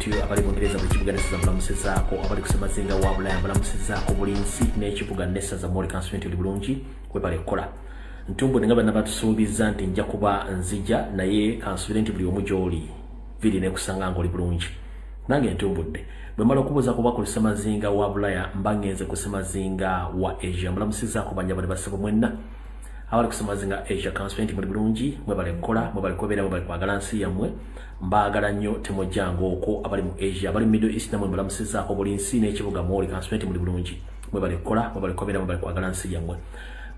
you abali Bungereza buli kibuga nessa mulamusezaako abali kusemazinga wa Bulaya mulamusezaako buli nsi n'ekibuga nessa za Mori Constituency oli bulungi kwebale kukola ntumbu nengaba nabatusuubiza nti nja kuba nzija naye kansubire nti buli omu gy'oli vili nekusanga ng'oli bulungi nange ntumbudde bwe mala okubuuza kuba ku lusemazinga wa Bulaya mbangenze ku semazinga wa Asia mulamusezaako banja bali basebo mwenna abali kusemazinga Asia Constituency muri bulungi mwebale kukola mwebale kubeera mwebale kwagala nsi yammwe mbaagala nnyo temujjango okwo abali mu Asia abali mu Middle East namwe mulamusezaako buli nsi n'ekibuga Mori Constituency muri bulungi mwebale kukola mwebale kubeera mwebale kwagala nsi yammwe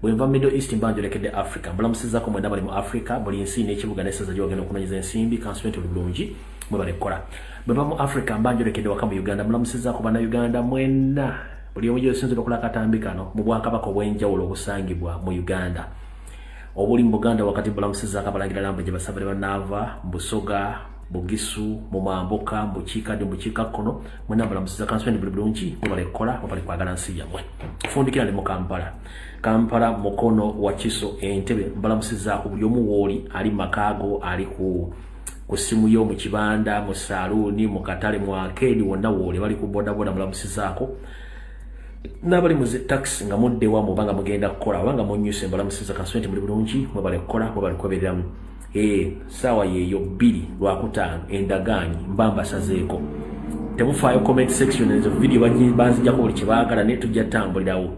bwe nva Middle East mbanjolekedde Africa mulamusezaako mwenna bali mu Africa buli nsi n'ekibuga n'essaza gy'ogenda okunonyeza ensimbi Constituency oli bulungi mwebale kukola bwe nva mu Africa mbanjolekedde waka mu Uganda mulamusezaako bannayuganda mwenna buli omu gy'osinzira okola akatambi kano mu bwakabaka obw'enjawulo obusangibwa mu Uganda obuli mu Buganda wakati bulamusezaako abalangira Lamba gye basabire bannaava Busoga Bugisu mu Mambuka mu Kiikadde mu Kiikakkono mwenna balamusiza Constituency buli bulungi mwebale kukola mwebale kwagala nsi yammwe fundikira ne mu Kampala mukono wa Kiso Entebbe balamusizaako buli omu wooli ali makaago ali ku simu yo mu kibanda mu saluuni mu katale mu arcade wonna wooli bali ku bodaboda mulamusizaako n'abali mu taxi nga mudde wa mubanga mugenda kukola wanga munyuse balamusiza Constituency buli bulungi mwebale kukola mwebale kubeeramu sawa yeyo 2 Lwakutaano endagaanyi mbambasazeeko temufaayo comment section ezo video banzijjako buli kyebaagala ne tujja tambulirawo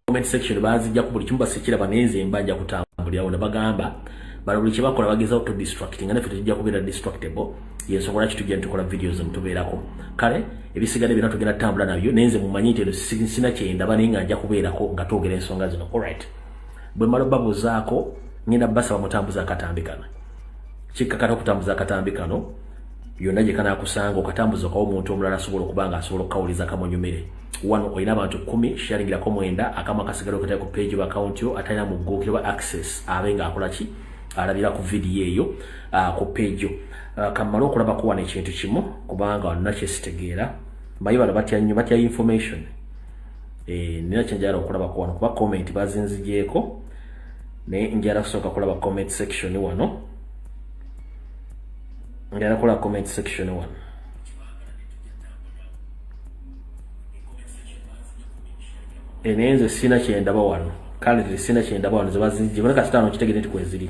comment section banzijjako buli kimu basekiraba nenze mbanja kutambulirawo ne bagamba bali buli kyebakola bagezaawo to distracting nga naffe tujja kubeera distractable yensobola kitujja ntukola videos mutubeerako kale ebisigadde byonna tugenda tambula nabyo nenze mumanyi nti sina kyendaba naye nga nja kubeerako nga twogera ensonga zino alright bwe mala babuzaako ngenda basaba mutambuza akatambi kano kikkakata okutambuza akatambi kano yonna gye kanaakusanga okatambuza okawo omuntu omulala asobola okubanga asobola okukawuliza kamunyumire wano olina abantu 10 sharingirako 9 akamu akasigala okatali ku page wa account yo atalina mugguukirwa access abe nga akola ki alabira ku video eyo ku page yo kamala okulabako wano ekintu kimu kubanga wano nakyesitegeera mbaye bano batya information nina kyenjagala okulabako wano kuba comment bazinzigyeko ne njala kusooka kulaba comment section wano njala kulaba comment section wano enenze sina kyendaba wano kale sina kyendaba wano zebazinji bana kasitano kitegere nti kweziri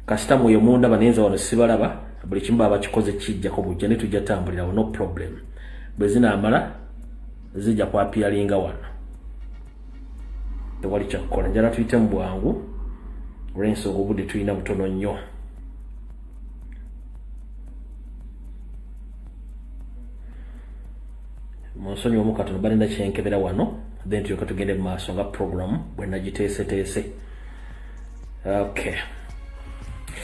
kasita mwoyo munda banenze wano sibalaba buli kimba abakikoze kijjako bujja ne tujja tambulirawo no problem bwe zinaamala zijja kwa appearinga wano tewali kyakukola njala tuyite mu bwangu olw'ensonga obudde tulina butono nnyo munsonyi omu katono balina kyenkebera wano then tulyoka tugende mu maaso nga program bwe nagiteeseteese okay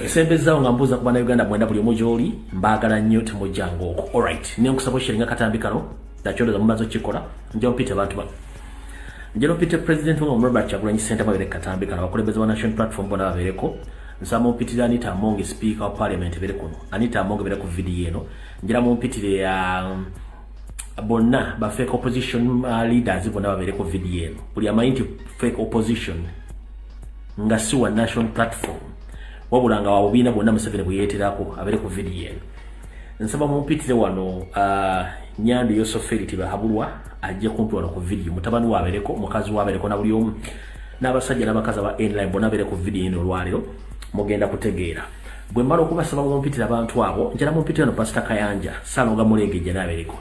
esembezaawo nga mbuuza ku bannayuganda mwenda buli omu gy'oli mbaagala nnyo temujjanga okwo alright ne nkusaba osharinga katambi kano takyoleza mumaze okikola nja mpite abantu bano njalo pite president wa Robert Kyagulanyi Center babere katambi kana bakulembeze wa national platform bona babereko nsama mpitira Anita Amonge speaker wa parliament bere kuno Anita Amonge bere ku video eno njira mu mpitire ya bonna ba fake opposition leaders bona babere ku video eno buli amainti fake opposition nga si wa national platform wabulanga wa bubina bonna Museveni buyeterako abere ku video eno nsaba mu mpitire wano Nyando Yosoferiti bahabulwa ajje kuntwala ku video mutabani wabereko mukazi wabereko na buli omu n'abasajja n'abakazi aba inline bona bereko video eno lwaliro mugenda kutegeera bwe mbalo okubasaba mu mpitira abantu abo njala mu mpitira no Pastor Kayanja Salonga Mulengejja n'abereko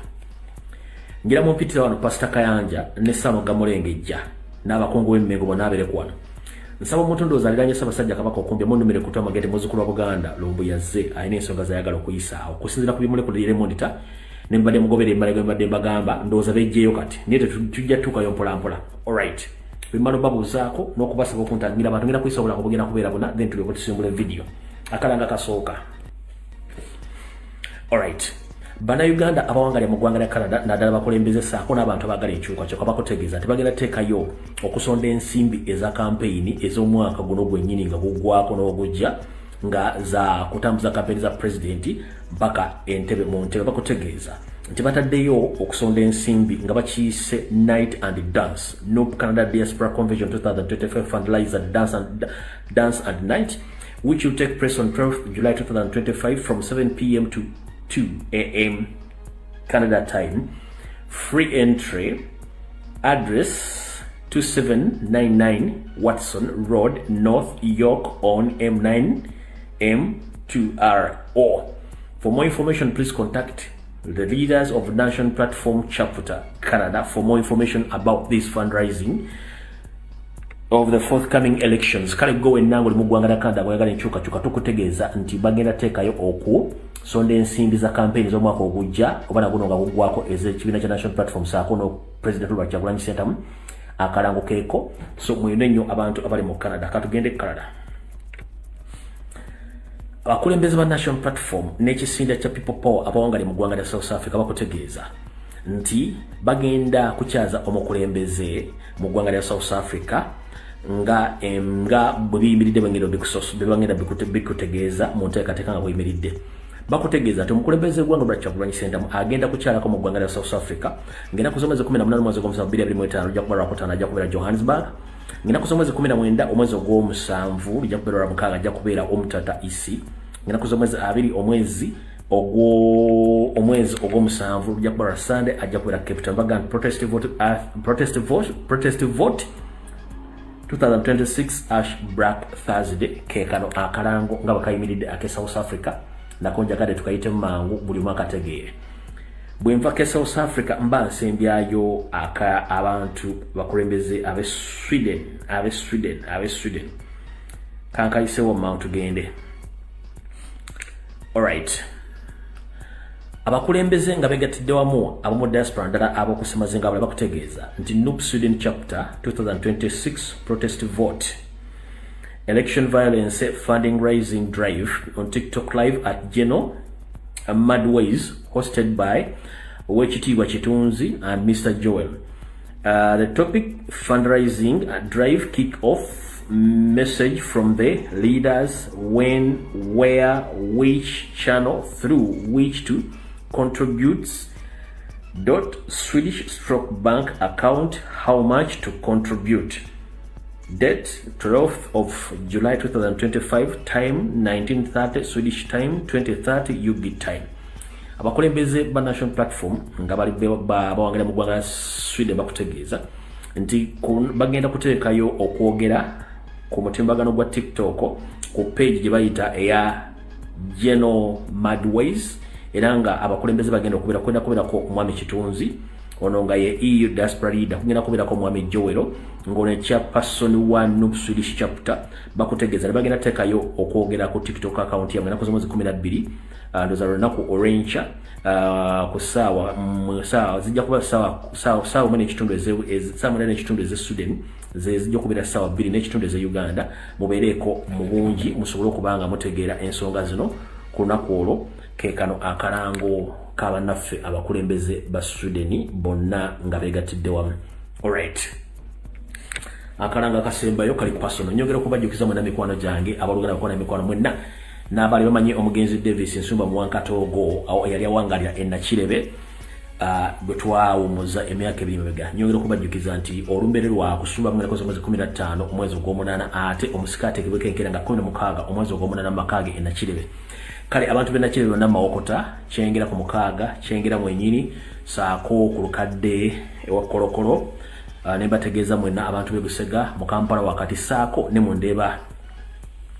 njala mu mpitira wano Pastor Kayanja ne Salonga Mulengejja n'abakongo w'emmengo bona abereko wano nsaba omuntu ndooza aliranye Ssaabasajja Kabaka okumbi munumire kutwa magende muzukulu wa Buganda Lumbu yazze ayina ensonga zayagala okuyisaawo okusinziira ku bimulekule Remondita nembade mugobere mbale mbade bagamba ndoza bejjeyo kati nite tujja tukayo mpola alright bimalo babuzaako n'okubasaba okuntangira abantu ngira kwisobola okugenda kubeera bona then tuleko tusimbula video akalanga kasooka alright Bannayuganda abawangalya mu ggwanga lya Canada naddala bakulembeze saako n'abantu abagala enkyukakyuka bakutegeeza tebagenda teekayo okusonda ensimbi eza kampeyini ez'omwaka guno gwennyini nga guggwako n'ogujja nga za kutambuza kampeni za presidenti mpaka Entebbe mu Ntebbe bakutegeeza nti bataddeyo okusonda ensimbi nga bakiyise night and dance no Canada Diaspora Convention 2025 fundraiser dance and night which will take place on 12th July 2025 from 7 p.m. to 2 a.m. Canada time. Free entry. Address 2799 Watson Road, North York on M9 M2RO. For more information, please contact the leaders of National Platform Chapter Canada for more information about this fundraising of the forthcoming elections. Kale go enango mu ggwanga lya Canada bwagala enkyuka tukutegeeza nti bagenda teekayo oku sonda ensimbi za campaign z'omwaka ogujja oba naguno nga guggwako ez'ekibiina kya National Platform saako no President Robert Kyagulanyi Ssentamu akalango keeko. So mwine nnyo abantu abali mu Canada. Katugende Canada. Abakulembeze ba National Platform n'ekisinda kya People Power abawangali mu ggwanga lya South Africa bakutegeeza nti bagenda kukyaza omukulembeze mu ggwanga lya South Africa nga bwe biyimiridde bangenda bikutegeeza mu nteekateeka nga bweyimiridde. Bakutegeeza nti omukulembeze gw'eggwanga Robert Kyagulanyi Ssentamu agenda kukyalako mu ggwanga lya South Africa ngenda ku mwezi 18 omwezi gw'omusanvu 2025 lijja kubeera Lwakutaano ajja kubeera Johannesburg. Ngenda ku mwezi 19 omwezi ogw'omusanvu lijja kubeera Lwamukaaga ajja kubeera Omutata Isi. Ngenda ku mwezi 2 omwezi ogw'omusanvu lijja kubeera Sunday ajja kubeera Cape Town. Bagamba protest vote 2026 Ash Black Thursday kekano akalango nga bakayimiridde ake South Africa nako njagadde tukayite mangu buli mwaka tegeere. Bwe nva ke South Africa mba nsembyayo abantu bakulembeze abe Sweden kankayisewo mount tugende. Alright, abakulembeze nga begatidde wamu abamu diaspora ndala abokusemazenga abala bakutegeeza nti Nup Sweden chapter 2026 protest vote election violence funding rising drive on TikTok live at Geno Madways hosted by Wechitiwa Chitunzi and Mr. Joel. The topic fundraising drive kick off message from the leaders, when, where, which channel, through which to contributes, Swedish bank account, how much to contribute. Date 12th of July 2025, time 1930 Swedish time, 2030 UG time. Abakulembeze ba National Platform nga bali bawangala mu ggwanga Sweden bakutegeeza nti bagenda kuteekayo okwogera ku mutimbagano gwa TikTok ku page gye bayita eya Geno Madways era nga abakulembeze bagenda kubeerako Mwami Kitunzi ono nga ye EU diaspora leader, kugenda kubeerako Mwami Joel ng'ono chairperson wa Nup Swedish chapter bakutegeeza bagenda teekayo okwogera ku TikTok account yamwe naku z'omwezi 12 ndoza lunaku orange ku saawa zijja kuba saawa mwene ekitundu eze Sweden zijja kubeera saawa 2 n'ekitundu eze Uganda. Mubeereko mu bungi musobole okubanga mutegeera ensonga zino ku lunaku olwo keekano akalango k'abannaffe abakulembeze ba Sweden bonna nga beegattidde wamu. Alright, akalanga kasembayo kali personal. Nyongera okubajjukiza mwena mikwano gyange abaluganda bakola mikwano mwenna n'abali bamanyi omugenzi Davis Nsumba mu Wankatoogo yali awangalira Ennakirebe bwe twawumuza emyaka 2 emabega. Nyongera okubajjukiza nti olumbeere lwa kusumba mwezi 15 omwezi ogw'omunaana ate omusikaate kebekenkera nga 16 omwezi ogw'omunaana Makage Ennakirebe. Kale abantu b'Ennakirebe bonna Mawokota kyengera ku Mukaaga kyengera mwenyini saako ku Lukadde ewa Kolokolo ne bategeeza mwenna abantu b'e Busega mu Kampala wakati saako ne mu Ndeeba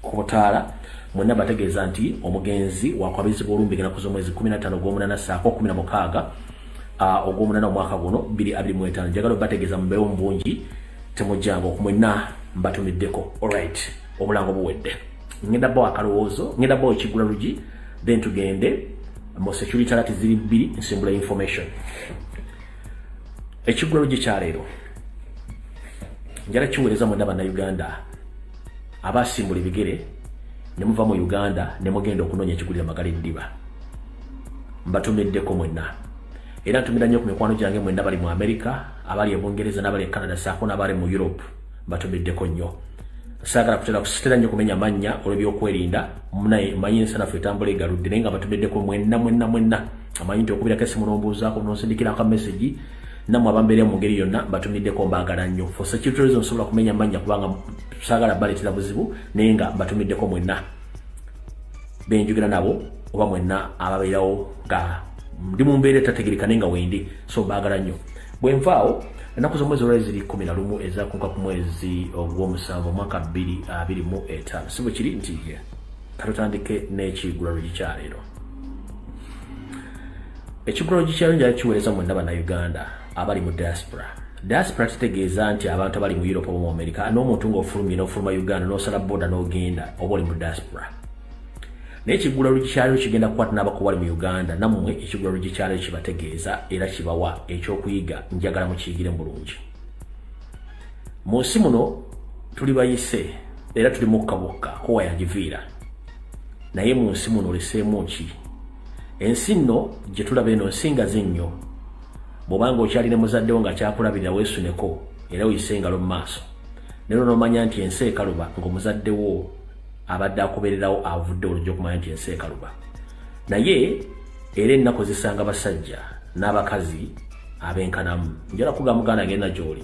ku Butaala mwenna bategeeza nti omugenzi wakwabizibwa olumbi gena kuza omwezi 15 ogw'omunaana saako 16 ogw'omunaana omwaka guno 2025. Njagala bategeeza mbeewo mbungi temujjangu okumwenna mbatumiddeko. Alright, obulango buwedde. Ngenda bawa akalowoozo, ngenda bawa ekigula lugi, then tugende mu security alert ziri 2 nsengula information. Ekigula lugi kya leero njala kiweereza mwenda bannayuganda abasimbula ebigere ne muva mu Uganda ne mugenda okunoonya ekigulira Magala Eddiba. Mbatumiddeko mwenna era ntumira nnyo ku mikwano gyange mwenna bali mu America, abali e Bungereza n'abali e Canada saako n'abali mu Europe. Mbatumiddeko nnyo. Sagala kutera nnyo kumenya mannya olw'ebyokwerinda munaye manyi ensana ffe etambula egaludde naye nga mbatumiddeko mwenna amanyi nti okubirako essimu n'ombuuzaako n'onsindikirako message namwe abambeera mu ngeri yonna batumiddeko mbaagala nnyo for security reasons nsobola kumenya manja kubanga saagala baleetera buzibu naye nga batumiddeko mwenna benjogera nabo oba mwenna ababeerawo nga ndi mu mbeera etategerekane nga wendi so mbaagala nnyo bwe nvaawo ennaku z'omwezi olwali ziri 11 ezakunka ku mwezi ogw'omusanvu omwaka 2025 si bwe kiri nti katutandike n'ekigulalo gikyaleero ekigulalo gikyaleero njala kiweereza mwenna bannayuganda abali mu diaspora kitegeeza nti abantu abali mu Europe oba mu America n'omuntu ng'ofulumye n'ofuluma Uganda n'osala boda n'ogenda oba oli mu diaspora naye ekigulalo gikyaleero kigenda kukwata n'abako bali mu Uganda nammwe ekigulalo gikyaleero kibategeeza era kibawa ekyokuyiga njagala mukiyigire bulungi mu nsi muno tuli bayise era tuli mukka bokka kowa yagiviira naye mu nsi muno oleseemu ki ensi nno gye tulaba eno nsingazi nnyo bw'obanga okyalina muzaddewo nga kyakulabirira weesuneko era oyise engalo mu maaso nero n'omanya nti ensi ekaluba ng'omuzaddewo abadde akubeererawo avudde olujja okumanya nti ensi ekaluba naye era ennaku zisanga basajja n'abakazi ab'enkanamu njala kugamba muganda agenda gy'oli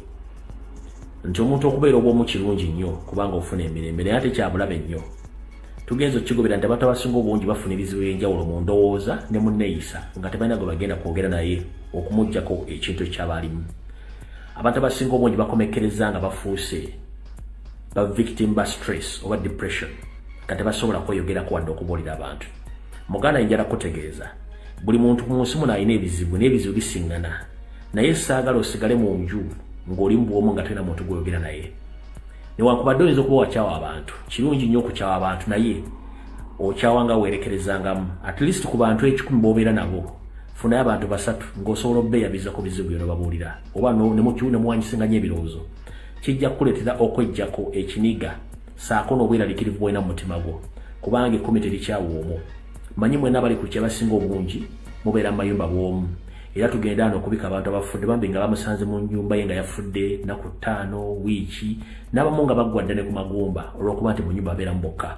nti omuntu okubeera obw'omu kirungi nnyo kubanga ofuna emirembe naye ate kyabulabe nnyo tugenza okukigobera nti abantu abasinga obungi bafuna ebizibu ebyenjawulo mu ndowooza ne mu nneeyisa nga tebalina gwe bagenda kwogera naye okumuggyako ekintu ekyabaalimu abantu abasinga obungi bakomekkereza nga bafuuse ba victim ba stress oba depression nga tebasobola kweyogerako wadde okubuulira abantu muganda njala kutegeeza buli muntu mu nsi muno alina ebizibu n'ebizibu bisiŋŋana naye saagala osigale mu nju ng'oli mu bwomu nga talina muntu gw'oyogera naye newankubadde oyinza okuba wakyawa abantu kirungi nnyo okukyawa abantu naye okyawa nga weerekerezangamu at least ku bantu 10 b'obeera nabo funayo abantu 3 ng'osobola obbeeyabiza ku bizibu byonna babuulira oba nemuwanyisinganya ebirowoozo kijja kukuleetera okweggyako ekiniga saako n'obweraliikirivu bwolina mu mutima gwo kubanga ekkumi terikyawoomwo manyi mwenna abali ku kyabasinga obungi mubeera mu mayumba bw'omu era tugenda ano okubika abantu abafudde bambi nga bamusanze mu nnyumba ye nga yafudde naku 5 wiiki n'abamu nga baggwadde ne ku magumba olw'okuba nti mu nnyumba abeera mu bokka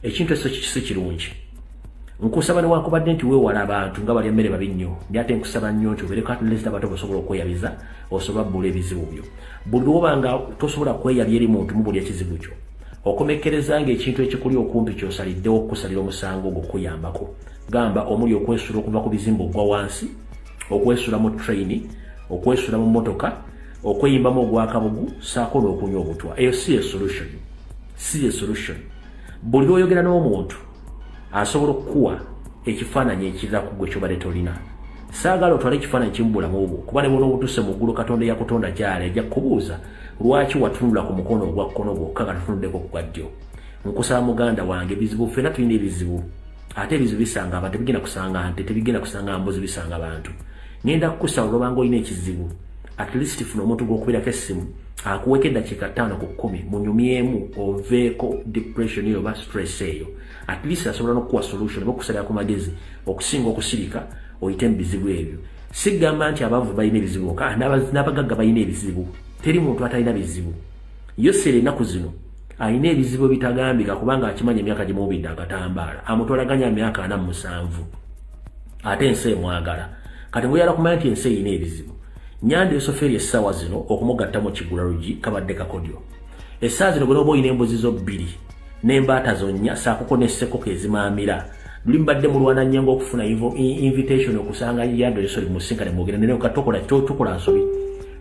ekintu ekyo si kirungi nkusaba newankubadde nti weewala abantu nga balya emmere babi nnyo naye ate nkusaba nnyo nti obeereko atlist abantu bosobola okweyabiza osobola bbula ebizibu byo buli lwoba nga tosobola kweyabya eri muntu mubulya ekizibu kyo okomekkereza nga ekintu ekikuli okumpi kyosaliddewo okukusalira omusango ogw'okuyambako gamba omuli okwesula okuva ku bizimba ogwa wansi okwesula mu traini okwesula mu motoka okweyimbamu ogwakabugu saako n'okunywa obutwa eyo si solution buli lwoyogera n'omuntu asobola okukuwa ekifaananyi ekirira ku gwe kyobadde tolina saagala otwale ekifaananyi kimubulamu obwo kuba ne bona obutuse mu ggulu katonda eyakutonda gyali ajja kukubuuza lwaki watunula ku mukono ogwa kkono gwokka nga tutunuddeko ku gwa ddyo nkusaba muganda wange ebizibu ffenna tulina ebizibu ate ebizibu bisanga abantu tebigenda kusanga nte tebigenda kusanga mbuzi bisanga abantu ngenda kukusaba olwobanga olina ekizibu at least funa omuntu gw'okubirako essimu akuweko eddakiika 5 ku 10 munyumyemu oveeko depression eyo oba stress eyo at least asobola n'okukuwa solution oba okusalira ku magezi okusinga okusirika oyite mu bizibu ebyo sigamba nti abavu balina ebizibu n'abagagga balina ebizibu teri muntu atalina bizibu yosere ennaku zino alina ebizibu bitagambika kubanga akimanya emyaka gyemuwubidde akatambaala amutwalaganya emyaka 47 ate ensi emwagala kati ngoyala kumanya nti ensi erina ebizibu nyanda esoferi essaawa zino okumugattamu kigulalugi kabadde kakodyo essaawa zino bwe noba olina embuzi zo 2 n'embaata zonnya saakoko n'essekoko ezimaamira luli mbadde mulwana nnyo ng'okufuna invitation okusanga yando esoli musinkane mwogera nene okatokola kyotukola nsobi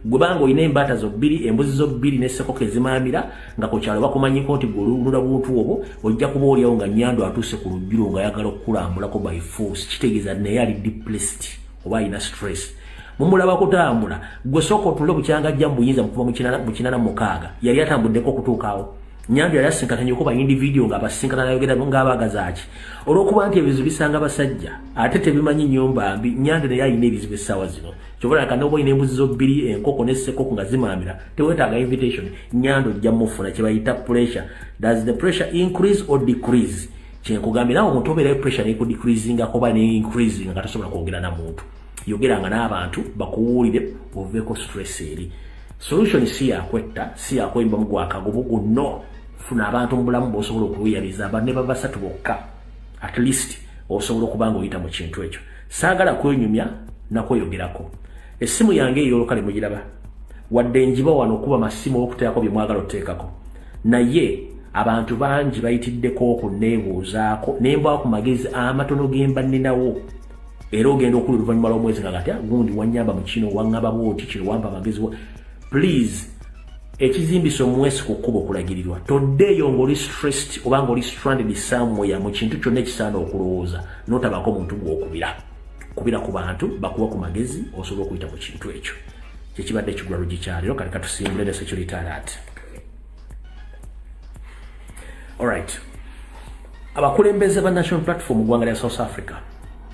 gwe banga olina embaata zo 2 embuzi zo 2 n'essekoko ezimaamira nga ku kyalo bakumanyiko nti gw'olunula buntu obwo ojja kuba olyawo nga nyando atuuse ku lujjulo ng'ayagala okukulambulako by force kitegeeza naye ali depressed oba alina stress mumulaba kutambula gwe soko otule bukyanga ajja mu buyinza mukuva mu 86 yali atambuddeko okutuukaawo nyando yali asinkatanye okuba individual nga basinkana nayogera ng'abaagazaaki olw'okuba nti ebizibu bisanga basajja ate tebimanyi nnyumba mbi nyando naye alina ebizibu essaawa zino kyobola kanoba olina embuzi zo 2 enkoko n'essekoko nga zimaamira teweetaaga invitation nyando ojja mufuna kye bayita pressure. Does the pressure increase or decrease? Kyenkugambye naawe omuntu obeerayo pressure n'ekudecreasingako oba neincreasing nga tasobola kwogera na muntu yogeranga n'abantu bakuwulire oveeko stress eri. Solution si yakwetta si yakwemba mu gwakagobo no funa abantu mu bulamu bw'osobola okuweyabiza abantu ne baba 3 bokka at least osobola okuba ng'oyita mu kintu ekyo. Saagala kwenyumya na kweyogerako. essimu yange ey'olukale mugiraba wadde njiba wano okuba masimu okuteekako bye mwagala oteekako naye abantu bangi bayitiddeko okunneebuuzaako ne mbwa ku magezi amatono ge mba nninawo era ogenda okuli oluvannyuma lw'omwezi nga kati gundi wannyamba mu kino waŋŋaba bwoti kino wampa amagezi please ekizimbisa omwesi ku kkubo okulagirirwa toddeeyo ng'oli stressed oba ng'oli stranded somewhere mu kintu kyonna ekisaana okulowooza n'otabaako omuntu gw'okubira ku bantu bakuba ku magezi osobola okuyita ku kintu ekyo kyekibadde ekigula lugi kyaliro kale katusimbule ne security alert. Alright, abakulembeze ba national platform mu ggwanga lya South Africa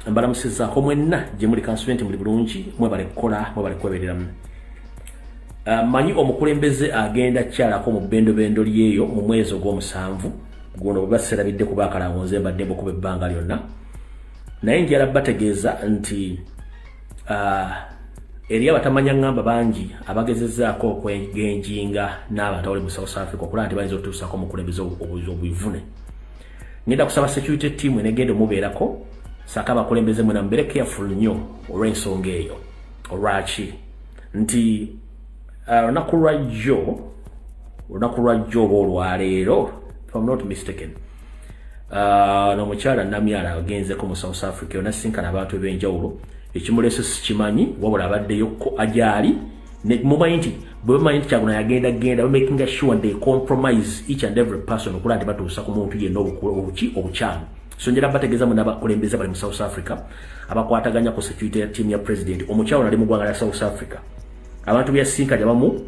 mbalamusizzaako mwenna gye muli constituent muli bulungi mwebale kukola mwebale kwebereramu. Manyi omukulembeze agenda kyalako mu bendobendo lyeyo mu mwezi ogw'omusanvu guno bwe baserabidde kuba akalawunze mbadde mbukuba ebbanga lyonna naye njala bategeeza nti eri abatamanya ngamba bangi abagezezzaako okwegenjinga n'abantu abali mu South Africa okulaba nti bayinza otuusako omukulembeze obuvune. Ngenda kusaba security team enegenda omubeerako saka abakulembeze mwena mubere careful nnyo olw'ensonga eyo olwaki nti olunaku lwa jjo oba olwaleero if I'm not mistaken n'omukyala namyala agenzeko mu South Africa yonna sinkana abantu eb'enjawulo ekimuleese sikimanyi wabula abaddeyoko agyali mumanyi nti bwe bamanyi nti kyaguna yagenda making sure they compromise each and every person okulaba nti batuusa ku muntu yenna obukyamu. So njera bategeeza mu n'abakulembeze bali mu South Africa abakwataganya ku security team ya president omukyalo nali mu ggwanga lya South Africa abantu byasinkanya bamu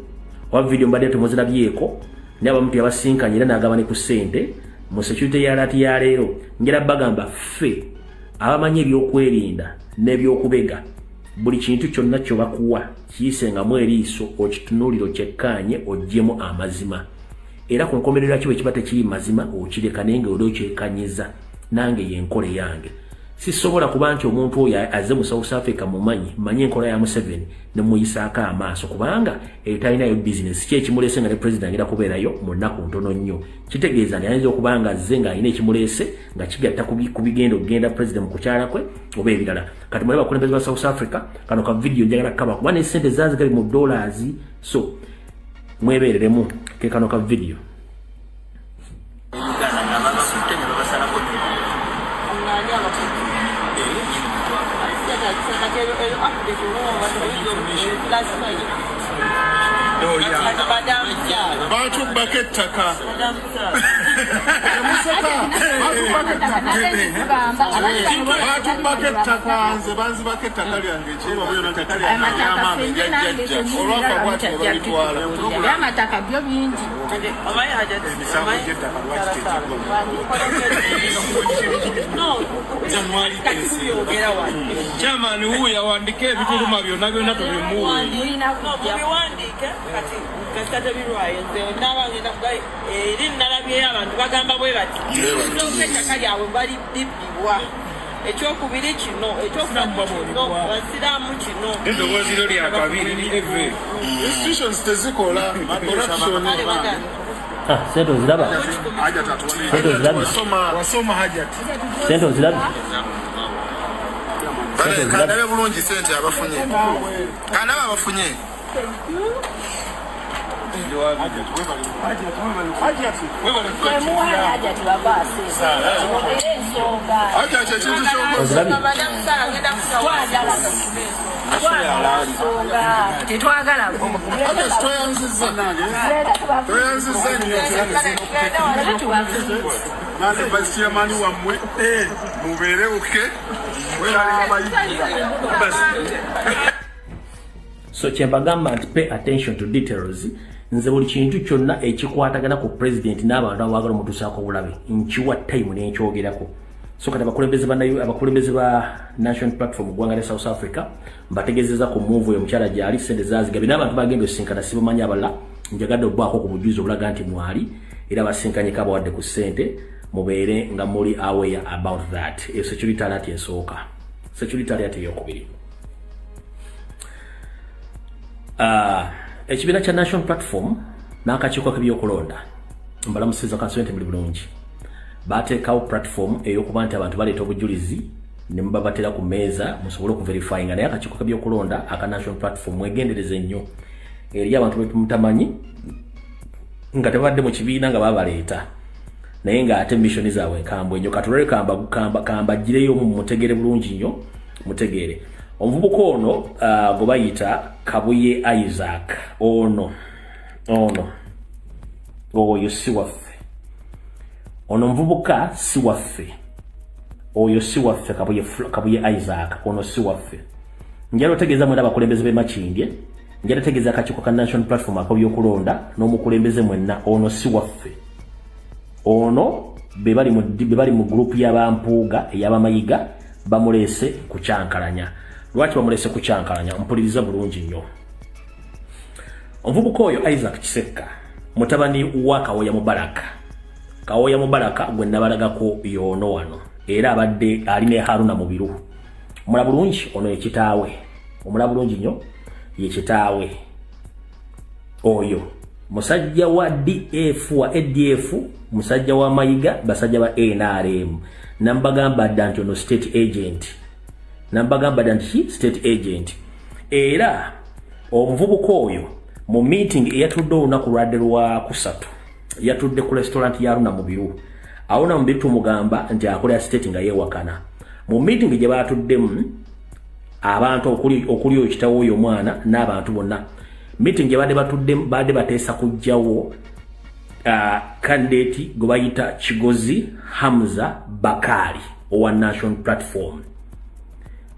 wa video mbadde temuzirabyeko ne abamu byabasinkanya era n'agaba ne ku ssente mu security ya lati ya leero njera bagamba ffe abamanyi ebyokwerinda n'ebyokubega buli kintu kyonna kyo bakuwa kiyisengamu eriiso okitunuuliro kyekkaanye oggyemu amazima era ku nkomerero yakyo bwe kiba tekiri mazima okireka naye nga oli okyekanyiza nange yenkole yange sisobola kuba nti omuntu oyo azze mu South Africa manyi enkola ya Museveni ne muyisaako amaaso kubanga etalinayo business ki ekimuleese nga ne president agenda kubeerayo mu nnaku ntono nnyo kitegeeza nti ayinza okuba nga azze ng'alina ekimuleese nga kigatta ku bigenda okugenda president mu kukyala kwe oba ebirala kati mulabe abakulembeze ba South Africa kano ka video njagala kaba kuba n'essente zaazigali mu dollars so mwebeereremu ke kano ka video. Chairman huyu yawandike ebituluma byonna byonna tubimuwe. Kasata birwaye nze nabagenda kugaye eri nalabye abantu bagamba bwe bati n'oketta kalyawe bali dibbibwa ekyokubiri kino ekyokubiri basiraamu kino eddoboozi lyo lya kabiri ni eve institutions tezikola corruption sente oziraba wasoma hajati sente oziraba kandabe bulungi sente abafunye kandabe abafunye So kyembagamba nti pay attention to details nze buli kintu kyonna ekikwatagana ku president n'abantu abagala omutuusaako obulabe nkiwa time n'ekyogerako. So kati abakulembeze ba national platform ggwanga lya South Africa mbategeezeza ku move oyo omukyala gyali sente zaazigabe n'abantu bagenda osinkana sibamanyi abalala njagadde obbaako ku bujulizi obulaga nti mwali era basinkanyeko abawadde ku ssente mubeere nga muli aware about that. Eyo security alert esooka. Security alert eyokubiri. Ekibiina kya national platform n'akakiiko k'ebyokulonda mbalamusiza constituent muli bulungi bateekawo platform ey'okuba nti abantu baleeta obujulizi ne mbabatera ku meeza musobole okuverifying naye akakiiko k'ebyokulonda aka national platform mwegendereze nnyo eri abantu betumutamanyi nga tebadde mu kibiina nga babaleeta naye nga ate mission zaabwe nkambwe nnyo katulole kamba gireyo mu mutegere bulungi nnyo mutegere omuvubuka ono gwe bayita Kabuye Isaac ono oyo si waffe ono muvubuka si waffe oyo si waffe Kabuye Isaac ono si waffe njalo tegeza mwenda bakulembeze be Makindye njalo tegeza akakiiko ka national platform ak'ebyokulonda n'omukulembeze mwenna ono si waffe ono be bali mu group y'abampuuga ey'abamayiga bamulese kucyankalanya lwaki bamulese kucyankalanya mpuliriza bulungi nnyo omuvubuka oyo Isaac Kisekka mutabani wa Kawoya Mubaraka gwe nabalagako yono wano era abadde ali ne Haruna Mubiru omula bulungi ono ekitaawe omula bulungi nnyo ye kitaawe oyo musajja wa DF wa ADF musajja wa mayiga basajja ba NRM nambagamba ddanti ono state agent era omuvubuka oyo mu meeting eyatudde olunaku lwadde lwa kusatu yatudde ku restaurant ya Haruna Mubiru Haruna Mubiru tumugamba nti akolera state nga yeewakana mu meeting gye batuddemu abantu okuli okitawo oyo mwana n'abantu bonna meeting gye badde bateesa kujjawo candidate gwe bayita Kigozi Hamza Bakari owa national platform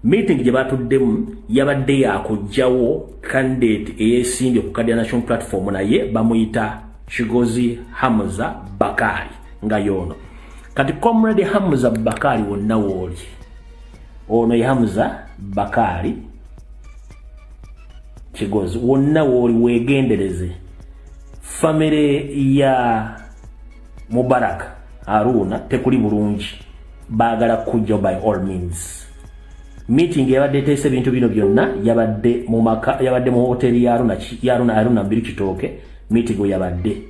meeting gye batuddemu yabadde yakujjawo candidate eyesimbye ku kadi ya national platform naye bamuyita Kigozi Hamza Bakari nga yono kati comrade Hamza Bakari wonna wooli ono ye Hamza Bakari Kigozi wonna wooli wegendereze family ya Mubarak Haruna tekuli bulungi baagala kujja by all means meeting yabadde teese bintu bino byonna yabadde mu hoteli ya Haruna Mbiri Kitooke meeting yabadde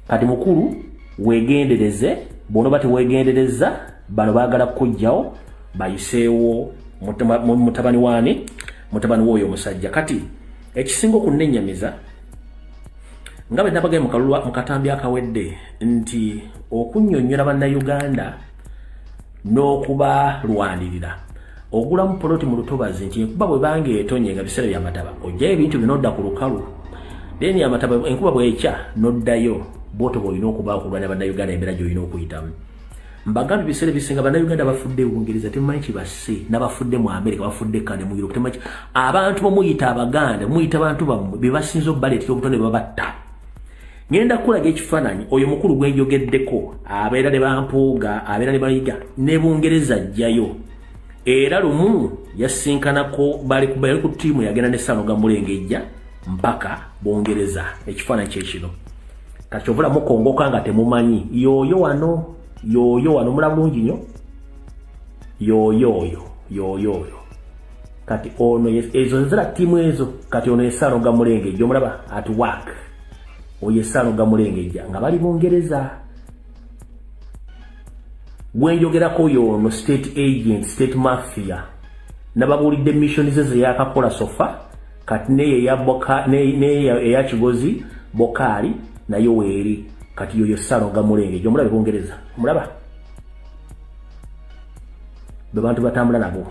kati mukulu wegendereze bono bati wegendereza bano baagala kujjawo bayiseewo mutabani w'oyo musajja kati ekisinga okunnenyamiza nga bwe nabagaye mu katambi akawedde nti okunnyonnyola bannayuganda n'okubalwanirira ogulamu poloti mu lutobazi nti enkuba bwe banga etonye nga biseera by'amataba ojjayo ebintu binodda ku lukalu then amataba enkuba bw'ekya noddayo boto bw'olina okuba okulwanya bannayuganda embeera gy'olina okuyitamu mbagambi biseera bisinga bannayuganda bafudde Bungereza temumanyi kibase n'abafudde mu Amerika bafudde kane mu Europe temumanyi abantu bamuyita Abaganda muyita abantu bammwe be basinza obbaleetera obutonde babatta ngenda kulaga ekifaananyi oyo mukulu gwenjogeddeko abeera ne bampuuga abeera ne bayiga ne Bungereza ajjayo era lumu yasinkanako bali ku ttiimu yagenda ne Sanoga Mulengejja mpaka Bungereza ekifaananyi kyekino kati ovula mukongoka nga temumanyi yoyo wano mulaba bulungi nnyo yoyo kati ono ezo zira ttiimu ezo kati ono Sanoga Mulengejja omulaba at work oyo Sanoga Mulengejja nga bali Bungereza gwenjogerako oyo ono state agent state mafia nababuulidde mission ze yakakola sofa kati neye eya Kigozi Bokali nayo weeri kati yoyo Sanoga Mulengejja omulaba Bungereza omulaba be bantu batambula nabo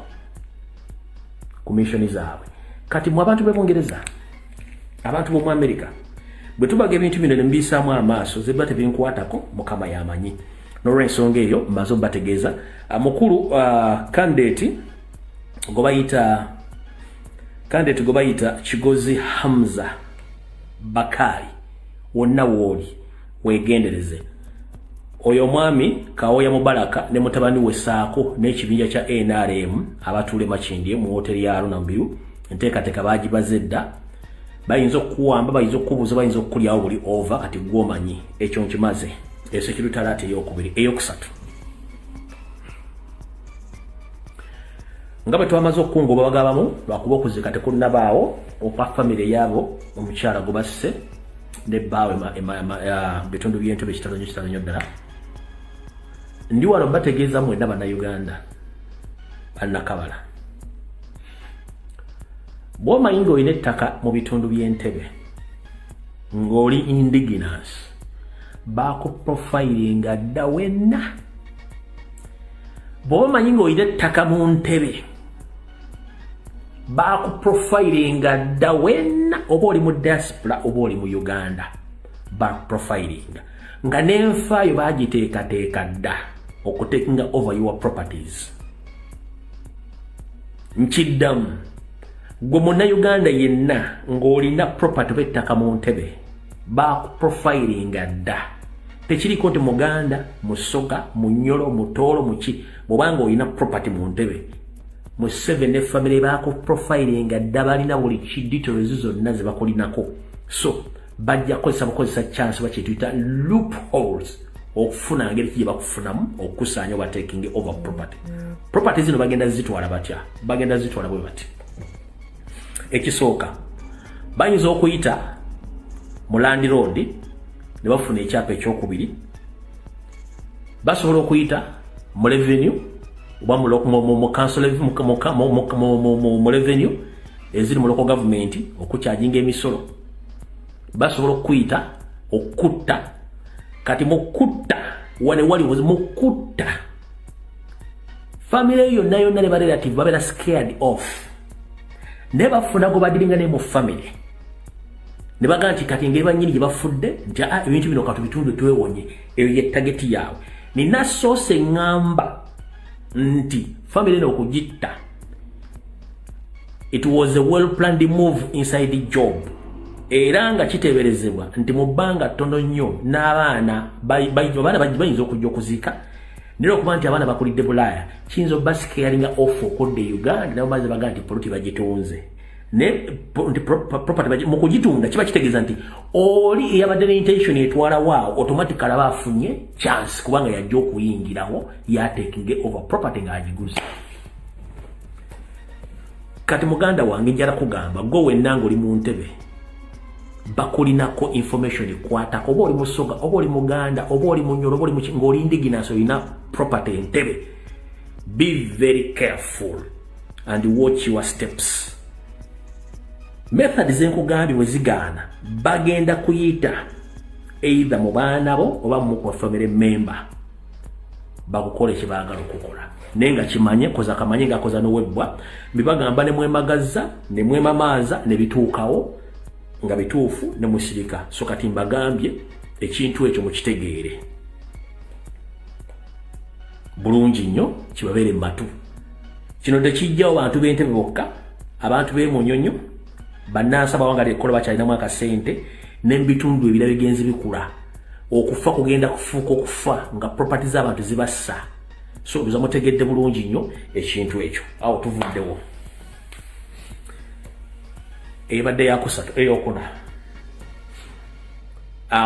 ku mission zaabwe kati mu abantu be Bungereza abantu bo mu America bwe tubaga ebintu bino ne mbisaamu amaaso zebba tebinkwatako Mukama yamanyi n'olw'ensonga eyo mmaze obbategeeza mukulu candidate gwe bayita Kigozi Hamza Bakari wonna wooli wegendereze oyo mwami Kawoya Mubaraka ne mutabani we saako n'ekibinja kya NRM abatuule Makindye mu hoteli ya Haruna Mubiru enteekateeka baagibazedda bayinza okuwamba bayinza okubuuza bayinza okukulyawo buli over kati gwomanyi ekyo nkimaze security alert eyokubiri eyokusatu nga bwe twamaze okukunguba bagabamu lwakuba okuzika tekunnabaawo okwa family yaabo omukyala gwe basse ne bbaawe bitundu by'entebe kitalonyo ddala ndi wano bategeeza mwenda bannayuganda annakabala bw'omanyi ng'olina ettaka mu bitundu by'Entebbe ng'oli indigenous bakuprofilinga dda wenna bw'omanyi ng'olina ettaka mu Ntebbe bakuprofilinga dda wenna oba oli mu diaspora oba oli mu Uganda bakuprofilinga nga n'enfaayo bagiteekateeka dda okutekinga over your properties nkiddamu gwe Munnayuganda yenna ng'olina property oba ettaka mu Ntebbe bakuprofilinga dda tekiriko nti Muganda Musoga Munyoro Mutoolo muki bw'obanga olina property mu Ntebbe Museveni family bakuprofilinga dda balina buli details zonna ze bakolinako so bajja kukozesa chance bakituyita loopholes okufuna ngeri ki bakufunamu okukusanya oba taking over property zino bagenda zitwala batya bagenda zitwala bwe bati ekisooka bayinza okuyita mu land road ne bafuna ekyapa ekyokubiri basobola okuyita mu revenue oba mu council mu revenue eziri mu local government okukyajinga emisolo basobola okuyita okutta kati mukutta wane wali mukutta family yonna yonna ne ba relative babera scared off ne bafuna go badiringa ne mu family ne baga nti kati ngeri banyini gye bafudde nti ebintu bino katu bitundu twewonye eyo ye target yawe nina source ngamba nti family no kujitta it was a well planned move inside the job era nga kiteberezebwa nti mu bbanga ttono nnyo n'abaana bayinza okujja okuziika nera okuba nti abaana bakulidde Bulaaya kiyinza obascaringa off okodde Uganda nabo baze baga nti poloti bagitunze nti property mu kugitunda kiba kitegeeza nti oli eyabadde n'intention etwala waawo automatically aba afunye chance kubanga yajja okuyingirawo yatekinge over property ng'agiguze kati muganda wange njala kugamba gwe wenna ng'oli mu Ntebbe bakulinako information kwatako oba oli Musoga oba oli Muganda oba oli Munyoro oba oli ng'oli indigenous olina property Ntebbe be very careful and watch your steps method zenkugambye bwe zigaana bagenda kuyita either mu baana bo oba mu family member bakukola ekibaagala okukola naye nga kimanye koza kamanye nga koza n'owebbwa bibagamba ne mwemagaza ne mwemamaaza ne bituukawo nga bituufu ne musirika so kati mbagambye ekintu ekyo mukitegeere bulungi nnyo kibabeere mu matu kino tekijjawo bantu b'Entebbe bokka abantu b'emunyonyo bannansi abawanga ekkola bakyalinamu akasente n'ebitundu ebirala bigenzi bikula okufa kugenda kufuuka okufa nga property z'abantu zibassa so biza mutegedde bulungi nnyo ekintu ekyo awo tuvuddewo ebadde yakusatu eyokuna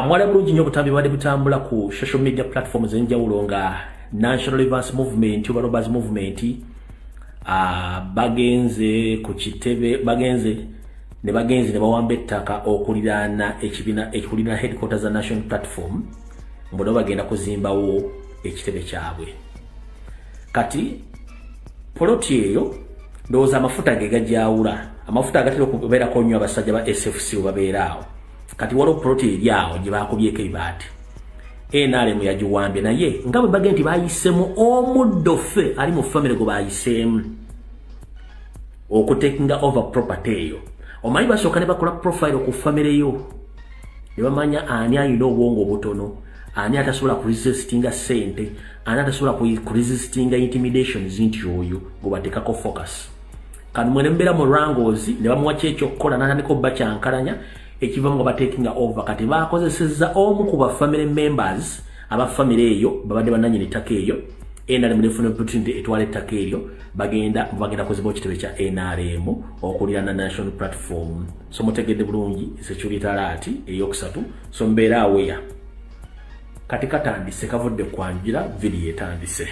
mwala bulungi nnyo obutambi bwadde butambula ku social media platforms enjawulo nga National Reverse Movement oba Robbers Movement bagenze ku Kitebe bagenze ne bawamba ettaka okuliraana ekibiina ekikulira headquarters za National Platform mbono bagenda kuzimbawo ekitebe kyabwe kati poloti eyo ndowooza amafuta ge gajawula amafuta agatera okubeerako nnyo abasajja ba SFC babeeraawo kati waliwo poloti eryawo gye bakubyeko ebibaati NRM yagiwambye naye nga bwe bagenda nti baayisemu omuddo ffe ali mu family gwe baayiseemu okutekinga over property eyo omanyi basooka ne bakola profile ku family yo ne bamanya ani alina obwongo obutono ani atasobola kuresistinga ssente ani atasobola kuresistinga intimidations nti oyo gwe bateekako focus kati mwene mbeera mu Rangos ne bamuwa kyekyokukola n'atandika obba kyankalanya ekivamu nga batekinga over kati bakozesezza omu ku ba family members aba family eyo babadde bannannyini ettaka eyo NRM nefuna opportunity etwala ettaka eryo bagenda kuziba ekitebe kya NRM okulira na National Platform so mutegedde bulungi security alert eyokusatu so mbeera aweya kati katandise kavudde kwanjira video etandise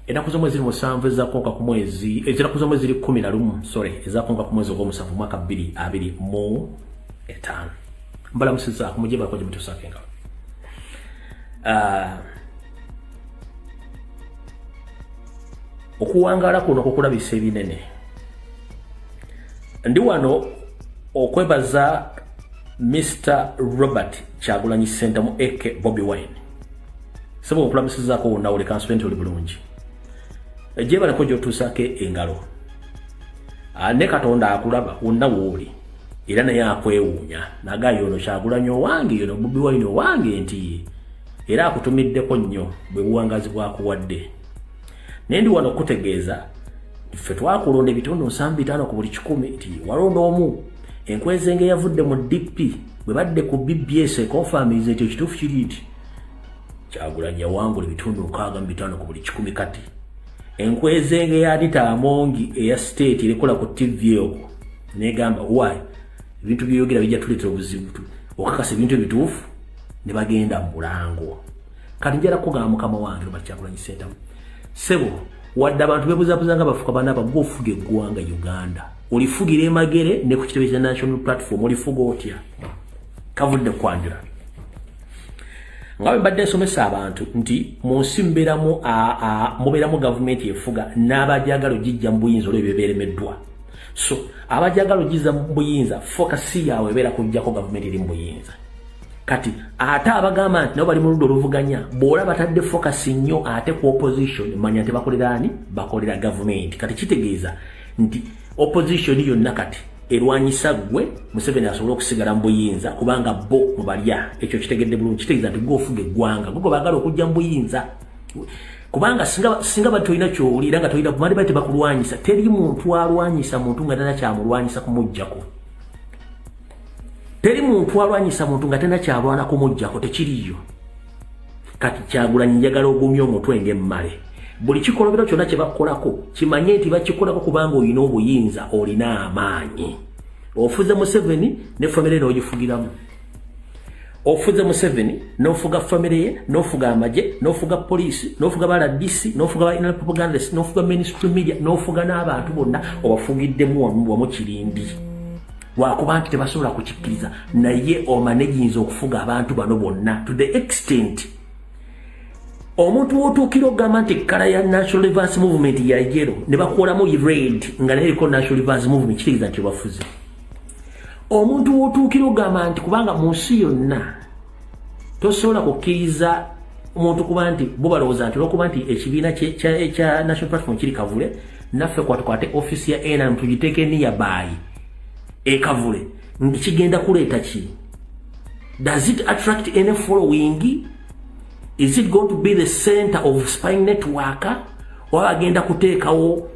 enaku z'omwezi 7 ezakonka ku mwezi enaku z'omwezi 11 ezakonka ku mwezi ogw'omusanvu mwaka 2025 mbala musiza kumujeba kwa jibutu sakenga okuwangala kuno kukulabisa ebinene. Ndi wano okwebaza Mr. Robert Kyagulanyi Ssentamu eke Bobi Wine. Sebo okulamisizaako wonna oli constituent oli bulungi. Ejjeba nako gy'otuusaako engalo. Ne Katonda akulaba wonna w'oli. Era naye akwewuunya. Nagaayo ono Kyagulanyi owange, ono Bobi Wine owange nti era akutumiddeko nnyo bwe buwangazi bwakuwadde. Nendi wano okutegeeza ffe twakulonda ebitundu 75 ku buli 100 nti walonda omu enkwezenge yavudde mu DP bwe badde ku BBS confirmize nti ekituufu kiri nti Kyagulanyi yawangula ebitundu 65 ku buli 100 kati. Enkwezenge ya Anita Amongi eya state erikola ku TV okwo negamba why ebintu byogera bijja tuleetera obuzibu okakasa ebintu ebituufu ne bagenda mu mulango. Kati njala kugamba mukama wange Robert Kyagulanyi Ssentamu sebo wadde abantu bebuzabuza nga bafuka banaba gwofuga eggwanga Uganda olifugira emagere ne ku kitebe kya national platform olifuga otya kavudde kwanjula ngabe badde nsomesa abantu nti mu nsi mubeeramu gavumenti efuga n'abajagalo gijja mu buyinza olw'ebyo beeremeddwa. So abajagalo gizza mu buyinza focus yaabwe ebeera kujjako gavumenti eri mu buyinza. Kati ate abagamba nti nabo bali mu ludda oluvuganya bw'ola batadde focus nnyo ate ku opposition manya nti bakolera ani bakolera gavumenti. Kati kitegeeza nti opposition yonna kati erwanyisa gwe Museveni asobola okusigala mu buyinza kubanga bo mubalya ekyo kitegedde bulungi. Kitegeeza nti gwofuga eggwanga gwe bagala okujja mu buyinza kubanga singa batolina kyowulira nga tolina kumandi bate bakulwanyisa. Teri muntu alwanyisa muntu nga tana kyamulwanyisa kumujjako. Teri muntu alwanyisa muntu nga tena kyalwana kumujjako tekiriyo. Kati Kyagulanyi njagala ogumya omutwe ng'emmale. Buli kikolobero kyonna kye bakolako kimanye nti bakikolako kubanga olina obuyinza olina amaanyi. Ofuze Museveni ne famire n'ogifugiramu. Ofuze Museveni n'ofuga famire ye n'ofuga amaje n'ofuga poliisi n'ofuga baladisi n'ofuga ba inner propagandist n'ofuga mainstream media n'ofuga n'abantu bonna obafugiddemu wamu kirindi. Wakuba nti tebasobola kukikkiriza naye omanejinza okufuga abantu bano bonna to the extent omuntu wotuukira ogamba nti ekkala ya National Reverse Movement ya yellow ne bakuolamu red nga naye eriko National Reverse Movement kitegeeza nti bafuze. Omuntu wotuukira ogamba nti kubanga mu nsi yonna tosobola kukkiriza omuntu kuba nti bo balowooza nti olwokuba nti ekibiina kya National Platform kiri kavule naffe kwatukwate office ya NRM tugiteeke nearby ekavule kigenda kuleeta ki? Does it attract any following? Is it going to be the center of spying network? Or agenda kuteekawo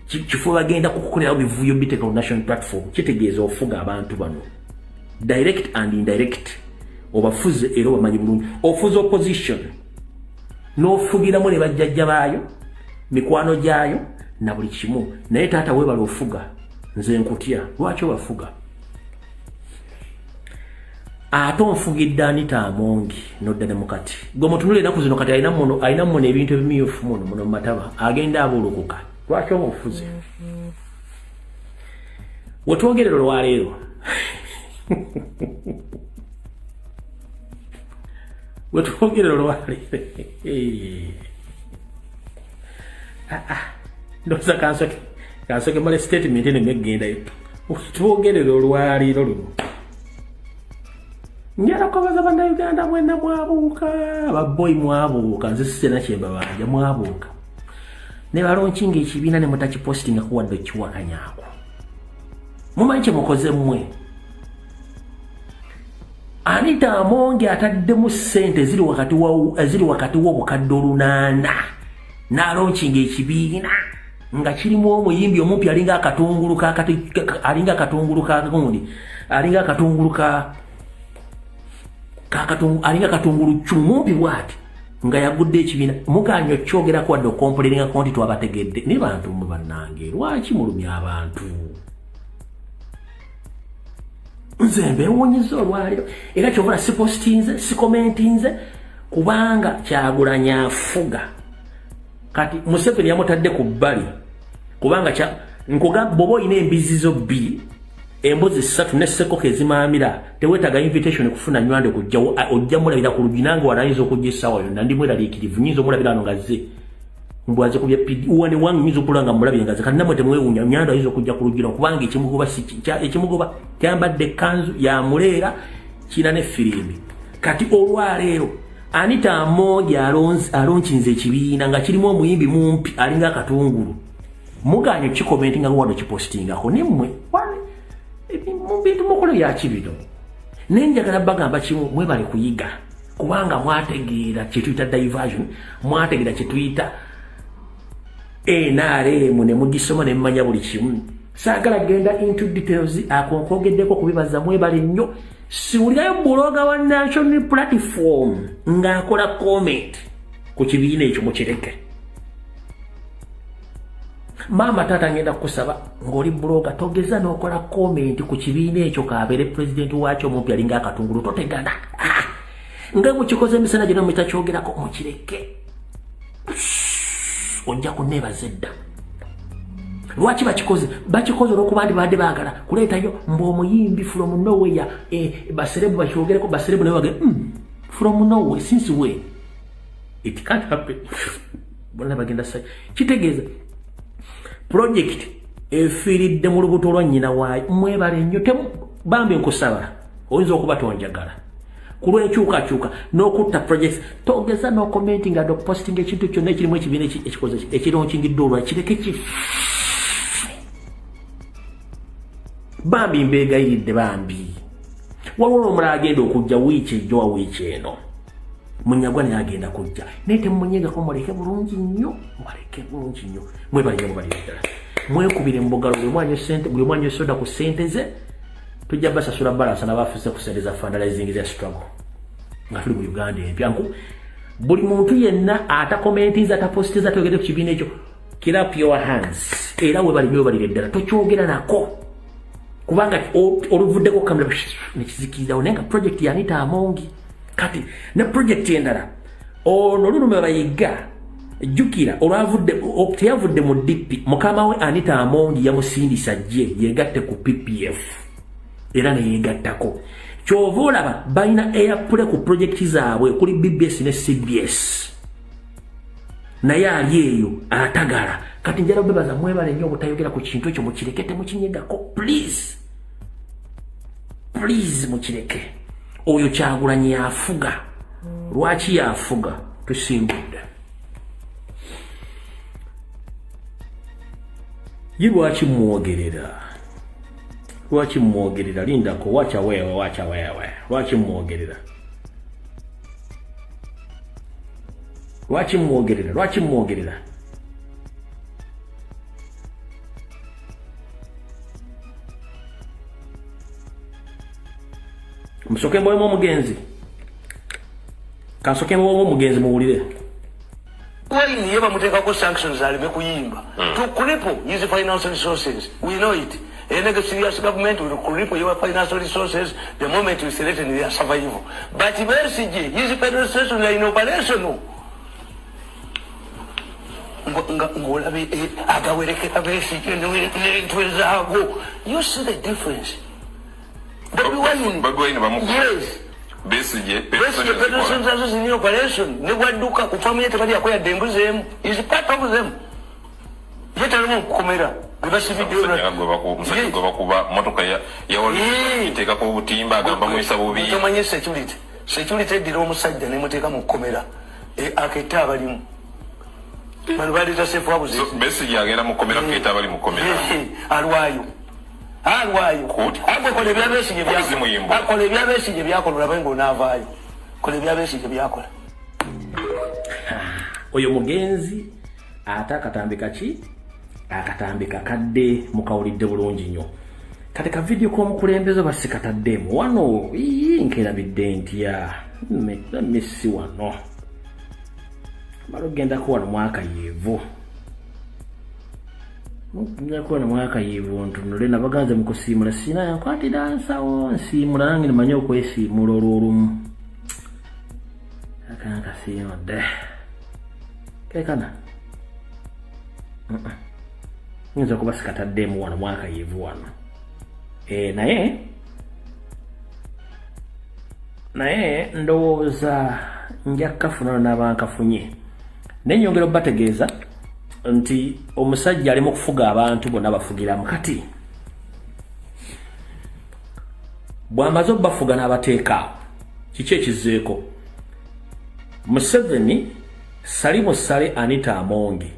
kifo bagenda kukolerawo bivuyo biteeka ku national platform? Kitegeeza ofuga abantu bano direct and indirect obafuze era obamanyi bulungi. Ofuze opposition n'ofugiramu ne bajjajja baayo mikwano gyayo na buli kimu naye taata weebala ofuga nze nkutya lwaki obafuga. Ate onfugidde Anita Amongi nodda ne mukati gwe mutunule ennaku zino kati alina muno ebintu ebimyufu muno mu mataba agenda abulukuka lwaki omufuze. Wetwogerero lwaleero wetwogerero lwaleero ndoza kansoke male statement eno ngegendayo wetwogerero lwaleero luno. Njala kubaza bannayuganda mwenna mwabuuka ababoyi mwabuuka nze sisena kyembabanja mwabuuka ne balonkinga ekibiina ne mutakipostinga kuwadde kiwakanyaako. Mumanyi kye mukoze mmwe. Anita Amongi ataddemu ssente ziri wakati w'obukadde 8 n'alonkinga ekibiina nga kirimu omuyimbi omumpi alinga akatungulu chumumpi bwati nga yagudde ekibiina muganyo kyogera kwadde okompoleeringa konti twabategedde ne bantu mu bannange lwaki mulumya abantu. Nze mbeewuunyiza olwaleero era kyobula sipostinze sikomentinze kubanga Kyagulanyi afuga. Kati Museveni yamutadde ku bbali kubanga nkugamba bw'oba olina embizizo 2 embuzi 3 ne ssekoko ezimaamira teweetaga invitation kufuna nywande kujja mulabira ku lubinanga walayinza okujja essaawa yonna ndi mweraliikirivu nyinza omulabira ano nga zze mbwaze kubya pidi uwane wangu mizo kulanga mulabi ngaze kandi namwe temwewunya nyanda hizo kujja kulujira kubanga ekimugoba kyambadde kanzu ya mulera kina ne firimbi kati olwaleero Anita moja alonkinze ekibiina nga kirimu omuyimbi mumpi alinga akatungulu muganye kikomenti nga wano kipostingako nemmwe wale bintu mukola bya kibino nenjagala bagamba kimu mwebale kuyiga kubanga mwategeera kyetuyita diversion mwategeera kyetuyita NRM ne mugisoma ne mmanya buli kimu saagala genda into details akonkogeddeko kubibaza mwebale nnyo siwulirayo bloga wa national platform ng'akola comment ku kibiina ekyo mukireke mama tata ngenda kusaba ng'oli bloga togeza n'okola comment ku kibiina ekyo kabeere president waakyo omumpi alinga akatungulu totegana nga mukikoze emisana gino mutakyogerako mukireke ojja kuneebaza edda lwaki bakikoze olwokuba ndi badde baagala kuleetayo mb'omuyimbi from nowhere baserebu bakyogereko baserebu naye bagere from nowhere since when it can't happen bonna bagenda sa kitegeeza project efiiridde mu lubuto lwa nnyina waayo mwebale nnyo bambi nkusaba oyinza okuba tonjagala ku lw'enkyukakyuka n'okutta projects togeza n'okomenti nga doposting ekintu kyonna ekirimu ekibiina ekikoze ekironkingiddwe olwa kireke bambi mbeegayiridde bambi waliwo omulala agenda okujja wiiki ejjo wa wiiki eno munyagwa naye agenda kujja naye temunyegako muleke bulungi nnyo mwebale nnyo mubalire ddala mwekubire mu bugalo buli mwanya soda ku ssente ze tujja basasula balansa n'abafuuse ku ssente za fundraising za struggle nga tuli mu Uganda empyanku buli muntu yenna atakomentiza atapositiza atogedde ku kibiina ekyo kirap your hands era webali nnyo balire ddala tokyogera nako kubanga oluvuddeko kamera nekizikirizawo naye nga project ya Anita Amongi kati ne project endala ono lulume bayiga jjukira teyavudde mu DP mukama we Anita Amongi yamusindisa gye yegatte ku PPF era neyegattako kyova olaba balina airpule ku project zaabwe kuli BBS ne CBS naye ali eyo atagala kati njala bebaza mwebale nnyo obutayogera ku kintu ekyo mukirekete mukinyegako please mukireke oyo Kyagulanyi yafuga lwaki yafuga tusimbudde ye lwaki mwogerera lindako wacha wewe lwaki mwogerera musoke mwoyo omugenzi kansoke mwoyo omugenzi muwulire Wine yeba mutekako sanctions alime kuyimba to cripple his financial resources we know it a serious government will cripple your financial resources the moment we threaten their survival but BSG his administration is in operation ngolabe agawerekeka BSG ntwezago you see the difference Bobi Wine yes BSG is in operation negwaduka ku family tebali akoya dembuzemu is part of them yetalimu kukomera musajja bakuba motoka ya wali iteka ko butimba agamba mu isabu bi tomanye security dira omusajja ne muteka mu kukomera aketa abalimu bali bali tasefu abuze BSG agenda mu kukomera aketa abali mu kukomera alwayo agwe kole byabesije byakola akole byabesije byakola labengo navayo kole byabesije byakola oyo mugenzi atakatambika akatambika kadde mukawulidde bulungi nnyo kati ka video k'omukulembeze basikataddemu wano nkerabidde ntya messi wano baloggendako wano mwaka yeevu njakuwa mwaka yivu ntunule nabaganze mukusimula sina yankwatira nsawo nsimula nange nimanye okwesiimula olw'olumu akankasiimadde kekana nyinza kuba sikataddemu wano mwaka yivu wano naye ndowooza nja kkafunana n'abankafunye naye nyongera obbategeeza nti omusajja ali mu kufuga abantu bonna bafugira mukati bw'amaze bafuga n'abateeka kiki ekizeeko Museveni Salimu Sale Anita Amongi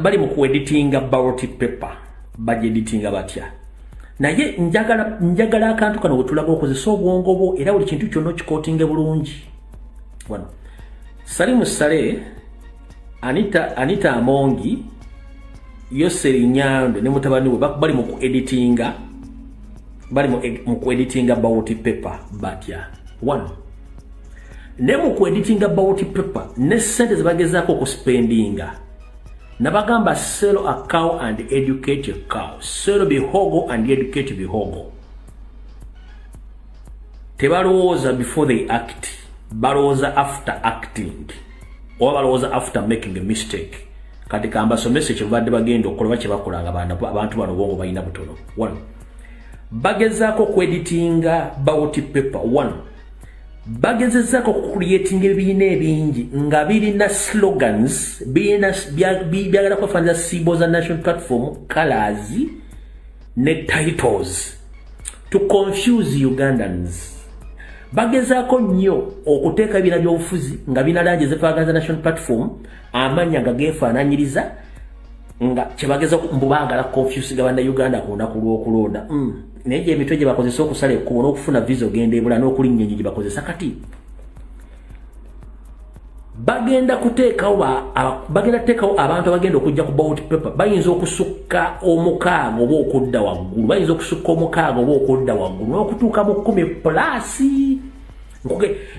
bali mu kueditinga ballot paper bageditinga batya naye njagala akantu kano wetulaga okozesa obwongo bwo era buli kintu kyonna kikotinge bulungi wano Salimu Sale Anita Amongi Yoseri Nyando ne mutabani we bali mu kueditinga ballot paper batya one ne mu kueditinga ballot paper ne sente zibagezaako okuspendinga nabagamba sell a cow and educate a cow, sell bihogo and educate bihogo. Tebalowooza before they act, balowooza after acting, or balowooza after making a mistake. Kati kamba somese kyebadde bagenda okukola kyebakolanga abantu bano bongo balina butono. One, bagezaako kueditinga ballot paper. One, bagezaako creating ebibiina ebingi nga birina slogans byagala kwefaanyiza symbols za national platform colors ne titles to confuse Ugandans. Bagezaako nnyo okuteeka ebibiina by'obufuzi nga bina langi zefaagaza national platform amanya nga geefaananyiriza nga kyebageza mbubaagala confuse gabanda Uganda ku lunaku lw'okulonda naye emitwe gye bakozesa okusala ekkubo n'okufuna visa ogenda ebula n'okulinnya ennyonyi gye bakozesa kati bagenda kuteekawo abantu abagenda okujja ku ballot paper bayinza okusukka omukaaga oba okudda waggulu bayinza okusukka omukaaga oba okudda waggulu n'okutuuka mu 10+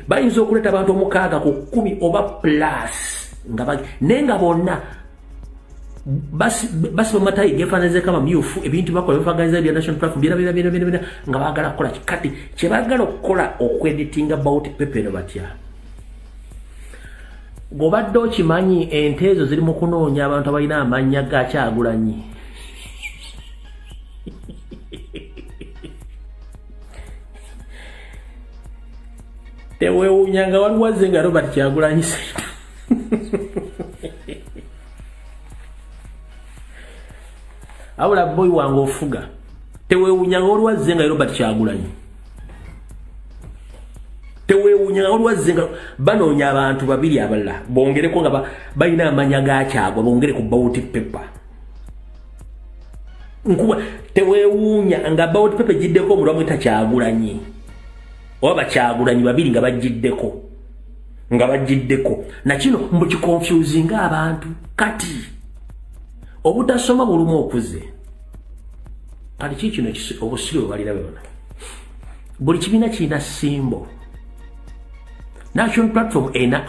bayinza okuleeta abantu omukaaga ku 10 oba plus naye nga bonna basi bamatayi gefaananyiriza kama myufu ebintu bakola bifaananyiriza bya national platform bina nga baagala kukola kati kyebaagala okukola okweditinga ballot paper batya gobadde okimanyi ente ezo ziri mu kunoonya abantu abalina amannya ga Kyagulanyi teweewuunya nga waliwo azze nga Robert Kyagulanyi awula boy wange ofuga teweewuunya nga waliwo azze nga Robert Kyagulanyi teweewuunya nga waliwo azze nga banoonya abantu babiri abalala bongereko nga balina amanya ga Kyagwa bongere ku ballot paper nkuba teweewuunya nga ballot paper jiddeko omuntu amwita Kyagulanyi oba Bakyagulanyi babiri nga bagiddeko nakino mbu kikonfusinga abantu kati obutasoma bulumu okuze kati kikino obusiro balira byona buli kibiina kirina symbol national platform ena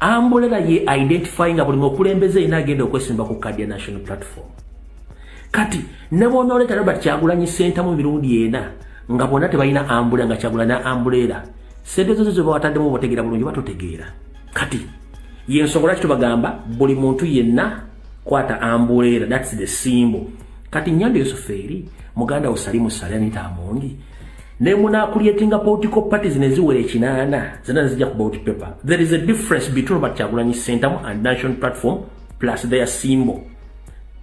umbrella ye identifying buli mukulembeze ina agenda okwesimba ku kadi ya national platform kati ne bona oleta Robert Kyagulanyi senta mu mirundi ena nga bona tebalina umbrella nga Kyagulanyi umbrella sente zozo bawataddemu botegeera bulungi batotegeera kati yensonga lwaki tubagamba buli muntu yenna kwata umbrella, that's the symbol. Kati Nyando Yosuferi muganda wo Salimu Sale Anita Amongi ne muna creatinga political parties neziwere kinana zana zijja ku ballot paper. There is a difference between Kyagulanyi Center and national platform plus their symbol.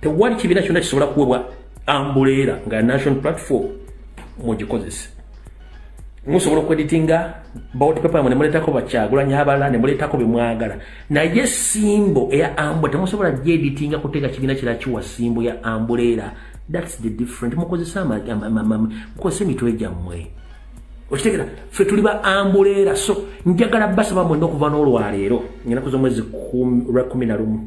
Tewali kibiina kyonna kisobola kuwebwa umbrella nga national platform mugikozesa. Musobola kweditinga ballot paper ne muletako Bakyagulanyi abalala ne muletako bemwagala naye symbol eya umbrella temusobola editinga kuteeka kibiina kira kiwa symbol ya umbrella. That's the different. Mukozesa mukozesa emitwe gyammwe okitegera ffe tuli ba umbrella. So njagala basaba mwenda okuva n'olwaleero ngenda kuza omwezi 11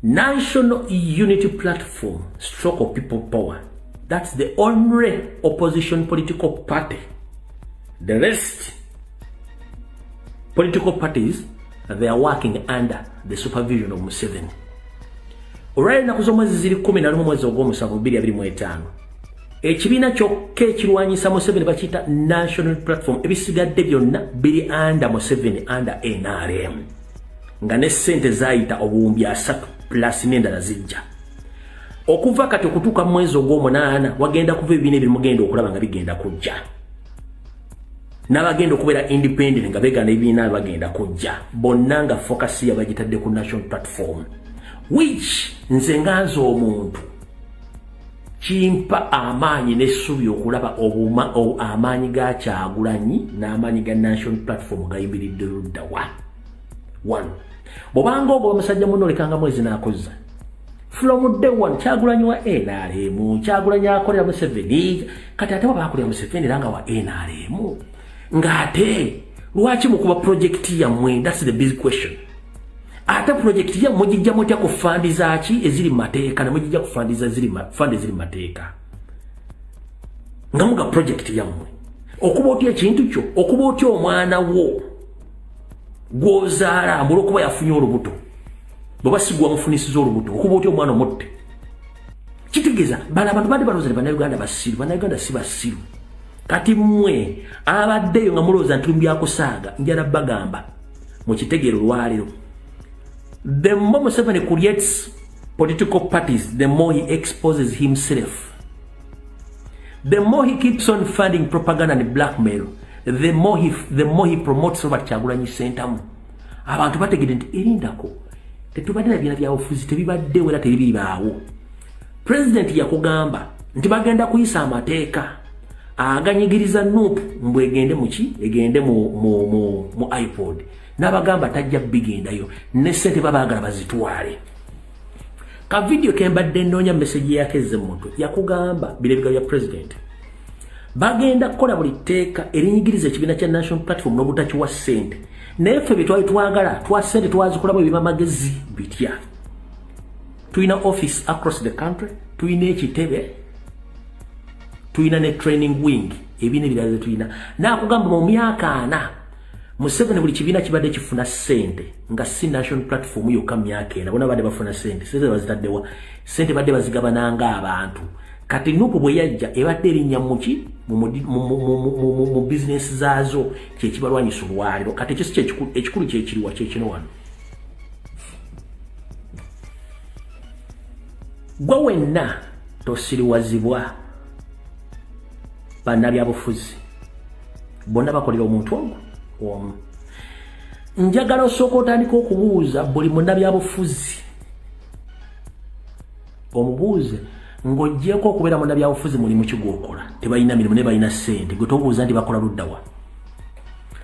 National Unity Platform stroke of people power. That's the only opposition political party. The rest political parties, they are working under the supervision of Museveni. Alright, nakuzo mwezi ziri 11 mwezi ogw'omusanvu 2025. Ekibiina kyokka ekirwanyisa Museveni bakiyita National Platform. Ebisigadde byonna biri under Museveni, under NRM. Nga ne ssente zaayita obuwumbi 3 plus n'endala zijja. Okuva kati okutuuka mwezi ogw'omunaana wagenda kuva ebibiina ebiri mugenda okulaba nga bigenda kujja. n'abagenda okubeera independent nga beegana ebiina bagenda kujja bonna nga focus yabagitadde ku national platform, which nze nganze omuntu kimpa amaanyi n'essuubi okulaba amaanyi ga Kyagulanyi n'amaanyi ga national platform gayimiridde ludda wa. One, bw'obanga ogwo omusajja muno lekanga mwezi n'akozza from day one Kyagulanyi wa NRM, Kyagulanyi akolera Museveni, kati ate baba akolera Museveni era nga wa NRM, ng'ate lwaki mukuba project yammwe? That's the big question. Ate project ya mujijja mutya kufandiza ki eziri mateeka na mujijja kufandiza fund eziri mateeka nga muga project yammwe okuba otya ekintu kyo, okuba otya omwana wo gwozaala amula okuba yafunye olubuto bw'oba sigwa mufunisiza olubuto, okuba otya omwana omutte. Kitegeeza bano abantu badde balowooza bannayuganda basiru, bannayuganda si basiru. Kati mmwe abaddeyo nga mulowooza nti byakusaaga, njala bagamba mukitegeero lwaliro. The more Museveni creates political parties, the more he exposes himself. The more he keeps on funding propaganda and blackmail, the more he promotes Robert Kyagulanyi Ssentamu. Abantu bategedde nti erindako tetubadde na byana byabufuzi tebibadde wera tebibaawo. President yakugamba nti bagenda kuyisa amateeka aganyigiriza Nuupu mbwe egende muki egende mu iPod. N'abagamba tajja bigendayo ne ssente babaagala bazitwale. Ka video kembadde nnoonya message yake z'omuntu yakugamba birebiga bya president bagenda kukola buli tteeka erinyigiriza ekibiina kya national platform n'obutakiwa ssente. Naye ffe bye twali twagala twa ssente twazikolamu ebiba magezi bitya. Tuyina office across the country, tuyina ekitebe, tuyina ne training wing, ebiina ebirala ze tuyina. N'akugamba mu myaka 4 Museveni buli kibiina kibadde kifuna ssente nga si national platform yokka myaka 4 bonna badde bafuna ssente. Ssente bazitaddewa, ssente badde bazigabananga abantu. Kati Nuupu bwe yajja ebadde erinnya muki mu business zaazo kyekibalwanyisa olwaliro. Kati ekikulu kyekiriwa kyekino wano. Gwe wenna tosiriwazibwa bannabyabufuzi bonna bakolera omuntu ogwo. Njagala osooka otandika okubuuza buli munnabyabufuzi omubuuze ng'oggyeko okubeera munnabyabufuzi mulimu ki gw'okola. Tebalina mirimu ne balina ssente, gwe tobuuza nti bakola luddawa.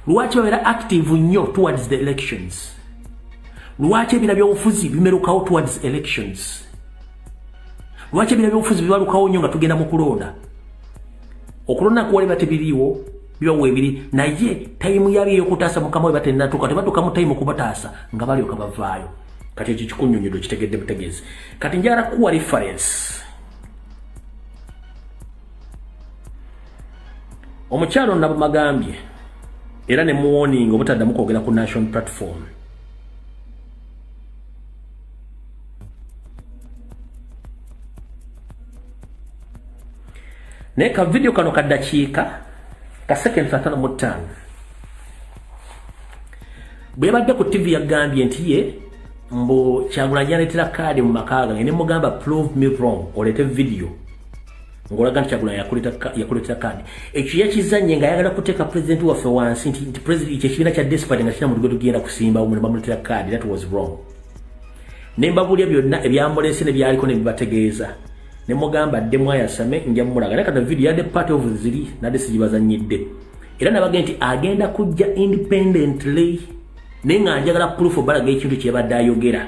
Lwaki babeera active nnyo towards the elections? Lwaki ebibiina by'obufuzi bimerukawo towards elections? Lwaki ebibiina by'obufuzi bibalukawo nnyo nga tugenda mu kulonda? Okulonda kuwaliba tebiriiwo bibawo ebiri, naye tayimu yabyo ey'okutaasa mukama we batennatuuka, tebatuuka mu tayimu okubataasa nga balyoka bavaayo. Kati ekyo kikunnyonnyodde kitegedde butegeezi. Kati njagala kuwa reference. Omukyalo Nabamagambye era ne muwoninga obutaddamu kwogera ku national platform. Naye ka video kano kaddakiika ka second 55 bwe yabadde ku TV yagambye nti ye mbu Kyagulanyi yaleetera kaadi mu maka gange ne mugamba prove me wrong olete video ng'olaga nti Kyagulanyi yakuleetera kaadi. Ekyo yakizannye nga ayagala kuteeka president waffe wansi nti president ekibiina kya despite nga kina mu lugendo tugenda kusimbawo mu ne bamuleetera kaadi. That was wrong. Ne mbabuulya byonna ebyamuleese ne byaliko ne bibategeeza. Ne mugamba dde mwayasame nja mulaga. Naye kati video yadde part of ziri nadde sigibazannyidde. Era nabagenda nti agenda kujja independently naye nga njagala proof balaga ekintu kye yabadde ayogera.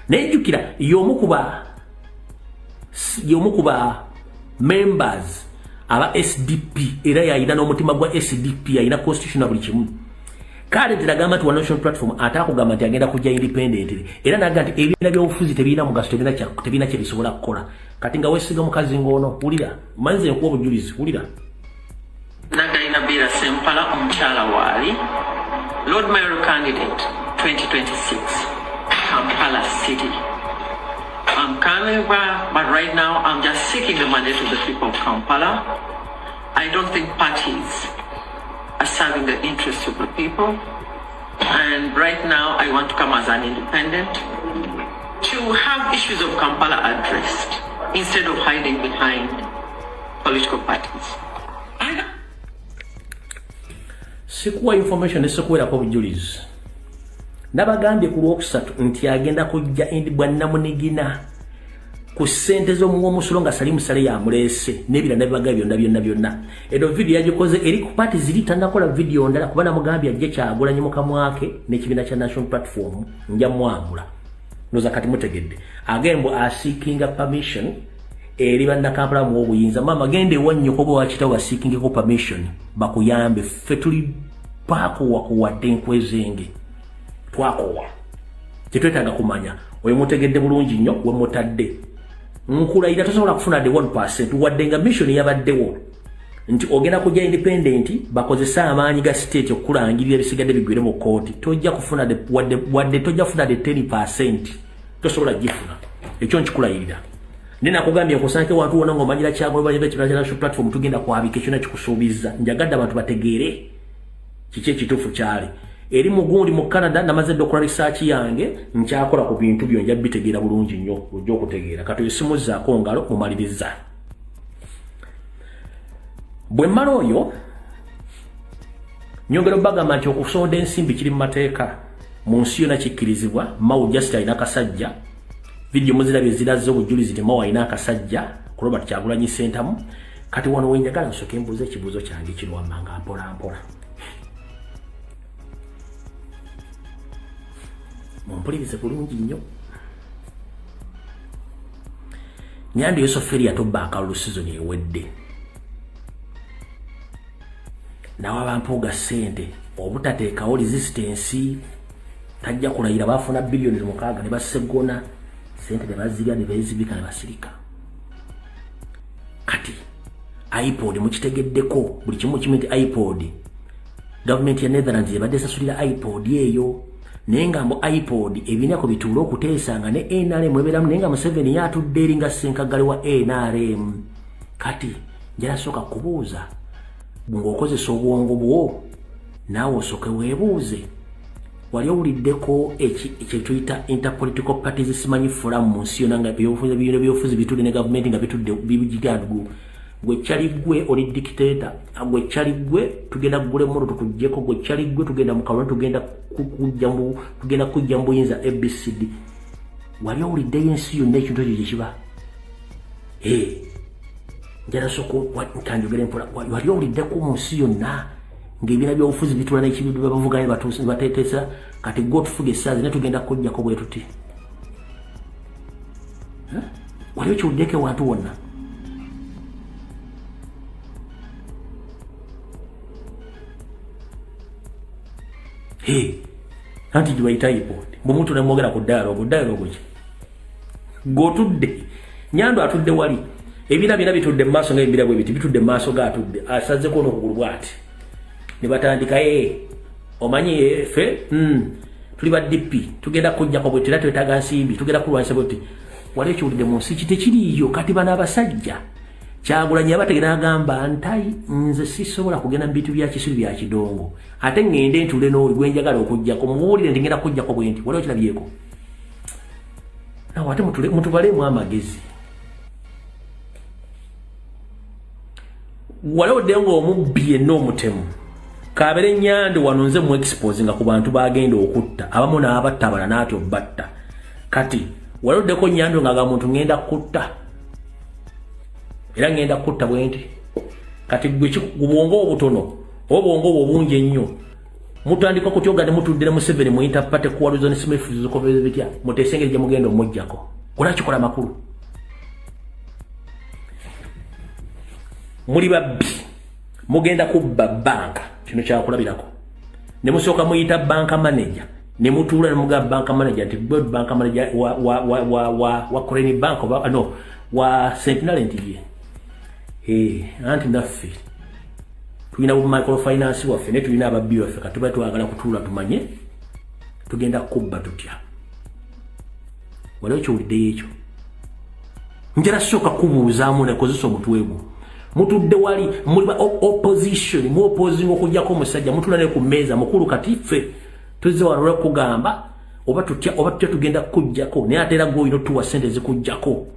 Naye jjukira y'omu kuba members aba SDP era yayina n'omutima gwa SDP, yayina constitution buli kimu. Kale teragamba nti wa national platform atakugamba nti agenda kujja independently era naga nti ebibiina by'obufuzi tebirina mugaso, tebirina kye bisobola kukola. Kati nga weesiga mukazi ng'ono wulira manze nkuwa obujulizi wulira. Nagayina Bira Sempala omukyala waali Lord Mayor candidate 2026 Kampala City. I'm coming back, but right now I'm just seeking the mandate of the people of Kampala. I don't think parties are serving the interests of the people. And right now I want to come as an independent to have issues of Kampala addressed instead of hiding behind political parties. sikuwa information esikuwera ko bujulizi nabagambye ku Lwokusatu nti agenda kujja endi bwannamunigina ku ssente z'omuwomusulo nga salimu sale ya aleese n'ebira nabibagambye byonna edo video yagikoze eri ku party ziri tannakola video ndala kuba namugambye ajje kyagulanye mu kamwake n'ekibiina kya National Platform nja mwangula noza kati mutegedde agembo seeking permission eri bannakampala mu obuyinza mama gende wannyo ko bwa kita wa seeking ko permission bakuyambe ffe tuli paako wakuwadde nkwezenge twakowa kitwetaaga kumanya oyo mutegedde bulungi nnyo we mutadde nkulayira tosobola kufuna de 1% wadde nga mission yabaddewo nti ogenda kujja independent bakozesa amaanyi ga state okulangirira ebisigadde bigwire mu kooti tojja kufuna de wadde tojja kufuna de 10% tosobola gifuna ekyo nkikulayirira nina kugambye nkusanke watu wona ngomanyira kyagwe baje bekira National Platform tugenda kwabika ekyo nakikusuubiza njagadde abantu bategeere kiki ekituufu kyali eri mugundi mu Canada namaze dokora research yange nkyakola ku bintu byo nja bitegeera bulungi nnyo ojja okutegeera kati esimu zaako ngalo mumaliriza bwe mmala oyo nyongera bagamba nti okusonda ensimbi kiri mu mateeka mu nsi yonna kikkirizibwa Mao just alina akasajja video muzirabye ziraze obujulizi ti Mao alina akasajja ku Robert Kyagulanyi Sentamu kati wano wenjagala nsooke mbuuze ekibuuzo kyange kino wammanga mpola mumpulirize bulungi nnyo Nyandi Yosoferi yatobba akalulu season ewedde nawe abampuuga ssente obutateekawo resistance tajja kulayira bafuna billioni 6 ne basegona ssente ne bazirya ne bezibika ne basirika kati iPod mukitegeddeko buli kimu kimenti iPod government ya Netherlands yabadde sasulira iPod eyo nenga mu iPod ebinako bituulo okuteesanga ne NRM eberamu nenga Museveni yatudde eringa senkagale wa NRM kati njala soka kubuuza ng'okozesa obwongo bwo naawe osooke weebuuze wali owuliddeko ekyetuyita interpolitical parties simanyi forum mu nsi yonna nga ebyobufuzi bitudde ne gavumenti nga bitudde bibigigandu gwe kyaliggwe oli dictator gwe kyaliggwe tugenda kugula emmoto tukuggyeko gwe kyaliggwe tugenda mu kalulu tugenda kujja mu buyinza ABCD wali owuliddeyo ensi yonna ekintu ekyo kyekiba njala soko kanjogere mpola wali owuliddeko mu nsi yonna ng'ebibiina by'obufuzi bitula n'ekibiina bavuganye batuusi bateetesa kati gwe otufuga essaazi ne tugenda kujjako bwe tuti wali okiwuliddeko ewantu wonna anti gibayita iPod bwemuntu nemwogera ku dialogue ki g'otudde Nyando atudde wali ebina bina bitudde maaso ng'embira bwe biti bitudde maaso g'atudde asazzeko n'okugulu bw'ati ne batandika omanyi ffe tuli ba DP tugenda kujjako bwe tera twetaaga nsimbi tugenda kulwanyisa bwe tuti wali ekiwulidde mu nsi kitekiriiyo kati bano abasajja Kyagulanyi yabategera agamba ntayi nze sisobola kugenda mu bintu bya kisiru bya kidongo ate ngende ntule n'oli gwe njagala okujjako muwulire nti ngenda kujjako bwe nti waliwo kirabyeko nawe ate mutubalemu amagezi waliwo dde ng'omubbi yenna omutemu kabere Nyando wano nze mu expose nga ku bantu bagenda okutta abamu n'abatta abala n'ati obbatta kati waliwo ddeko Nyando ng'aga muntu ngenda kutta era ngenda kutta bwenti kati gwe kubwongo obutono obwongo obungi ennyo mutandika kutyoga ne mutudde ne Museveni mu interpate ku Waluzon Smith zikobeze bitya mutesengere gye mugenda omujjako kolakikola makulu muli babbi mugenda kubba banka kino kyakulabirako ne musooka muyita banka manager ne mutuula ne mugamba banka manager nti good banka manager wa Colony Bank wa Centenary ntiye anti naffe tulina microfinance waffe ne tulina ababbi waffe katuba twagala kutuula tumanye tugenda kubba tutya waliwo kyowuliddeyo ekyo njala sooka kubuuzaamu nekozesa omutwegu mutudde wali muli opposition mu opposing okujjako omusajja mutula ne ku mmeeza mukulu kati ffe tuzze wano olw'okugamba oba tutya tugenda kujjako naye ate era gweolina otuwa ssente zikujjako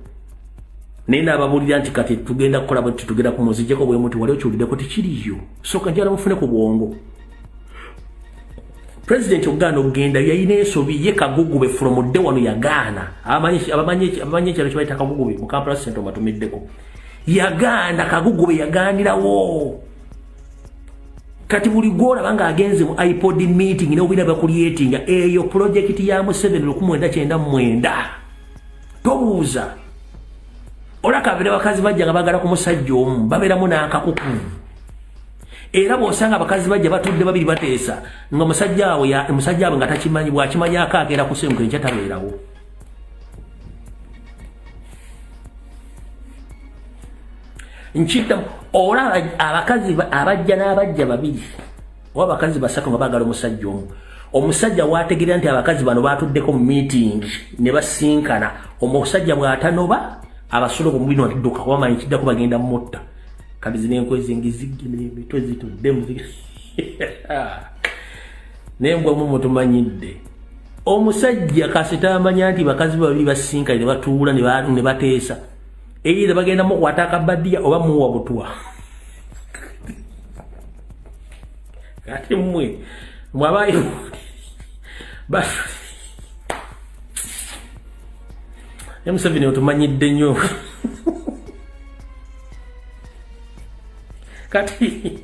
naye n'ababuulira nti kati tugenda kukola bwe tugenda kumuzijjako bwe muti wali okiwuliddeko tikiriyo sooka njala mufune ku bwongo President Uganda ogenda yayina ensobi ye Kagugube from day wano yagaana abamanyi kyalo kibayita Kagugube mu Kampala Center matumiddeko yagaana Kagugube yagaanirawo kati buli gora banga agenze mu iPod meeting ne obina bakuliyetinga eyo project ya Museveni 1999 tobuuza olakabira bakazi bajja bagala ku musajja omu baberamu n'akakuku era bosanga bakazi bajja batudde babiri bateesa nga musajja awe nga takimanyi bwakimanya akaagera kusengu encha tabeerawo nchita ora abakazi abajja n'abajja babiri oba bakazi basatu nga bagala omusajja omu omusajja waategerera nti abakazi bano batuddeko mu meeting ne basinkana omusajja bw'atanoba abasolo bomubino atidduka wamanyi kiddako bagenda mutta kabizi n'enkwezi ngizigge n'emitwe zitudde muzigi nembwa mumu tumanyidde omusajja kasita amanya nti bakazi babiri basinkana ne batuula ne bateesa eyire bagenda mu kwataka badia oba muwa butwa kati mwe mwabayo bas Museveni otumanyidde nnyo kati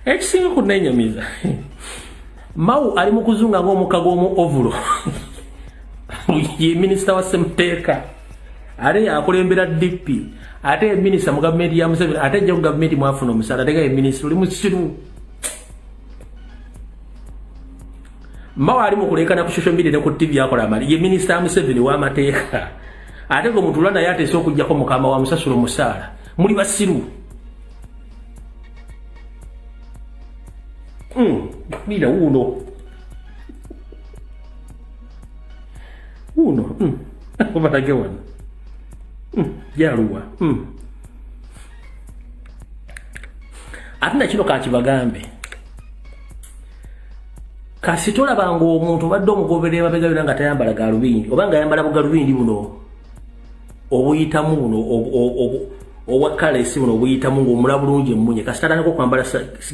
ekisinga kunenyamiza Mau ali mu kuzunga ng'omukago omu ovulo ye minisita wa Semuteeka ate akulembera DP ate minisita mu gavumenti ya Museveni ate jja ku gavumenti mwafuna omusala ate ga minisita oli musiru Mau ali mu kulekana ku social media ne ku TV akola amali ye minisita Museveni w'amateeka ate go mutula naye ateesa okujjako mukama wa musasula omusaala muli basiru bila uno obatagewana jaluwa ate nakino kakibagambe kasitola bango omuntu badde omugoberera mabega byonna nga tayambala galubindi oba nga ayambala bugalubindi buno obuyitamu buno obwakaleesi buno obuyitamu ng'omula bulungi emmunye kasitatanako kwambala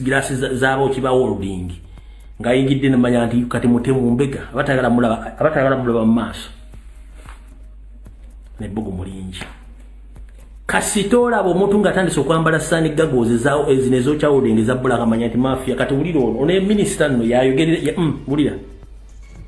girasi zaaba okibawo oludingi ng'ayingidde nemanya nti kati mutemu mbega abatayagala mulaba mu maaso nebbugu mulingi kasitola abo omuntu ng'atandise okwambala sani gagozi zaawo ezino ez'okyawodingi za bbulaka manya nti mafiya kati wulira ono ne minisita nno yayogerera wulira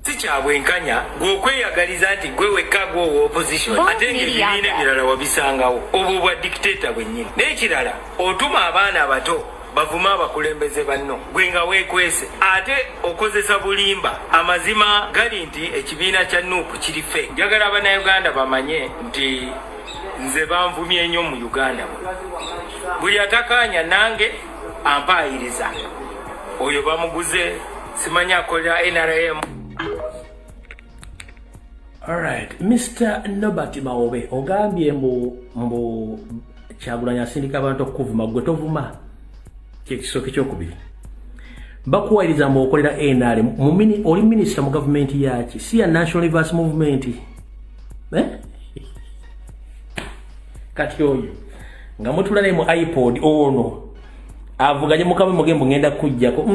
si kyabwenkanya gw'okweyagaliza nti gwe wekka gwowa opposition ate ng'ebibiina ebirala wabisangawo obwo bwa dictator bwennyini n'ekirala otuma abaana abato bavuma abakulembeze banno gwe nga weekwese ate okozesa bulimba amazima gali nti ekibiina kya nuupu kiri ffe njagala abannayuganda bamanye nti nze banvumye nnyo mu Uganda buli atakanya nange ampaayiriza oyo bamuguze simanya akolera NRM. Alright, Mr. Nobati Maobe, ogambye mbu Kyagulanyi asindika abantu okuvuma gwe tovuma kyekisooka ekyokubiri bakuwayiriza mbu okolera NRM oli minisita mu gavumenti yaki si ya National Reverse Movement kati oyo nga mutula naye mu iPod ono avuganye mukabe mugembo ngenda kujjako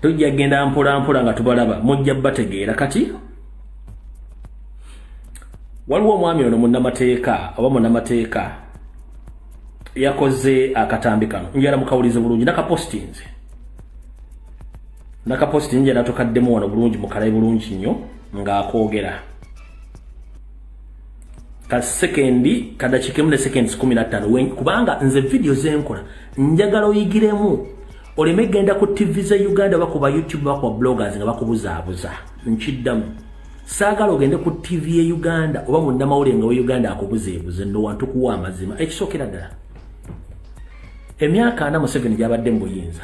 tujja genda mpola nga tubalaba mujja bategeera kati waliwo omwami ono munnamateeka oba munnamateeka yakoze akatambi kano njala mukawulize bulungi nakaposti njala tukaddemu wano bulungi mukalayi bulungi nnyo ng'akoogera kasekendi kadakikemu ne seconds 15 kubanga nze video zenkola njagala oyigiremu oleme genda ku TV za Uganda bakuba YouTube bakuba bloggers nga bakubuzaabuza nkiddamu saagala ogende ku TV ya Uganda oba munnamawulire nga we Uganda akubuzeebuze ndo wantu kuwa amazima ekisookera ddala emyaka 4 Museveni gyabadde mu buyinza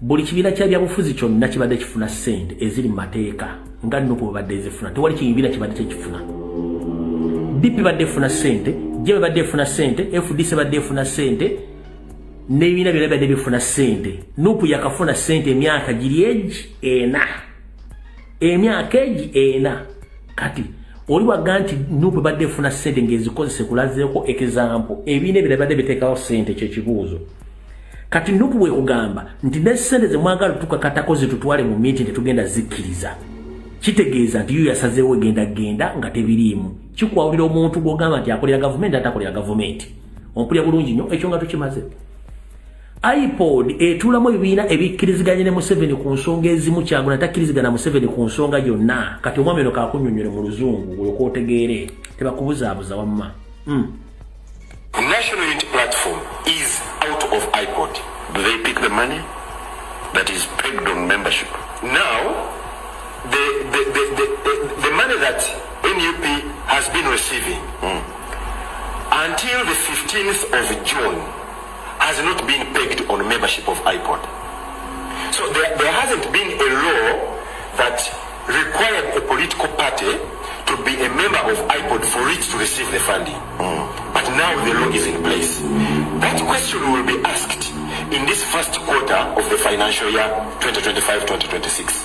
buli kibiina kya byabufuzi kyonna kibadde kifuna ssente eziri mu mateeka nga Nuupu badde ezifuna tewali kibiina kibadde tekifuna DP badde efuna ssente Jebe badde efuna ssente FDC badde efuna ssente n'ebibiina byonna badde bifuna ssente Nuupu yakafuna ssente emyaka giri ena kati oli waga nti Nuupu badde efuna ssente ng'ezikozese kulazeeko example ebibiina byonna badde biteekawo ssente kyekibuuzo kati nupu we kugamba nti nesente ze mwagala tukakatako zitutwale mu meeting tetugenda zikkiriza kitegeeza nti yo yasazeewo genda nga tebiriimu kikwawulira omuntu gw'ogamba nti akolera gavumenti atakolera gavumenti ompulya bulungi nnyo ekyo nga tukimaze iPod etulamu ebibiina ebikkiriziganye ne Museveni ku nsonga ezimu Kyagulanyi takkirizigana Museveni ku nsonga yonna kati omwami eno kakunnyonnyole mu luzungu olyoka otegeere tebakubuzaabuza wamma National Unity Platform is out of iPod. Do they pick the money that is pegged on membership? Now, the money that NUP has been receiving until the 15th of June has not been pegged on membership of iPod. So there hasn't been a law that required a political party to be a member of iPod for it to receive the funding. But now the law is in place. That question will be asked in this first quarter of the financial year 2025-2026.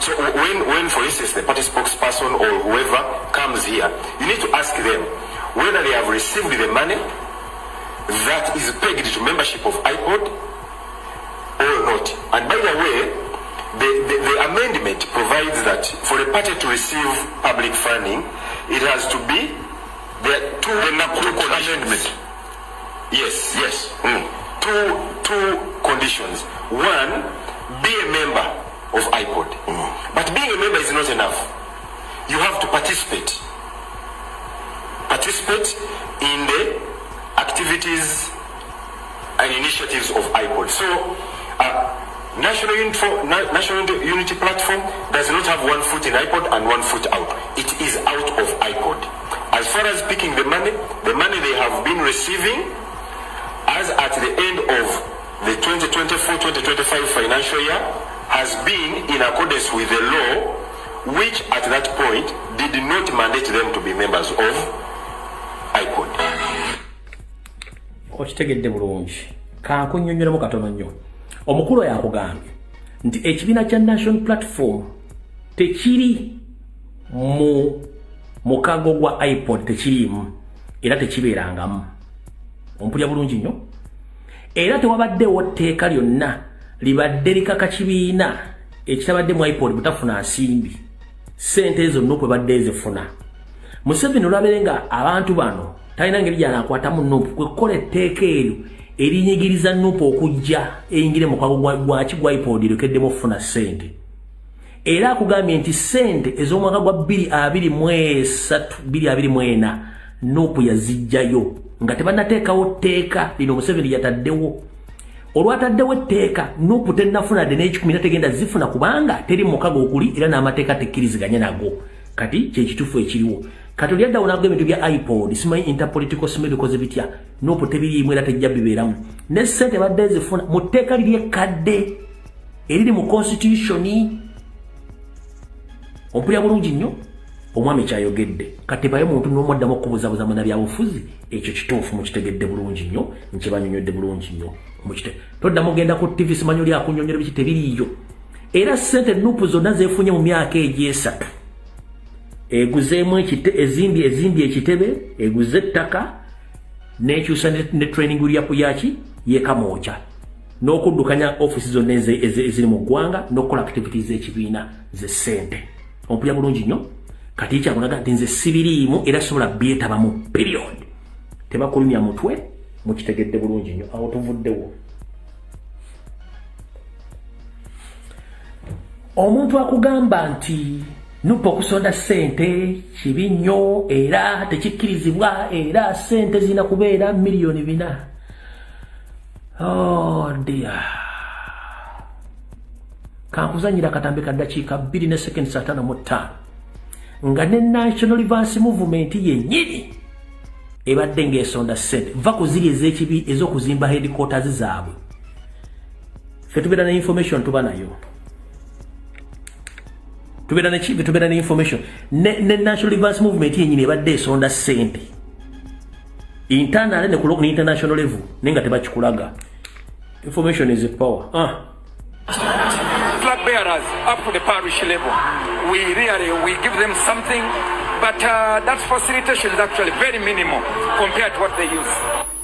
So when, for instance, the party spokesperson or whoever comes here, you need to ask them whether they have received the money that is pegged to membership of iPod or not. And by the way, the amendment provides that for a party to receive public funding, it has to be the two conditions. Yes. Two conditions. One, be a member of iPod. But being a member is not enough. You have to participate. Participate in the activities and initiatives of iPod. So, National Unity Platform does not have one foot in iPod and one foot out. It is out of iPod. As far as picking the money they have been receiving as at the end of the 2024-2025 financial year has been in accordance with the law, which at that point did not mandate them to be members of iPod. Okitegedde bulungi kankunnyonnyolemu katono nnyo omukulu yakugambye nti ekibiina kya National Platform tekiri mu mukago gwa iPod tekirimu era tekibeerangamu ompulya bulungi nnyo era tewabaddewo tteeka lyonna libadde likaka kibiina ekitabadde mu iPod butafuna nsimbi sente ezo nnupu ebadde ezifuna Museveni olwabere nga abantu bano talina ngeri gyanakwatamu nnupu kwekukola etteeka eryo erinyigiriza nnupu okujja eyingire mu mukago gwa iPod erekeddemu okufuna sente era akugambye nti sente ez'omwaka gwa 2023-2024 nnupu yazijjayo nga tebannateekawo tteeka lino Museveni yataddewo olwataddewo etteeka nnupu tennafuna de n'ekikumi tegenda zifuna kubanga teri mu mukago okuli era n'amateeka tekkiriziganye nago kati kyekituufu ekiriwo kati olyaddawo nago ebintu bya iPod simanyi interpolitical simanyi bikoze bitya nnupu tebiriimu era tejja bibeeramu ne ssente badde zifuna mu tteeka liri ekkadde eriri mu constitution ompulya bulungi nnyo omwami kyayogedde kati bayo muntu n'omwaddamu okubuzabuza mu nabyabufuzi ekyo kituufu mukitegedde bulungi nnyo nkibanyonyodde bulungi nnyo toddamu genda ku TV simanyi oli akunnyonnyola biki tebiriiyo era ssente nnupu zonna zeefunye mu myaka egy'esatu eguzeemu ezimbi ekitebe eguze ettaka n'ekyusa ne training yaki yekamooca n'okuddukanya ofisi zonna eziri mu ggwanga n'okukola activities z'ekibiina ze ssente ompulya bulungi nnyo kati kyakulaga nti nze sibiriimu era sobola byetabamu period tebakulumya mutwe mukitegedde bulungi nnyo awo tuvuddewo omuntu akugamba nti nupo okusonda sente kibi nnyo era tekikkirizibwa era sente zina kubeera miliyoni 4 oh dear kankuzanyira akatambi ka dakiika 2 ne seconds 55 nga ne National Advance Movement yennyini ebadde ng'esonda sente va ku ziri ez'ekibi ez'okuzimba headquarters zaabwe ffe tubeera ne information tuba nayo tubeera ne information ne National Advance Movement yennyini ebadde esonda sente internal ne ku international level nenga tebakikulaga information is power flag bearers up to the parish level we give them something but that facilitation is actually very minimal compared to what they use.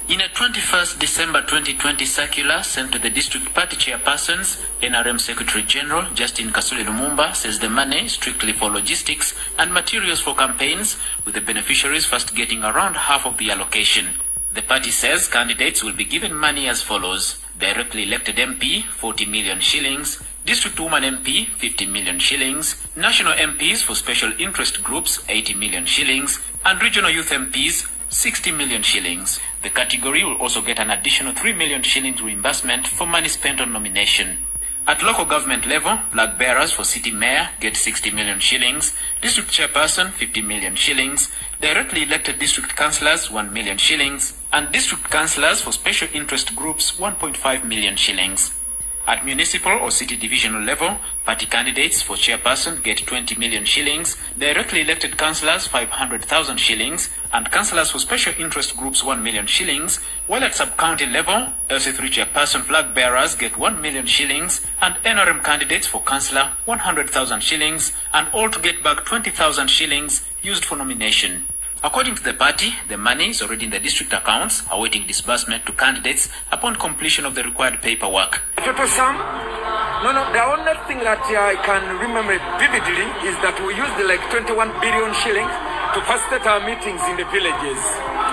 In a 21st December 2020 circular sent to the district party chairpersons, NRM Secretary General Justin Kasule Lumumba says the money is strictly for logistics and materials for campaigns, with the beneficiaries first getting around half of the allocation. The party says candidates will be given money as follows: directly elected MP, 40 million shillings, district woman MP, 50 million shillings, national MPs for special interest groups, 80 million shillings, and regional youth MPs, 60 million shillings. The category will also get an additional 3 million shillings reimbursement for money spent on nomination. At local government level, flag bearers for city mayor get 60 million shillings, district chairperson 50 million shillings, directly elected district councillors 1 million shillings, and district councillors for special interest groups 1.5 million shillings. At municipal or city divisional level, party candidates for chairperson get 20 million shillings, directly elected councillors 500,000 shillings, and councillors for special interest groups 1 million shillings, while at sub-county level, LC3 chairperson flag bearers get 1 million shillings, and NRM candidates for councillor 100,000 shillings, and all to get back 20,000 shillings used for nomination. According to the party, the money is already in the district accounts, awaiting disbursement to candidates upon completion of the required paperwork. Total sum? No, the only thing that I can remember vividly is that we used like 21 billion shillings to facilitate our meetings in the villages,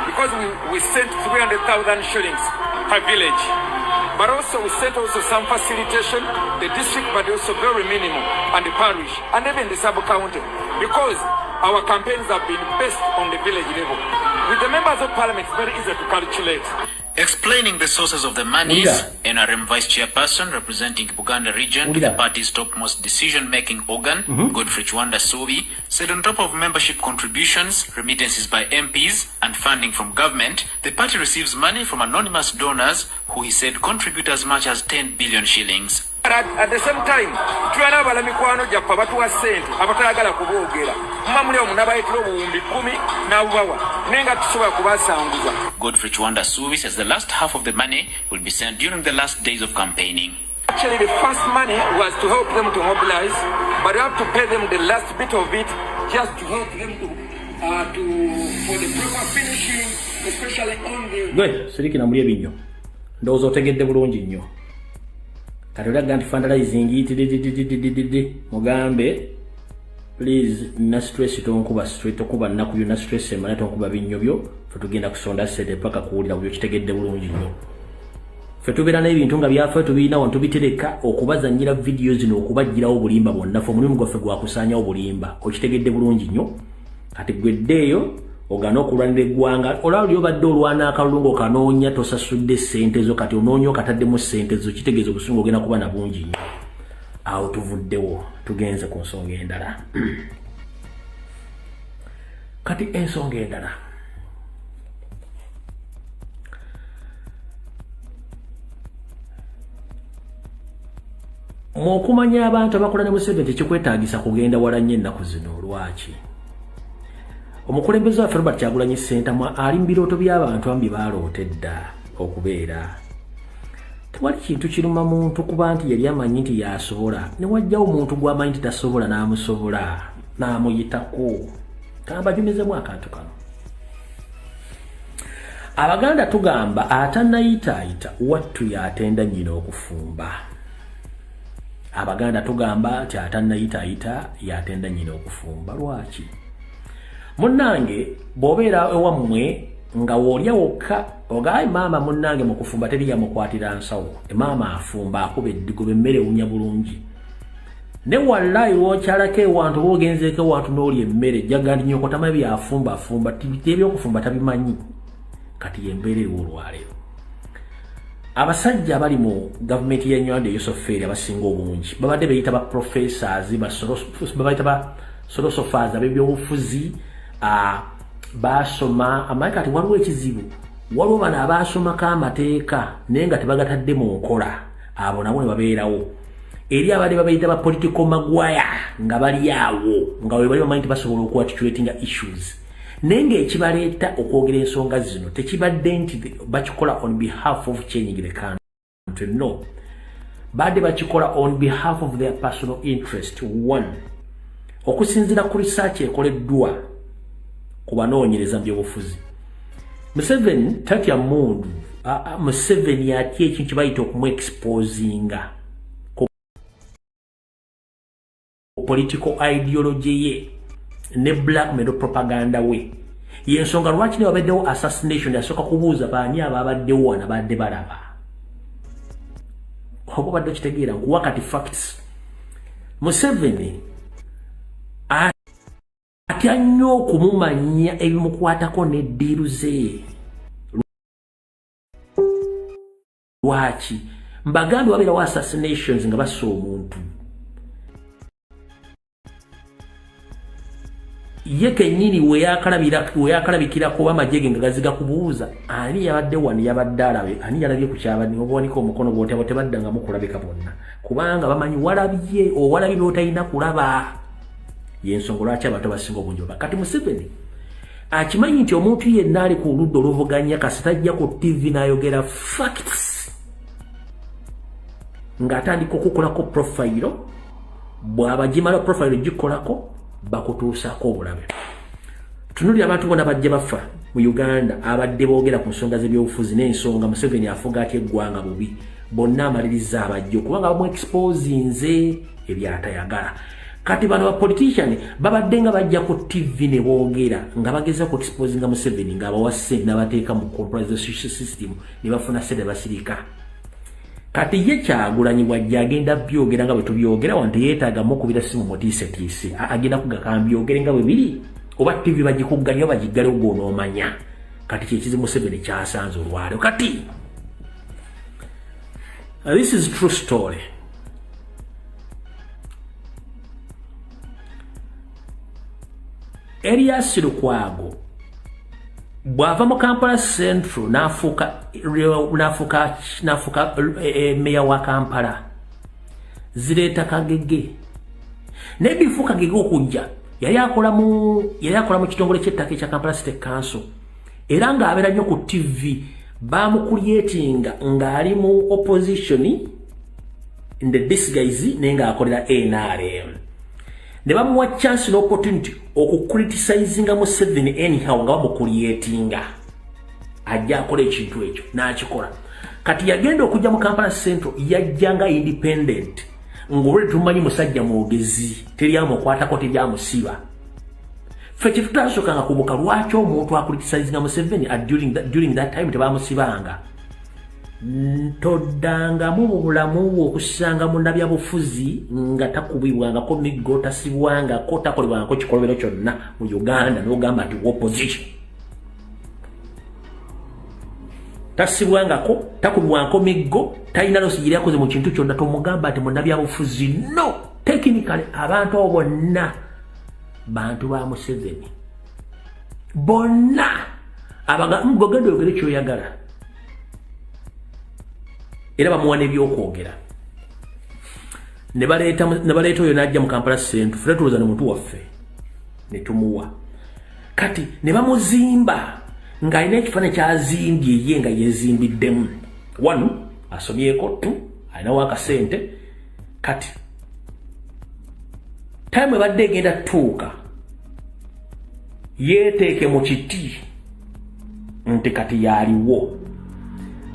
because we sent 300,000 shillings per village. But also we sent also some facilitation, the district, but also very minimum, and the parish, and even the sub-county, because our campaigns have been based on the village level. With the members of parliament, it's very easy to calculate. Explaining the sources of the monies, NRM Vice Chairperson representing Uganda region, the party's topmost decision-making organ, Godfrey Chwanda Sobi, said on top of membership contributions, remittances by MPs, and funding from government, the party receives money from anonymous donors who he said contribute as much as 10 billion shillings. At the same time, tulina abalamikwano gyaffe abatuwa ssente abatayagala kuboogera. Mumuli omu n'abayitira obuwumbi 10 n'abubawa naye nga tusobola kubasanguza. Godfrey Chwanda Subi says the last half of the money will be sent during the last days of campaigning. Actually, the first money was to help them to mobilize, but we have to pay them the last bit of it just to help them to for the proper finishing, especially on the... Good, sirikina muli ebinyo. Ndowooza otegedde bulungi nnyo. Kati olaga nti fundraising mugambe please na stress tonkuba straight okuba nnaku yo na stress emala tonkuba binnyo byo fe tugenda kusonda sede paka kuwulira buli kitegedde bulungi nnyo. Fe tubeera n'ebintu nga byaffe tubirina wantu bitereka okubazannyira videos zino okubagirawo obulimba bwonna fe omulimu gwaffe gwakusaanyawo obulimba okitegedde bulungi nnyo. Kati gweddeeyo ogana okulwanira eggwanga olaba oli obadde olwana akalulu ng'okanoonya tosasudde ssente zo kati onoonya okataddemu ssente zo kitegeeza obusungu ogenda kuba na bungi nnyo. Awo tuvuddewo tugenze ku nsonga endala. Kati ensonga endala okumanya abantu abakola ne Museveni tekikwetaagisa kugenda wala nnyo ennaku zino. Lwaki? Omukulembeze waffe Robert Kyagulanyi Ssentamu ali mu birooto by'abantu ambi baaloote dda okubeera. Tewali kintu kiruma muntu kuba nti yali amanyi nti yasobola ne wajjawo omuntu gw'amanyi nti tasobola n'amusobola n'amuyitako. Kambajumizemu akantu kano. Abaganda tugamba atannayitaayita wattu y'atenda nnyina okufumba. Abaganda tugamba nti atannayitaayita y'atenda nnyina okufumba. Lwaki? Munnange bw'obeera ewammwe nga woolya wokka ogaye maama munnange mu kufumba teri yamukwatira nsawo. Maama afumba akuba eddigo bemmere ewunya bulungi. Ne wallahi lw'okyalako ewantu oba ogenzeeko ewantu n'olya emmere jjaga ndi nnyoko tamanyi byafumba ebyokufumba tabimanyi. Kati yembeera eriwo olwaleero. Abasajja abali mu gavumenti ya Uganda ey'Yusuferi abasinga obungi babadde beeyita ba professors babayita ba solosofers ab'ebyobufuzi basoma amanyi kati waliwo ekizibu. Waliwo bano abaasomako amateeka naye nga tebagatadde mu nkola. Abo nabo ne babeerawo. Eri abadde babayita ba political magwaya nga bali awo nga we bali bamanyi nti basobola okuwatituatinga issues. Naye ng'ekibaleeta okwogera ensonga zino tekibadde nti bakikola on behalf of changing the country. No. Badde bakikola on behalf of their personal interest. One. Okusinziira ku research ekoleddwa ku banoonyereza mu byobufuzi. Museveni tatya mundu Museveni ati ekintu kibayita okumuexposinga political ideology ye ne blackmail propaganda we yensonga lwaki ne wabaddewo assassination yasooka kubuuza baani ababaddewo wana badde balaba oba badde kitegeera nkuwa kati facts Museveni atya nnyo okumumanya ebimukwatako n'eddiiru ze lwaki mbagambi wabeerawo assassinations nga bassa omuntu ye kennyini we yakalabikirako amajege nga gaziga kubuuza ani yabadde wano yabadde alabe ani yalabye ku kyabadde obuwanika omukono gwotabo tebaddangamu kulabika bonna kubanga bamanyi walabye owalabye by'otalina kulaba yensonga lwaki abato basinga obungi kati Museveni akimanyi nti omuntu yenna ali ku ludda oluvuganya kasita ajja ku TV n'ayogera facts ng'atandika okukolako profile bw'aba gimala profile gikolako bakutuusako obulabe tunuli abantu bonna bajja bafa mu Uganda abadde boogera ku nsonga z'ebyobufuzi n'ensonga Museveni afuga atya eggwanga bubi bonna amaliriza abajja kubanga bamuexposinze ebyatayagala kati bano ba politician babadde nga bajja ku TV ne boogera nga bageza ku exposinga Museveni nga abawasse n'abateeka mu compromise system ne bafuna sede basirika kati ye Kyagulanyi wajja agenda byogera nga bwe tubyogera wante yeetaaga mukubira simu mutiisetiise agenda kugakamba byogere nga bwe biri oba TV bagikugganya bagiggale ogw'onoomanya kati kyekizi Museveni kyasanze olwaleero kati this is true story Elias Lukwago bwava mu Kampala Central n'afuuka meya wa Kampala zireeta Kagege n'ebifu Kagege okujja yali akola mu kitongole ky'ettaka ekya Kampala City Council era ng'abeera nnyo ku TV bamukulyetinga ng'ali mu opposition in the disguise naye ng'akolera NRM ne bamuwa chance n'opportunity okukriticizinga Museveni anyhow nga bamukulyetinga ajja akola ekintu ekyo n'akikola kati yagenda okujja mu Kampala Central yajjanga independent ng'olwedde tumanyi musajja mwogezi teryamukwatako teryamusiba ffe kye tutasookanga kubuka lwaki omuntu akriticizinga Museveni during that time tebamusibanga toddangamu mu bulamu okusanga munnabyabufuzi nga takubibwangako miggo tasibwangako takolebwangako kikolobero kyonna mu Uganda n'ogamba nti opposition tasibwangako takubibwangako miggo talina losigiri yakoze mu kintu kyonna tomugamba nti munnabyabufuzi no technically abantu abo bonna bantu ba Museveni bonna abagogenda oyogere kyoyagala era bamuwa n'ebyokwogera ne baleeta oyo n'ajja mu Kampala Central ffe tulowooza ne muntu waffe ne tumuwa kati ne bamuzimba ng'alina ekifaananyi kyazimbye ye nga yeezimbiddemu wanu asomyeko tu alinawo akasente kati time ebadde egenda tuuka yeeteeke mu kiti nti kati yaaliwo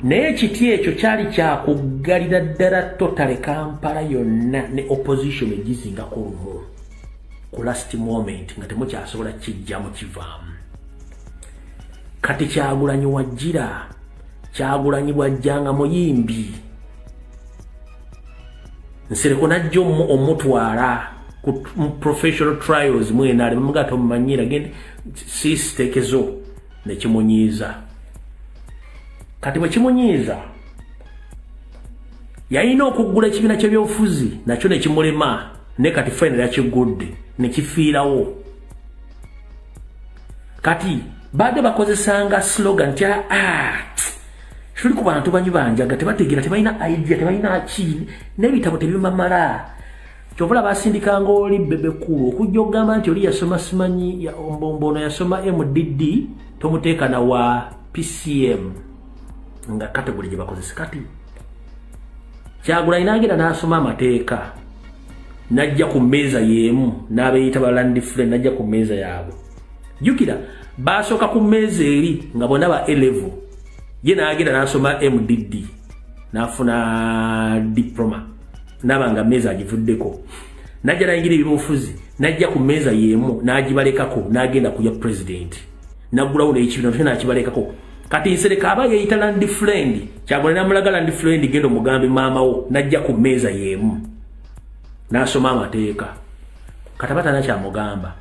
naye ekiti ekyo kyali kyakuggalira ddala totale Kampala yonna ne opposition egizingako lumu ku last moment nga temukyasobola kijjamu kivaamu kati Kyagulanyi wajjira Kyagulanyi bwajjanga muyimbi Nsereko najja omutwala ku professional trials mwena alimuga tomumanyira gende sistekezo nekimunyiiza kati bwe kimunyiiza yalina okuggula ekibiina ky'ebyobufuzi nakyo ne kimulema ne kati final yakigudde ne kifiirawo kati badde bakozesanga slogan nti tuli ku bantu banyi banjaga tebategeera tebalina idea tebalina ki n'ebitabo tebimamala kyovula basindikanga oli bebekulu okujja okugamba nti oli yasoma simanyi ono yasoma MDD tomuteeka na wa PCM nga kategori gye bakozesa kati Kyagulanyi n'agenda n'asoma amateeka najja ku mmeeza y'emu n'abeeyita ba land friend najja ku mmeeza yaabwe jjukira basooka ku mmeeza eri nga bonna ba A-level ye n'agenda n'asoma MDD n'afuna diploma n'aba nga mmeeza agivuddeko n'ajja n'ayingira ebyobufuzi n'ajja ku mmeeza y'emu n'agibalekako n'agenda kuya president n'aggulawo n'ekibiina kyonna n'akibalekako kati Nsereka aba yeeyita land friend Kyagulanyi n'amulaga land friend genda omugambe maama wo n'ajja ku mmeeza y'emu n'asoma amateeka kati aba talina kyamugamba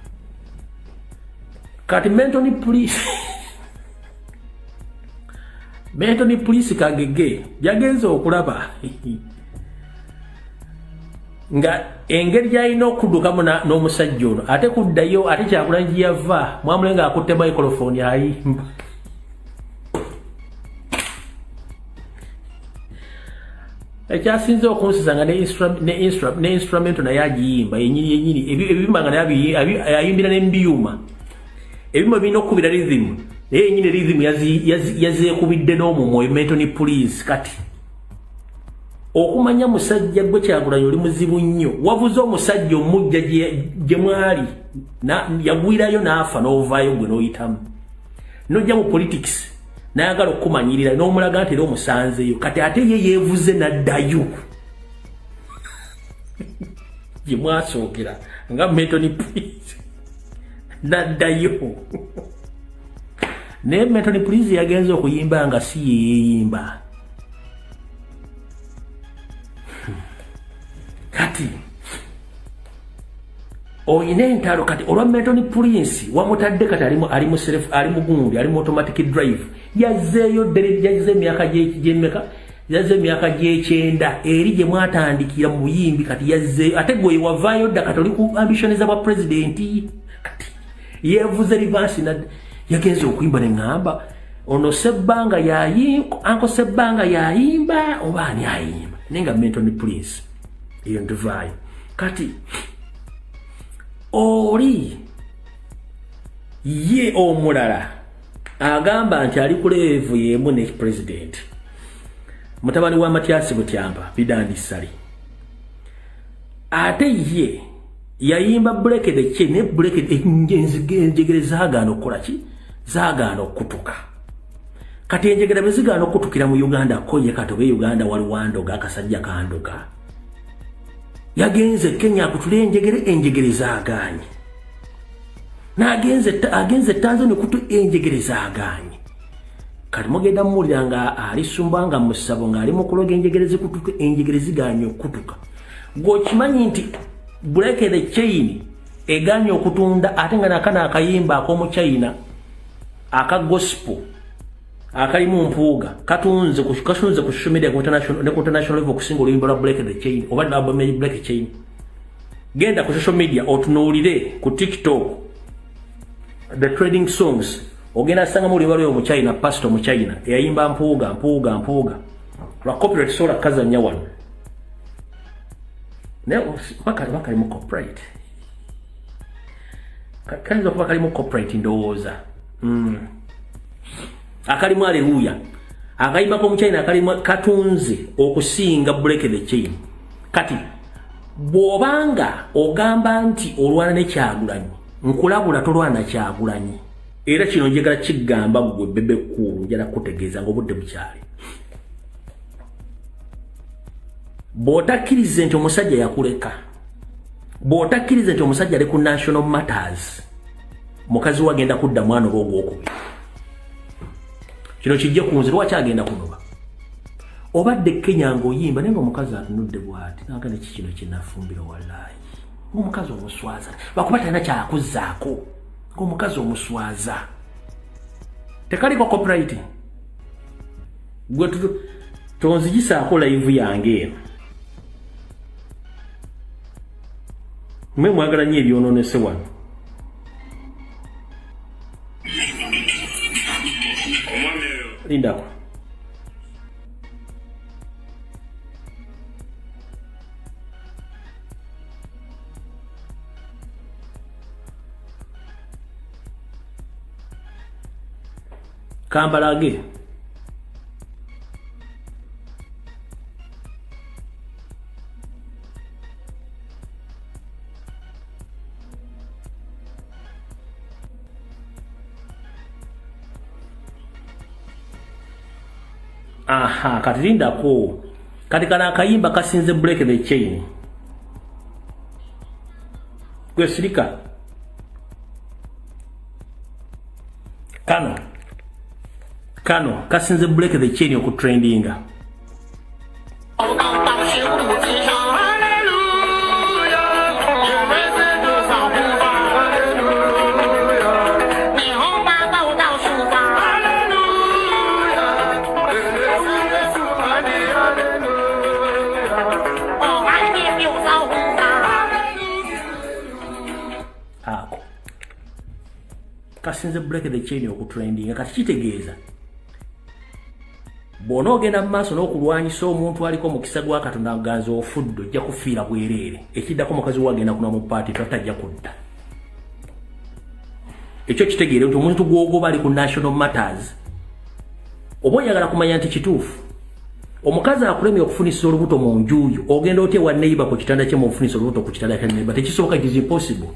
kati Mentoni police Kagege yagenze okulaba nga engeri gy'alina okuddukamu n'omusajja ono ate kuddayo ate Kyagulanyi gye yava mwamulenga akutte microphone ayimba ekyasinze okunsiza nga ne instrumento naye agiyimba yenyini ebimba nga naye ayimbira n'embiyuma ebimba birina okukubira rhythm naye yenyini rhythm yazeekubidde n'omumwoyo Mentoni police kati okumanya musajja gwe Kyagulanyi oli muzibu nnyo wavuze omusajja omujja gye mwali yagwirayo n'afa n'ovaayo gwe n'oyitamu n'ojja mu politics n'ayagala okukumanyirira n'omulaga nti era omusanzeyo kati ate ye yeevuze n'addayo gye mwasookera nga Mentoni police n'addayo naye Mentoni police yagenze okuyimba nga si yeeyimba kati oyina entalo kati olwa Mentoni police wamutadde kati ali mugundi ali mu automatic drive yazzeeyo emyaka gy'ekyenda eri gye mwatandikira mu buyimbi kati yazzeeyo ate gwe wavaayo dda kati oli ku ambition za bwa pulezidenti kati yeevuze rivansi yagenze okuyimba ne ŋŋamba ono Sebbanga yayimba anko Sebbanga yayimba oba ani ayimba naye nga Mentoni police eyo ndivaayo kati oli ye omulala agamba nti ali ku levu y'emu ne president mutabani wa Matyasi Butyamba Bidandi Sali ate ye yayimba Blekede kye ne Blekede enjegere zaagaana okukola ki zaagaana okutuka kati enjegere bwe zigaana okutukira mu Uganda koye kati oba Uganda waliwo Ndoga akasajja ka Ndoga yagenze Kenya akutule enjegere zaaganye agenze Tanzania kutu enjegere zaaganye kati mugenda muwulira nga alisumba nga musabo nga ali mu kuloga enjegere zikutuka enjegere ziganye okutuka gwokimanyi nti Blekede chain eganye okutunda ate nga nakana akayimba ak'omu China aka gospel akalimu mpuuga katunze ku social media ku international level okusinga oluyimba lwa Blekede chain oba album ya Blekede chain genda ku social media otunuulire ku TikTok the trading songs ogenda sanga muli waliwo mu China pastor mu China eyayimba mpuuga lwa copyright sola kazanya wano ne bakali mu copyright kanzo kuba kali mu copyright ndowooza akalimu Haleluya akayimba ko mu China akalimu katunze okusinga Blekede chain kati bw'obanga ogamba nti olwana ne Kyagulanyi nkulabula tolwana Kyagulanyi era kino njagala kigamba gwe bebe kulu njala kutegeeza ng'obudde bukyali bw'otakkirize nti omusajja yakuleka bw'otakkirize nti omusajja ali ku national matters mukazi we agenda kudda mwana oba ogwokubiri kino kijja ku nze lwaki agenda kunoba obadde Kenya ng'oyimba naye ng'omukazi atunudde bw'ati naga neki kino kinafumbira wallahi ng'omukazi omuswaza lwakuba talina kyakuzzaako ng'omukazi omuswaza tekaliko copyright gwe tonzigisaako live yange eno mwe mwagala nnyo ebyonoonese wano lindako kambalage aha katirinda ko kati kana akayimba kasinze break the chain gwe sirika kano kasinze break the chain oku trendinga kasinze break the chain oku trendinga kati kitegeeza bono ogenda mu maaso n'okulwanyisa omuntu aliko mukisa gwa Katonda ganza ofuddo ojja kufiira bwereere ekiddako mukazi wagenda kuna mu paati tajja kudda ekyo kitegeere nti omuntu gwogoba ali ku national matters oba oyagala kumanya nti kituufu omukazi akulemye okufunisa olubuto mu njuuyo ogenda otya wa neighbor ku kitanda kye mu ofunisa olubuto ku kitanda kya neighbor tekisoboka, it is impossible.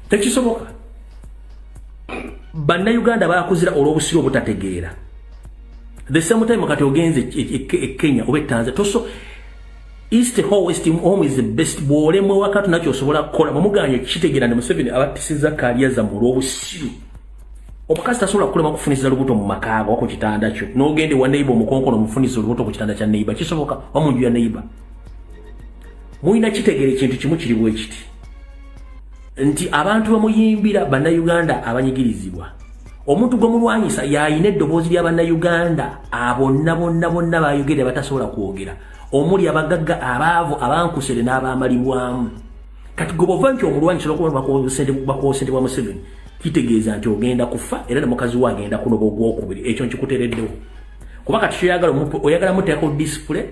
Tekisoboka. Bannayuganda bakuzira olw'obusiro obutategeera. The same time kati ogenze Kenya oba Tanzania toso East or West home is the best bwolemu wakati nakyo osobola kukola bamuganye kitegeera ne Museveni abatisiza kaliya za mu lw'obusiro. Omukazi tasobola kulema kufuniza lubuto mu makaago wako kitanda kyo n'ogende wa neighbor mukonkono mufuniza lubuto ku kitanda kya neighbor kisoboka wamunju ya neighbor. Muina kitegeera ekintu kimu kiri bwe kiti nti abantu bamuyimbira bannayuganda abanyigirizibwa omuntu gw'omulwanyisa yayina eddoboozi lya bannayuganda bonna bayogera batasobola kwogera omuli abagagga abaavu abankusere n'abamalibwamu kati gobova nti omulwanyisa olwokuba bakosente bwa Museveni kitegeeza nti ogenda kufa era ne mukazi we agenda kunoba ogwokubiri ekyo nkikuteereddewo kuba kati kyoyagala oyagala muteekako disipule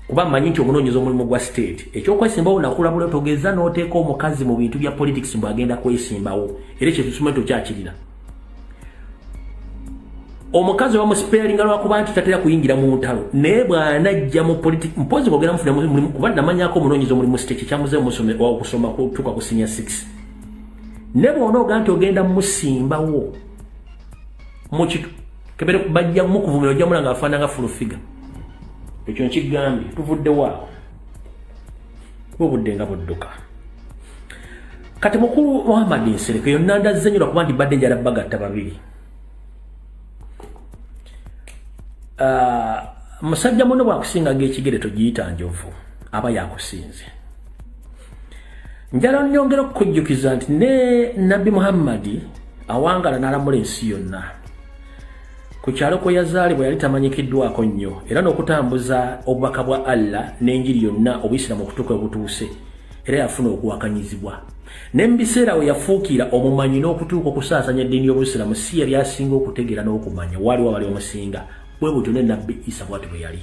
kuba mmanyi nti omunoonyeza omulimu gwa state ekyokwesimbawo nakulabula togeza n'oteeka omukazi mu bintu bya politics mbw agenda kwesimbawo era ekyo tusumento kyakirira omukazi bamuspeeringa lwakuba nti tatera kuyingira mu ntalo naye bw'anajja mu politics mpozi bwogera mufuna mulimu kuba namanyako omunoonyeza omulimu state kyamuze okusoma kutuuka ku senior 6 ne bw'onooga nti ogenda musimbawo mu kitu kebere bajja mukuvumira ojja mulanga afaananga full figure ekyo nkigambye tuvudde waawo bwobudde nga budduka kati mukulu Muhammad Nsereko yonna ndazzenyula kuba nti badde njala bagatta babiri musajja muno bwakusingaga ekigere togiyita njovu aba yakusinze njala nnyongera okukujjukiza nti ne Nabbi Muhammad awangala n'alamula ensi yonna ku kyalo kwe yazaalibwa yali tamanyikiddwako nnyo era n'okutambuza obubaka bwa Allah n'enjiri yonna obuyisiramu okutuuka obutuuse era yafuna okuwakanyizibwa ne mu biseera we yafuukira omumanyi n'okutuuka okusaasanya eddiini y'obuyisiramu si yali asinga okutegeera n'okumanya waaliwo abali omusinga bwe butyo ne Nabbi Isa bw'ati bwe yali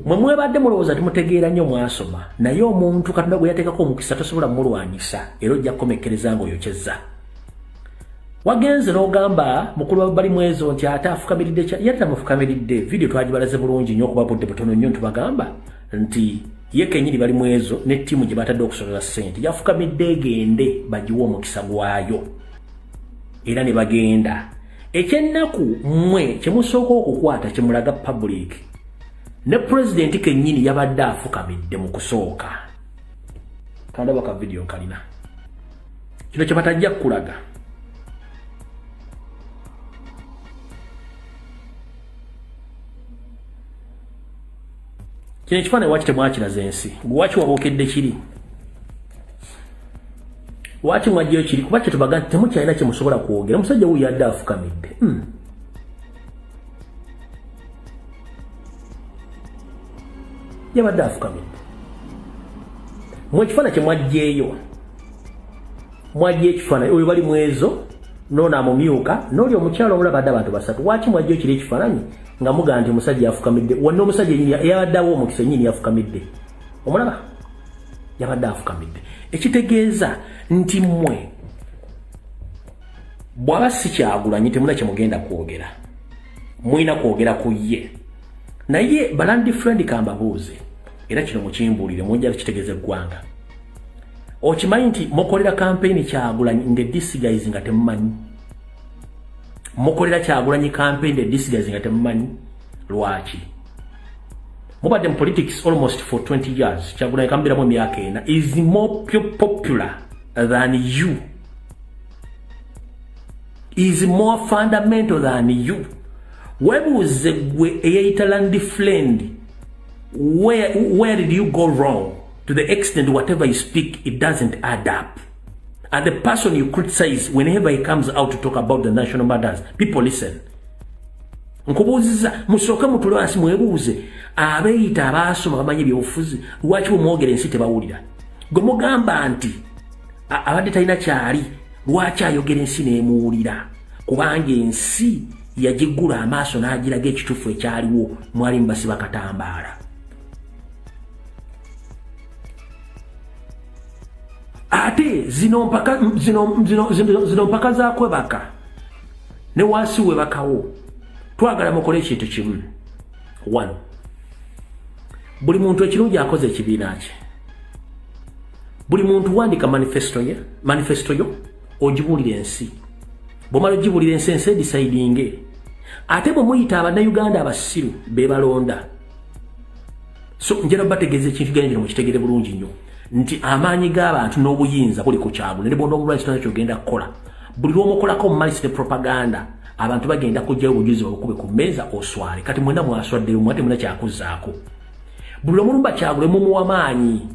mwe mwebadde mulowooza timutegeera nnyo mwasoma naye omuntu Katonda gwe yateekako omukisa tosobola mulwanyisa era ojja kukomekkereza ng'oyokyezza wagenze n'ogamba mukulu wa bali mwezo nti ate afukamiridde yali tamufukamiridde video twagibalaze bulungi nnyo okuba budde butono nnyo ntubagamba nti ye kenyini bali mwezo ne ttiimu gye batadde okusolola ssente yafukamidde egende bagiwa omukisa gwayo era ne bagenda ekyennaku mmwe kyemusooka okukwata kyemulaga public ne president kenyini yabadde afukamidde mu kusooka kandaba ka video kalina kino kye batajja kukulaga kino ekifaananyi waki temwakiraze ensi waki wabookedde kiri waki mwajjayo kiri kuba kyetubaga nti temukyalina kyemusobola kwogera omusajja wuyo yadde afukamidde yabadde afukamidde mwe ekifaananyi kyemwajjaeyo mwajjayo ekifaananyi oyo bali mwezo noono amumyuka n'oli omukyalo omulabadde abantu basatu waki mwajjayo kiri ekifaananyi nga muga nti omusajja yafukamidde wonna omusajja yabaddeawo omukisa nyini yafukamidde omulaba yabadde afukamidde ekitegeeza nti mmwe bw'aba si Kyagulanyi temuna kyemugenda kwogera mulina kwogera ku ye naye balandi friend kambabuuze era kino mukimbuulire mujja kitegeeza eggwanga okimanyi nti mukolera campaign Kyagulanyi nge this guys nga temumanyi mukolera Kyagulanyi campaign the disguise nga temumanyi lwaki mubadde mu politics almost for 20 years Kyagulanyi kambiramu emyaka ena is more popular than you, is more fundamental than you. Webuze gwe eyayita land friend, where did you go wrong to the extent whatever you speak it doesn't add up? And the person you criticize, whenever he comes out to talk about the national matters, people listen. Nkubuuziza musoka mutulwa asi mwebuuze abeeyita abaasoma bamanyi ebyobufuzi lwaki bumwogera ensi tebawulira gwe mugamba nti abadde talina kyali lwaki ayogera ensi n'emuwulira kubanga ensi yagigula amaaso n'agiraga ekituufu ekyaliwo mwali mbasiba katambaala. Ate zino mpaka za kwebaka ne wansi webakawo twagala mukole ekintu kimu. 1. Buli muntu ekirungi akoze ekibiina kye. Buli muntu wandika manifesto yo ogibuulira ensi. Bw'omala ogibuulira ensi decidinge. Ate bwe muyita Abannayuganda abasiru be balonda. So njera bategeeza ekintu genda mu kitegere bulungi nnyo nti amaanyi g'abantu n'obuyinza buli ku Kyagulanyi ne bondo omulwanyi kitona kyogenda kukola. Buli lw'omukolako mu malisi ne propaganda abantu bagenda kujjayo obujulizi babukube ku mmeeza oswale. Kati mwena mwaswaddeyo mwate mwena kyakuzaako. Buli lw'omulumba Kyagulanyi mumuwa maanyi.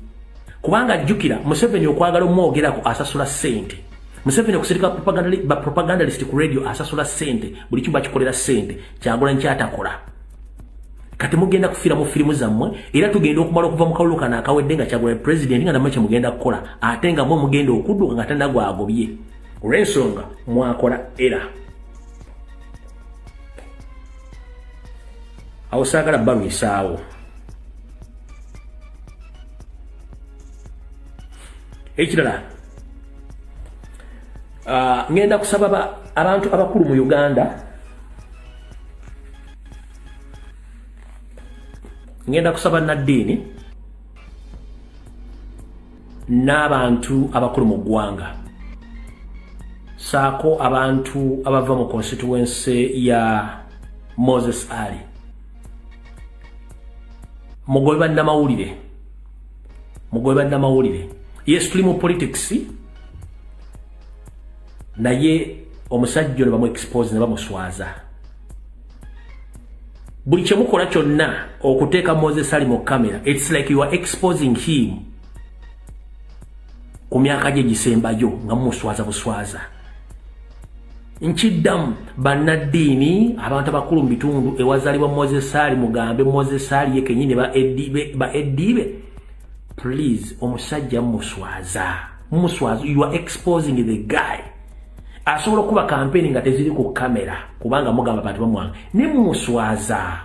Kubanga jjukira Museveni okwagala omwogerako asasula ssente. Museveni okusirika propagandalist ku radio asasula ssente. Buli kimu bakikolera ssente. Kyagulanyi kyatakola. Kati mugenda kufira mu firimu zammwe era tugenda okumala okuva mu kalulu kana akawedde nga Kyagulanyi president nga namwe kye mugenda kukola ate nga mwe mugenda okudduka nga tannagwa agobye. Olw'ensonga mwakola era. Awo saagala balwisaawo. Ekirala ngenda kusaba abantu abakulu mu Uganda, ngenda kusaba naddiini n'abantu abakulu mu ggwanga saako abantu abava mu constituency ya Moses Ali. Mugobe bannamawulire. Yes, tuli mu politics naye omusajja ono bamu expose ne bamuswaza. Buli kye mukola kyonna okuteeka Moses Ali mu kamera, it's like you are exposing him ku myaka gye gisembayo nga mumuswaza buswaza. Nkiddamu bannaddiini abantu abakulu mu bitundu ewazaalibwa Moses Ali mugambe Moses Ali ye kennyini ba eddibe. Please, omusajja muswaza. You are exposing the guy. Asobola okuba campaign nga teziri ku kamera kubanga mugamba abantu bamwanga ne muswaza.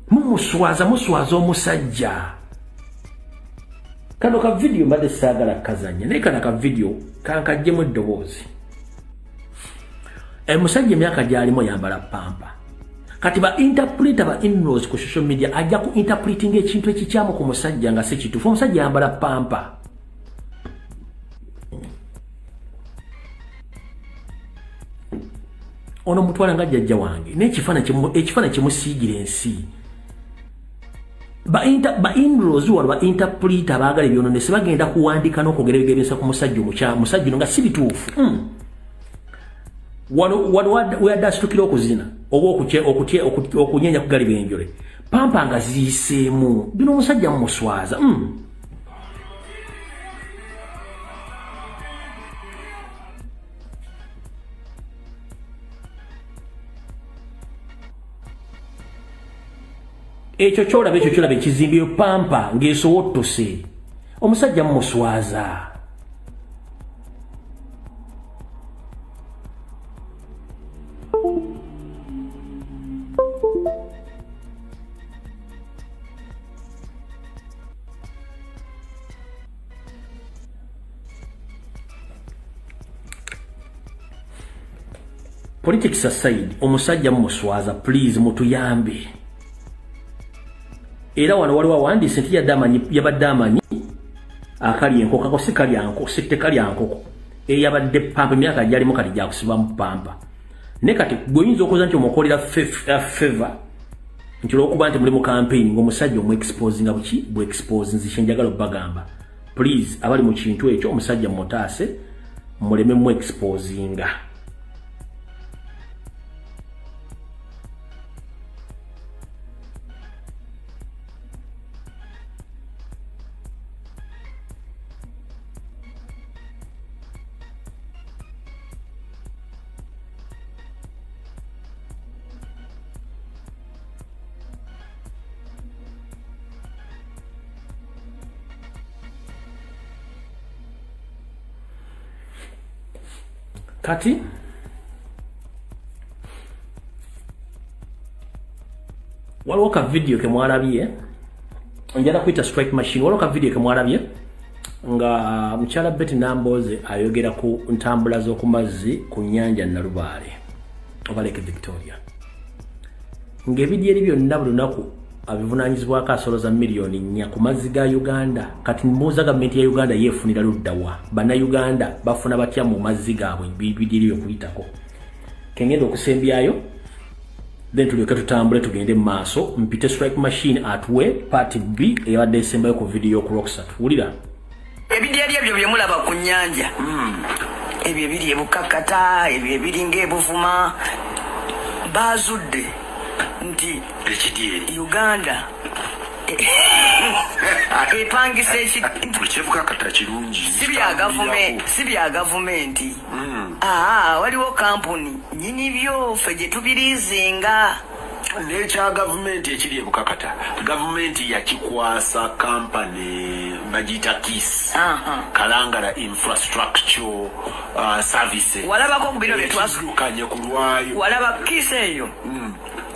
Muswaza omusajja. Kano ka video mbadde saagala kazanya naye kana ka video kankajjemu eddoboozi. Musajja emyaka gy'alimu yambala pampa. Kati ba interpreter ba in-laws ku social media ajja ku interpreting ekintu ekikyamu ku musajja nga si kituufu. Omusajja yambala pampa. Ono mutwala nga jjajja wange n'ekifaananyi kimusiigira ensi. Ba in-laws wano ba interpreter baagala ebyononese bagenda kuwandika n'okwogera ebigebensa ku musajja omukyamu. Musajja ono nga si bituufu. Wano weadasitukira okuzina oba okunyenya kugaliba enjole pampa nga ziyiseemu. Bino omusajja mumuswaza. Ekyo kyolaba ekizimbyeyo pampa ng'esowottose. Omusajja mumuswaza. Politics aside, omusajja mumuswaza, please mutuyambe. Era wano waliwo awandiise nti yabadde amanyi akali enkoko kako sikali anko sitekali ankoko eyabadde pampa myaka gyali mu kali gyakusibwa mu pampa ne kati goyinza okoza nti omukolera favor nchilo okuba nti muli mu campaign ng'omusajja omu exposing abuki bu exposing zishenjagala bagamba please abali mu kintu ekyo omusajja mutaase muleme mu exposinga kati waliwo ka video ke mwalabye njala kuita strike machine waliwo ka video ke mwalabye nga mchala Betty Namboze ayogera ku ntambula z'okumazzi ku nnyanja Nalubaale oba Lake Victoria ng'ebidyeri byonna buli lunaku abivunanyizibwako asoloza miliyoni 4 ku mazzi ga Uganda kati mbuuza gavumenti ya Uganda yeefunira luddawa bana Uganda bafuna batya mu mazzi gaabwe bidyeri byokuyitako kengenda okusembyayo then tulyoke tutambule tugende mu maaso mpite strike machine atuwe part B eyabadde esembayo ku video ku Rocksat wulira ebidyeri ebyo bye mulaba ku nnyanja ebyo ebiri ebukakata ebyo ebiri ng'ebuvuma baazudde nti ekidyeri Uganda epangisa ekyebukakata kirungi si bya gavumenti waliwo kampuni nyini byofe gye tubiriizinga n'ekya gavumenti ekiri ebukakata gavumenti yakikwasa kampani bagiyita KIS Kalangala Infrastructure Services walabako ku bino byetwasukanye ku lwayo walaba KIS eyo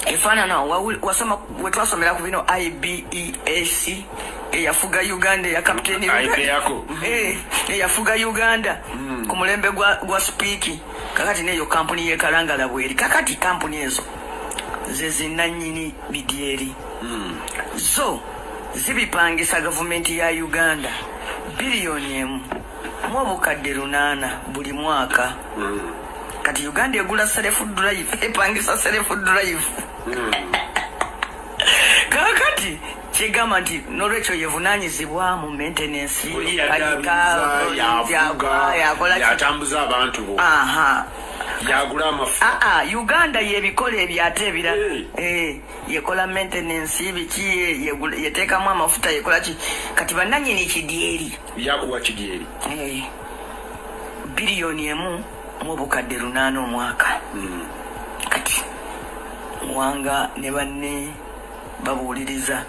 efaanana wasoma wetwasomera ku bino IBEAC eyafuga Uganda ya kapiteni eyafuga Uganda ku mulembe gwa spiiki kakati neyo kampuni ye Kalangala bweri kakati kampuni ezo ze zinanyini bidyeri zo zibipangisa gavumenti ya Uganda biliyoni 1 mu obukadde 8 buli mwaka kati Uganda egula self drive epangisa self drive kakati kigamba nti n'olwekyo yevunanyizibwa mu maintenance yatambuza abantu bo yagula amafuta Uganda yebikola ebyate ebirala yekola maintenance biki yeteekamu amafuta yekola ki kati bannanyini ekidyeri yakuwa kidyeri biliyoni 1 mu obukadde 8 omwaka kati wanga ne banne babuuliriza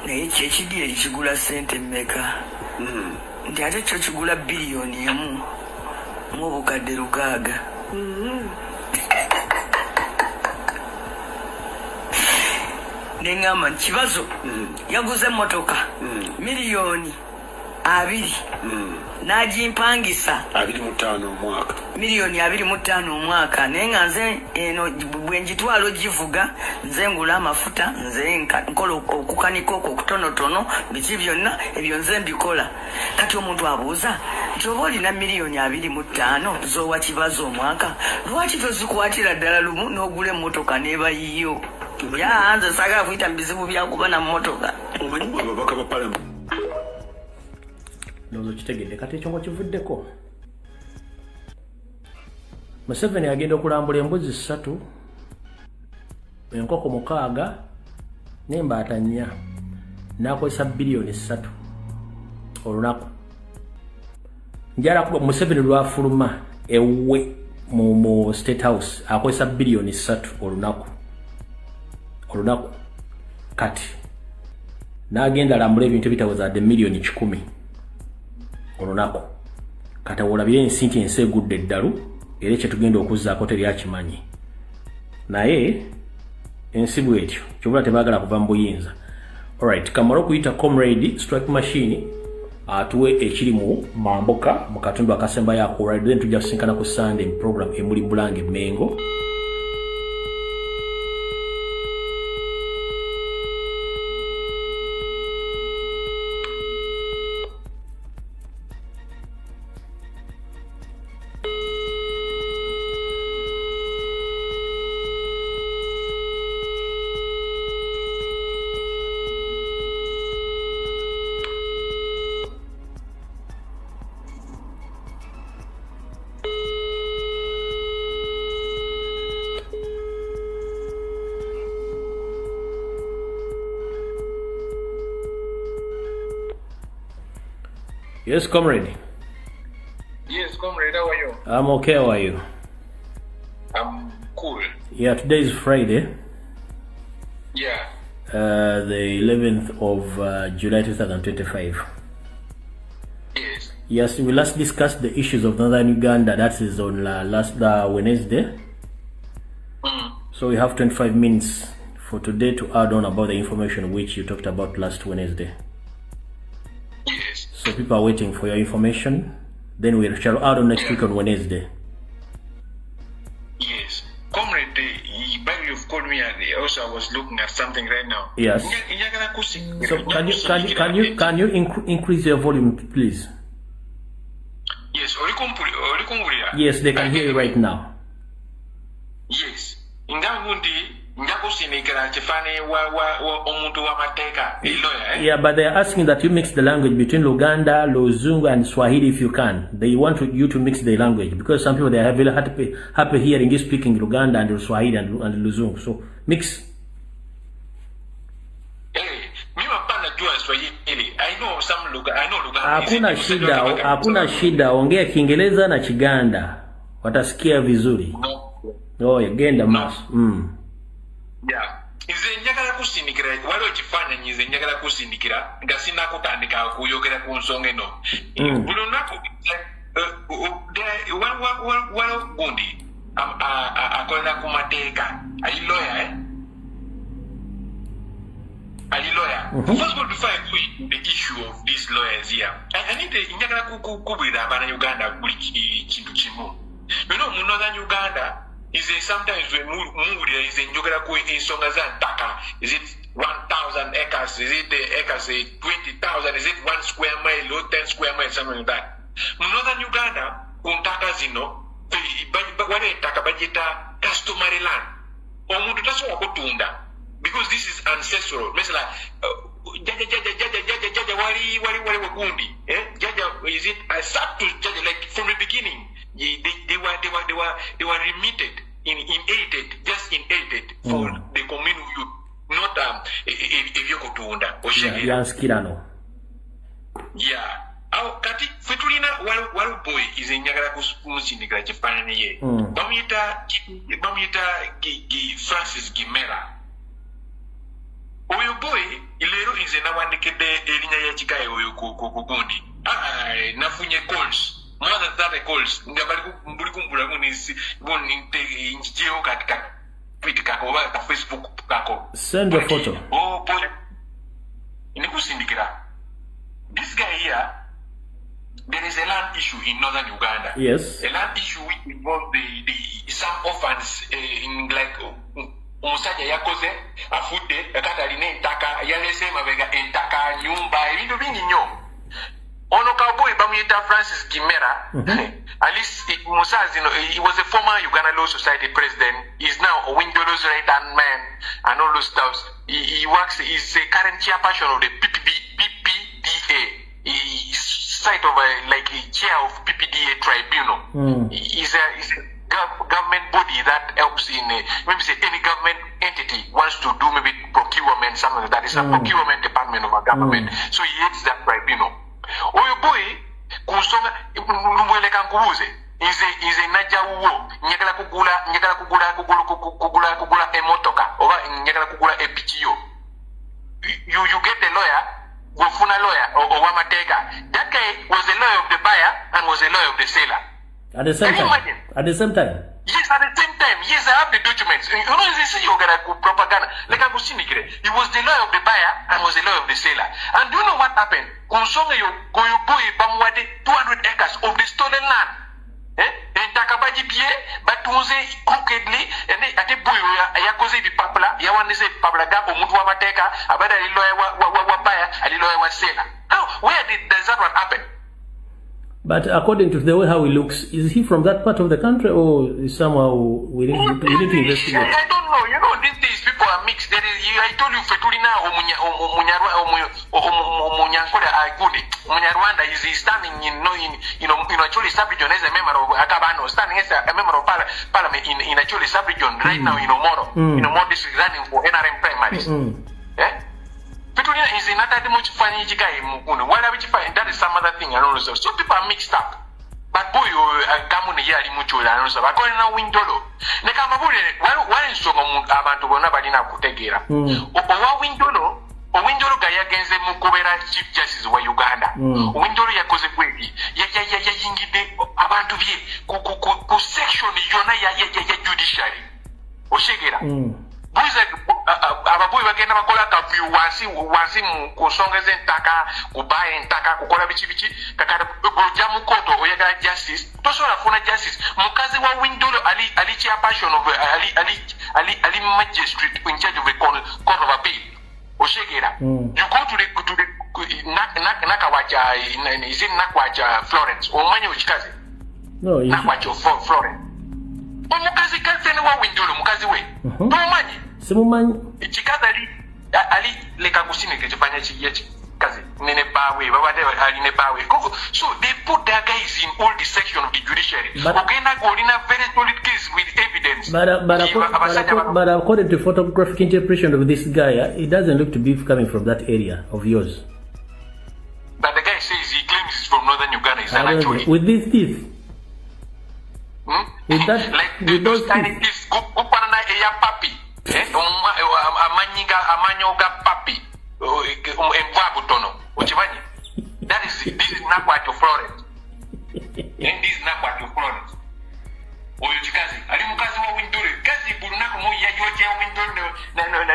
naye kyekidyeri kigula sente mmeka nti ate kyo kigula biliyoni 1 mu obukadde 6 neŋŋamba kibazo yaguze emmotoka miliyoni 2 n'agimpangisa 25 omwaka miliyoni 25 omwaka naye nga nze eno bwe njitwala ogivuga nze ngula amafuta nze nkola okukanika okwo okutonotono biki byonna ebyo nze mbikola kati omuntu abuuza nti oba olina miliyoni 25 z'owa kibazo omwaka lwaki tozikwatira ddala lumu n'ogula emmotoka n'eba yiyo nze saagala kuyita mu bizibu byakuba na mmotoka omanyi ababaka ba parliament nozo kitegedde kati ekyo ngo kivuddeko Museveni agenda okulambula embuzi 3 enkoko 6 n'embaata 4 n'akozesa biliyoni 3 olunaku njala kuba Museveni lwafuluma ewe mu State House akozesa biliyoni 3 olunaku kati n'agenda alambula ebintu bitaweza de miliyoni 10 olunaku kati olabire ensi nti ensi egudde eddalu era ekyo tugenda okuzzaako teri akimanyi naye ensi bwetyo kyobula tebaagala kuva mu buyinza alright kamala okuyita comrade strike machine atuwe ekiri mu mamboka mu katundu akasembayo ako right then tujja kusinkana ku Sunday program emuli Bulange Mengo Yes, comrade. Yes, comrade, how are you? I'm okay, how are you? I'm cool. Yeah, today is Friday. Yeah. The 11th of July 2025. Yes. Yes, we last discussed the issues of Northern Uganda. That is on last Wednesday. So we have 25 minutes for today to add on about the information which you talked about last Wednesday. Yes. So people are waiting for your information. Then we shall add on next week on Wednesday. Yes. Comrade, you've called me and also I was looking at something right now. Yes. So can you increase your volume, please? Yes. Yes, they can hear you right now. Yes. Yeah, but they are asking that you mix the language between Luganda, Luzungu, and Swahili if you can. They want you to mix the language because some people they are very happy hearing you speaking Luganda and Swahili and Luzungu. So mix. Hakuna shida, ongea Kiingereza na Chiganda. Watasikia vizuri. Oh, genda mas. Yeah. Ize njagala kusindikira wale chifanya nyize njagala kusindikira ngasina kutandika kuyogera ku nsonga eno. Bulunako wale gundi akola kumateka. Are you lawyer, eh? Are you lawyer? First of all, before I go into the issue of these lawyers here, I need to njagala kubwira abana Uganda buli kintu kimu. You know, Northern Uganda is sometimes when move is in Uganda in Songazan Taka. Is it 1,000 acres? Is it acres 20,000? Is it 1 square mile or 10 square miles, something like that? Northern Uganda, untaka zino, wale taka bajeta customary land. Omuntu tasobola kutunda because this is ancestral. Mesela jaja wali wagundi. Jaja is it I start to jaja like from the beginning. They were remitted, inherited, just inherited for the community, not if you go to Unda. Yanskirano. Yeah. Our kati fetulina walu boy is in Yagara Musindika Japan ye. Bamita Francis Gimera. Oyo boy ilero is a nawandikede elinya yachikae oyo kukugundi. Nafunye calls. More than 30 calls. Facebook kako. Send your photo. Oh boy. This guy here, there is a land issue in Northern Uganda. Yes. A land issue which involves some orphans in like Musaja yakoze afude akatarine entaka yalese mabega entaka nyumba ibintu bingi nyo. Ono Cowboy Bamuyita Francis Gimera, at least he was a former Uganda Law Society president. He's now a windowless right-hand man and all those stuff. He works, he's a current chairperson of the PPDA. He's site of like a chair of PPDA tribunal. He's a government body that helps in maybe say any government entity wants to do maybe procurement, something like that. It's a procurement department of a government. So he heads that tribunal. Oyo boy kusonga lumwele kankubuze ize naja uwo nyagala kugula emotoka oba nyagala kugula epichiyo you get a lawyer gofuna lawyer or mateka. That guy was a lawyer of the buyer and was a lawyer of the seller at the same time. At the same time. Yes, at the same time. Yes, I have the documents. You know, this is propaganda. Like I was saying, he was the lawyer of the buyer and was the lawyer of the seller. And do you know what happened? Kunsonga yo boy bamwade 200 acres of the stolen land. Takabaji biye, but was crookedly, and at a boy yakoze the papla, yawanese papla gapo mutu mateka, abada the lawyer wa buyer and the lawyer was seller. Now, where does that one happen? But according to the way how he looks, is he from that part of the country or somehow we need to investigate? I don't know. You know, these people are mixed. There is, I told you, Fetulina Munyarwanda is standing in actually sub-region as a member of Akabano, standing as a member of parliament in actually sub-region right now in Omoro. In Omoro district running for NRM primaries. tulina is another much funny chikai mukuno. Whatever chikai, that is some other thing. I don't know. So people are mixed up. But boy, kamuni yali mucho la no saba. Kone na windolo. Ne kama bule wale nsonga abantu bonna balina kutegeera. Owa windolo, o windolo gaya genze mukubera chief justice wa Uganda. Windolo yakoze kweli. Ya yingide abantu bye ku section yona ya judiciary. Oshegera. Buiza ababoyi bagenda bakola kavuyo wansi mu kusonga zentaka kubaye ntaka kukola bichi kakada boja mu koto oyaga justice tosola funa justice mukazi wa windolo ali chairperson of ali magistrate in charge of the court of appeal oshegera you go to the nakawacha is in nakwacha Florence omanyi uchikazi no nakwacha Florence omukazi kafene wa windolo mukazi we tomanyi simumanyi chikazi ali leka kusine kechifanya chiyechi kazi nene bawe babade ali ne bawe so they put their guys in all the section of the judiciary ogenda golina very solid case with evidence but according to photographic interpretation of this guy it doesn't look to be coming from that area of yours, but the guy says he claims he's from Northern Uganda. Is that actually with these teeth? With that, like with those teeth? This kupanana eya papi amanyoga papi embwabutono ochimanyi this is not what you Florence and this is not what you Florence oyo chikazi ali mukazi wa windore kazi bulunako mu ya yocha windore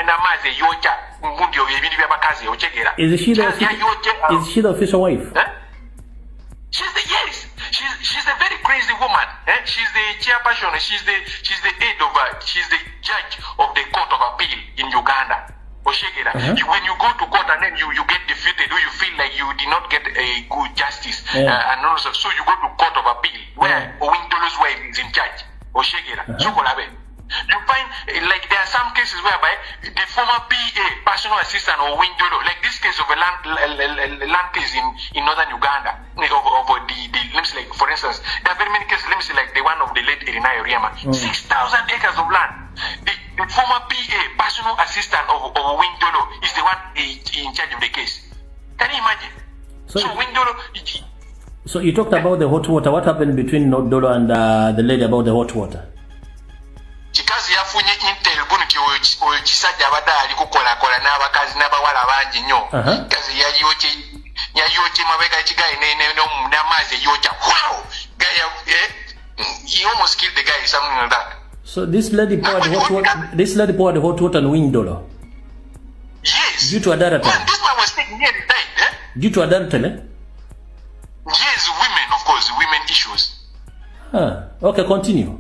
na maze yocha ngundio ebintu bya bakazi ochegera is she the official wife? She's a very crazy woman. She's the chairperson. She's the head of she's the judge of the court of appeal in Uganda. Oshegera. When you go to court and then you get defeated, or you feel like you did not get a good justice, and also so you go to court of appeal where Owindolo's wife is in charge. Oshegera. You find like there are some cases whereby the former PA, personal assistant or Windolo, like this case of a land case in Northern Uganda, of the let me say, like for instance, there are very many cases. Let me say like the one of the late Irina Oriema, 6,000 acres of land. The former PA, personal assistant of Windolo, is the one in charge of the case. Can you imagine? So Windolo. So you talked about the hot water. What happened between Dolo and the lady about the hot water? Chikazi yafunye intel bunti oyo kisajja abadde ali kukola n'abakazi n'abawala bangi nnyo kazi yayoche mabega ekigayi n'amazzi eyocha wow he almost killed the guy, something like that. So this lady poured hot water on Windolo? Yes. Due to adultery? This man was taken nearly died. Due to adultery? Yes, women, of course, women issues. Okay, continue.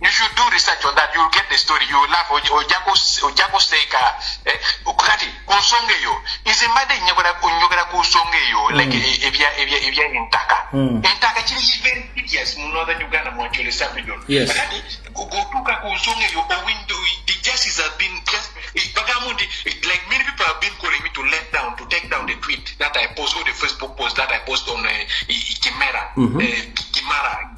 You should do research on that. You'll get the story. You will laugh. Ojako Seka. Kati kusongeyo. Izimade nyogera kusongeyo. Like ebya intaka. Intaka chili is very hideous. Northern Uganda mwachole sapijon. Yes. Kati kutuka kusongeyo. The justice has been just. Bagamundi, like many people have been calling me to take down the tweet that I post, or the Facebook post that I post on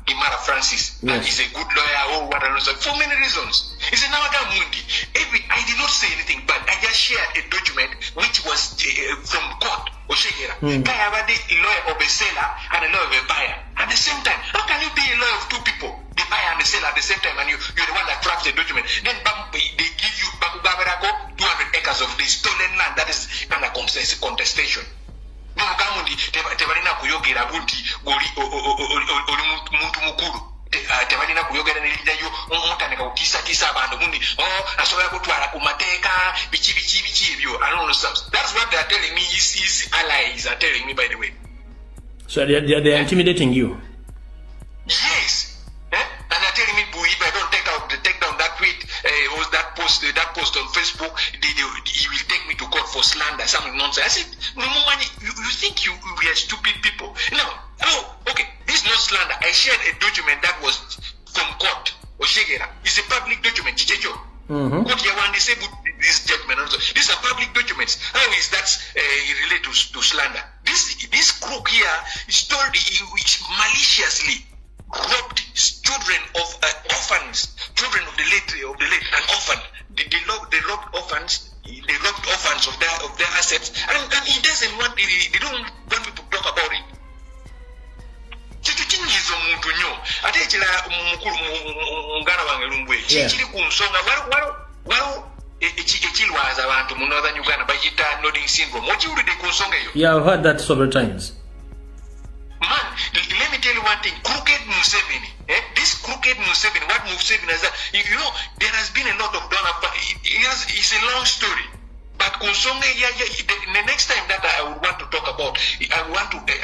Gimara Francis. That is a good lawyer or what else. For many reasons. It's another mundi. I did not say anything, but I just shared a document which was from court. Oshegera. Kaya abade a lawyer of a seller and a lawyer of a buyer. At the same time, how can you be a lawyer of two people? The buyer and the seller at the same time, and you're the one that drafts the document. Then they give you 200 acres of the stolen land. That is kind of contestation. No gamundi tebalina kuyogera bunti oli muntu mukulu tebalina kuyogera n'erinnya omutandika kukisa abantu mundi asobola kutwala ku mateeka biki ebyo. I don't know stuff. That's what they are telling me. His allies are telling me, by the way. So they are intimidating you? Yes. And they're telling me if I don't take down that tweet or that post on Facebook, he will take me to court for slander, something nonsense. I said, you think we are stupid people? No. Okay, this is not slander. I shared a document that was from court. Oshegera. It's a public document. Court disabled this judgment also. These are public documents. How is that related to slander? This crook here stole maliciously robbed children of orphans, children of the late, an orphan. They robbed orphans they robbed orphans of their assets, and he doesn't want. They don't want people to talk about it. Chikinyizo muntu nyo ate ekira mungana wange lumbwe kiri ku nsonga waliwo ekilwaza abantu mu Northern Uganda bayita nodding syndrome. Okiwulidde ku nsonga eyo? Yeah, I've heard that several times. Man, let me tell you one thing. Crooked Museveni, this crooked Museveni, what Museveni has done, you know, there has been a lot of donor. It's a long story. But Kunsonga, the next time that I would want to talk about, I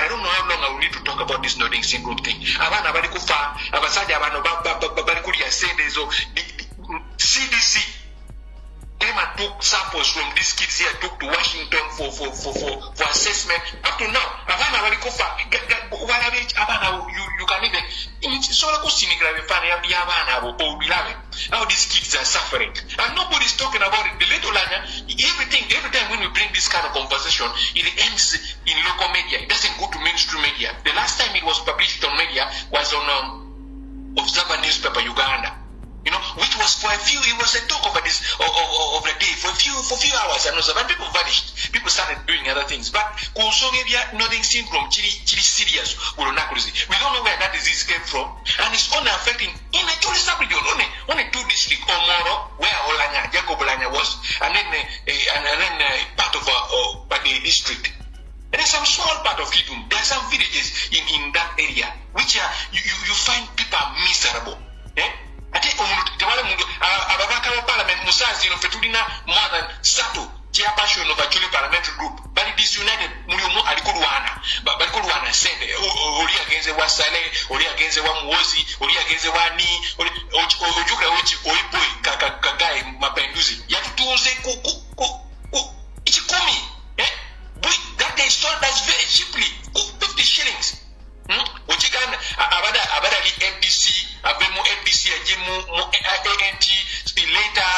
don't know how long I will need to talk about this nodding syndrome thing. Abana bali kufa, abasaja abano bali kulia sendezo, CDC came and took samples from these kids here, took to Washington for assessment. Up to now, abana bali kufa, abana you can even how these kids are suffering, and nobody's talking about it. The little every time when we bring this kind of conversation, it ends in local media. It doesn't go to mainstream media. The last time it was published on media was on Observer newspaper Uganda. You know, which was for a few. It was a talk over this of the day for a few hours, and people vanished. People started doing other things. But Kunsonga nodding syndrome, chiri serious. We don't know where that disease came from, and it's only affecting in a tourist region, only 2 districts, Omoro, where Olanya, Jacob Olanya was, and then part of the district. And there's some small part of Kidum. There are some villages in that area which are you find people are miserable. Ate omuntu ababaka ba parliament musazi no fetulina more than sato chairperson of a parliamentary group bali disunited muli omu alikulwana sende oli agenze wa Sale, oli agenze wa Muwozi, oli agenze wa ni ojuka ochi oiboy kagaye mapenduzi yatutuze ichikumi that they sold us very cheaply 50 shillings. Ochikan abada li MDC abemu MDC ajimu ANT later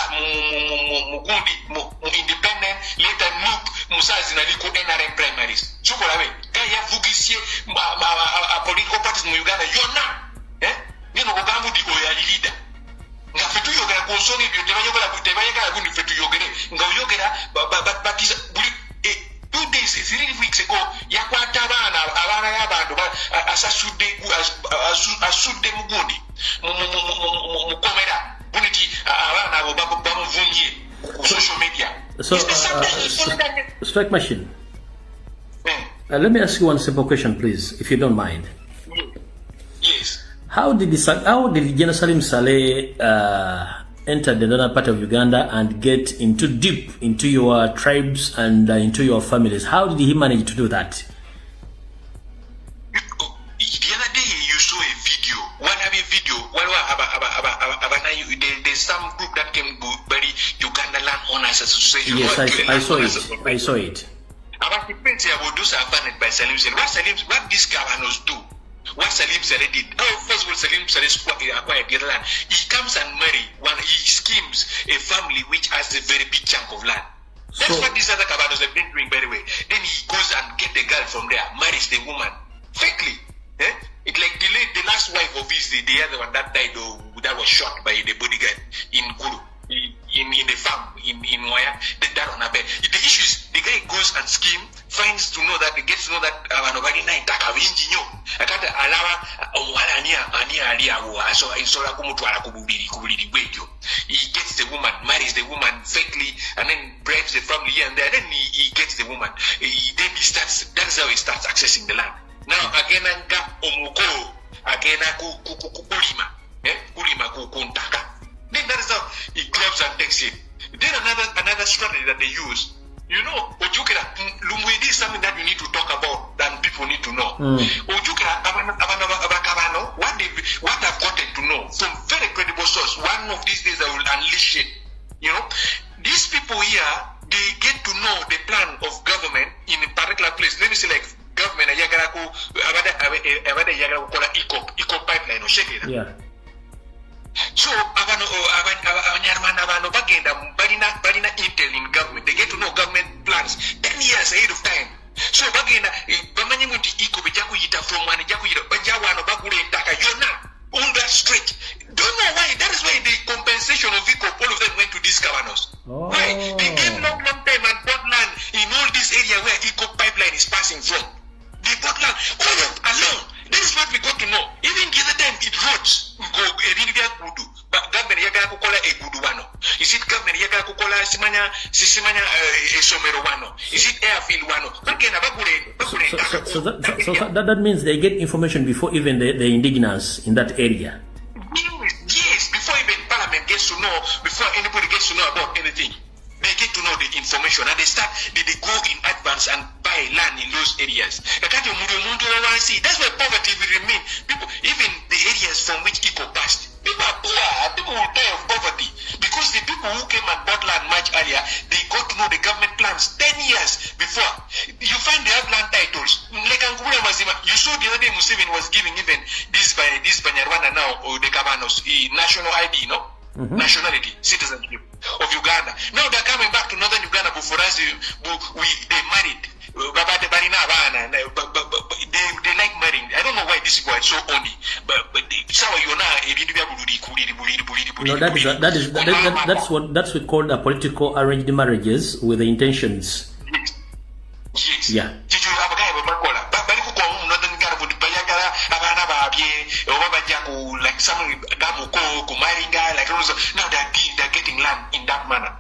mugundi mu independent later NUP musazi na liko NRM primaries chokola we kaya vugisye political parties mu Uganda yona ngeno kugambu di oyali leader nga fetu yogera konsonga ebyo tebayagala gundi fetu yogere nga oyogera batiza buli 2 days, 3 weeks ago, yakwata abana y'abantu asudde mugundi mukomera buniti abana abo bamuvumye ku social media. So, Strike Machine, let me ask you one simple question, please, if you don't mind. Yes. How did General Salim Saleh enter the northern part of Uganda and get deep into your tribes and into your families? How did he manage to do that? The other day you saw a video. There's some group that came by the Uganda Landowners Association. Yes, I saw it. About the prince those are funded by Salim Saleh. What these governors do? What Salim Saleh did? First of all, Salim Saleh acquired the land. He comes and he schemes a family which has a very big chunk of land. That's what these other Kabanos have been doing, by the way. Then he goes and get the girl from there, marries the woman fakely. It like delayed the last wife of his, the other one that died or that was shot by the bodyguard in Guru. In the farm in Waya, that on a bed. The issue is the guy goes and gets to know that nobody night akata alawa ania so insola kumutwala kubuliri bwejo. He gets the woman, marries the woman fakely, and then bribes the family here and there. Then he gets the woman. That's how he starts accessing the land. Now again omuko again kulima kuntaka. Then that is how he grabs and takes it. Then another strategy that they use, Ojukera, Lumwedi is something that you need to talk about than people need to know. Ojukera, Abakabano, what I've gotten to know from very credible source, one of these days I will unleash it. These people here, they get to know the plan of government in a particular place. Let me say like government, Eco pipeline, or shake it. Yeah. So abanyarwanda abantu bagenda balina intel in government. They get to know government plans 10 years ahead of time. So bagenda bamanyi muti iko bijja kuyita from one bijja kuyita bajja wano bagula entaka yona on that street. Don't know why. That is why the compensation of Iko, all of them went to these governors. Why? They gave no area where Eco Pipeline is passing from. The Portland, all alone. This is what we got to know. Even the other time it roads go but government yaga kukola egudu wano. Is it government yaga kukola simanya esomero wano? Is it airfield wano? So that means they get information before even the indigenous in that area. Yes, before even Parliament gets to know, before anybody gets to know about anything. They get to know the information and they go in advance and buy land in those areas. That's why poverty will remain. People, even the areas from which Eco passed, people are poor, people will die of poverty. Because the people who came and bought land much earlier, they got to know the government plans 10 years before. You find they have land titles. You saw the other day Museveni was giving even this Banyarwana now, or the Kabanos, national ID, no? Nationality, citizenship of Uganda. Now they're coming back to Northern Uganda, but for us, they married. They like marrying. I don't know why this is why so only. But that's what we call political arranged marriages with the intentions. Yes. Yeah. Like some now they're getting land in that manner.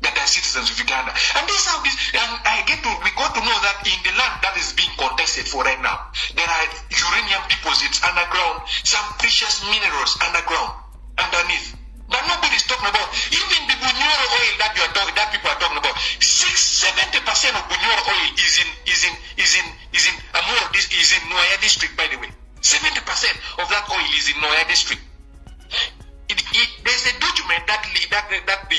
That they're citizens of Uganda. And this is how this we got to know that in the land that is being contested for right now, there are uranium deposits underground, some precious minerals underneath. But nobody's talking about even the bwino oil that people are talking about. 70% of bwino oil is in Noya district, by the way. 70% of that oil is in Noya district. There's a document that the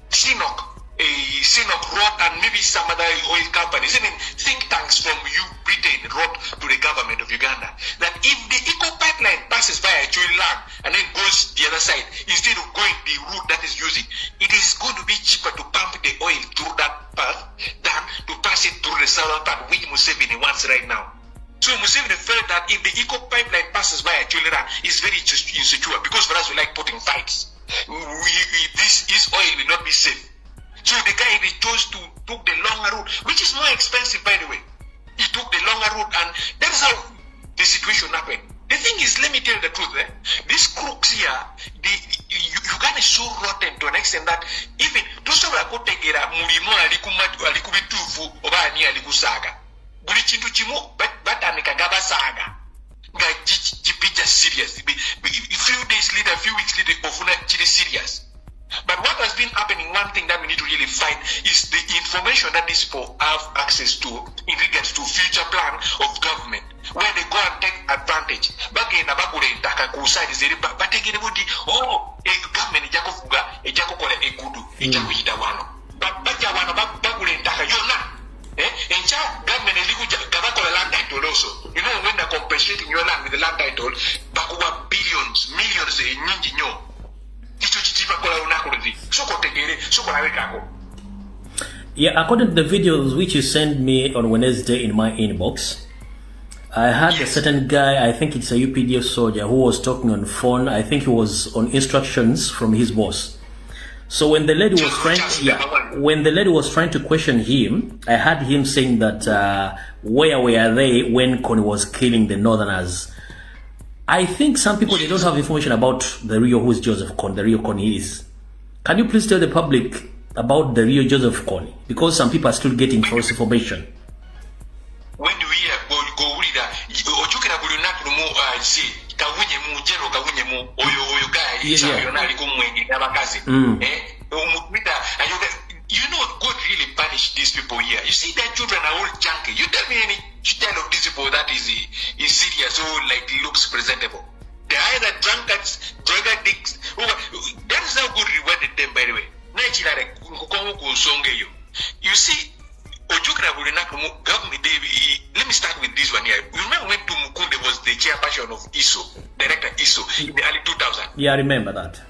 Sinok wrote, and maybe some other oil companies, even think tanks from Britain wrote to the government of Uganda that if the Eco Pipeline passes via Chuli land and then goes the other side, instead of going the route that is using, it is going to be cheaper to pump the oil through that path than to pass it through the southern part, which Museveni wants right now. So Museveni felt that if the Eco Pipeline passes via Chulera, it's very insecure, because for us we like putting fights. This oil will not be safe. So the guy chose to took the longer route, which is more expensive, by the way. He took the longer route, and that is how the situation happened. The thing is, let me tell you the truth. These crooks here, Uganda is so rotten to an extent that even buli chintu chimu batandika gabasaga nga jipija serious. Few days later, few weeks later, ofuna chili serious. But what has been happening, one thing that we need to really fight is the information that these people have access to in regards to future plan of government, where they go and take advantage. Bagenda bagula entaka ku side zeri bategere budi government ejakufuga ejakukola egudu ejakuyita wano bajja wano bagula entaka yonna encha government elikuja gabakola land title also. You know, when they're compensating your land with the land title bakuwa billions millions nyingi nyo. Yeah, according to the videos which you sent me on Wednesday in my inbox, I had a certain guy, I think it's a UPDF soldier, who was talking on phone. I think he was on instructions from his boss. So when the lady was trying to question him, I had him saying that where were they when Kony was killing the Northerners? I think some people, they don't have information about the real who's Joseph Kony, the real Kony is. Can you please tell the public about the real Joseph Kony? Because some people are still getting false information. When we go with that, you know, God really punished these people here. You see, their children are all junkie. You tell me any child of these people that is serious or like looks presentable. They're either drunkards, drug addicts. That is how God rewarded them, by the way. You see, let me start with this one here. You remember when Tumukunde was the chairperson of ISO, Director ISO, in the early 2000s? Yeah, I remember that.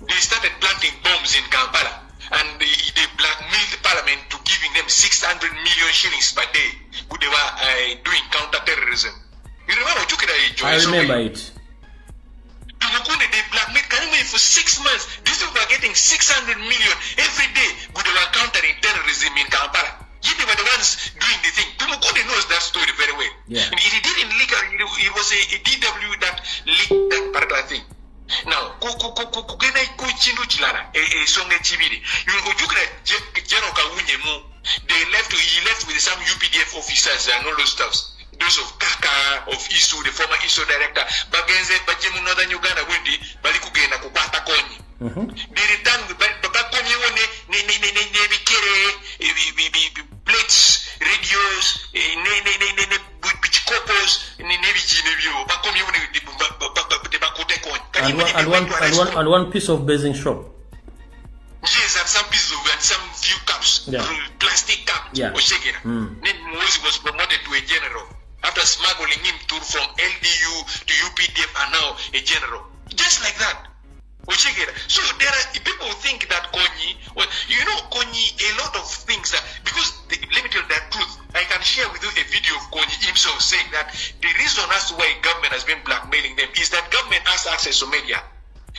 They started planting bombs in Kampala, and they blackmailed the parliament to giving them 600 million shillings per day. They were doing counter-terrorism. You remember? I remember it. Tumukunde, they blackmailed Kanimwe for 6 months. This is were getting 600 million every day when they were countering terrorism in Kampala. They were the ones doing the thing. Tumukuni knows that story very well. Yeah. And it didn't leak, it was a DW that leaked that particular thing. Now, kugenda kuchindu chilala songe chibiri. Ujukira General Kawunyemu, he left with some UPDF officers and all those stuffs. Those of Kaka, of ISU, the former ISU director, Bagenze, Bajemu Northern Uganda, Wendi, Balikugena, Kubata Koni. They returned with Bakomi, plates, radios, and one piece of bathing shop. Yes, and some pieces of and some few cups, plastic cups. Yeah. Then Moses was promoted to a general after smuggling him from LDU to UPDF and now a general. Just like that. So there are people who think that Konyi, well, Konyi, a lot of things because let me tell you the truth. I can share with you a video of Konyi himself saying that the reason as to why government has been blackmailing them is that government has access to media.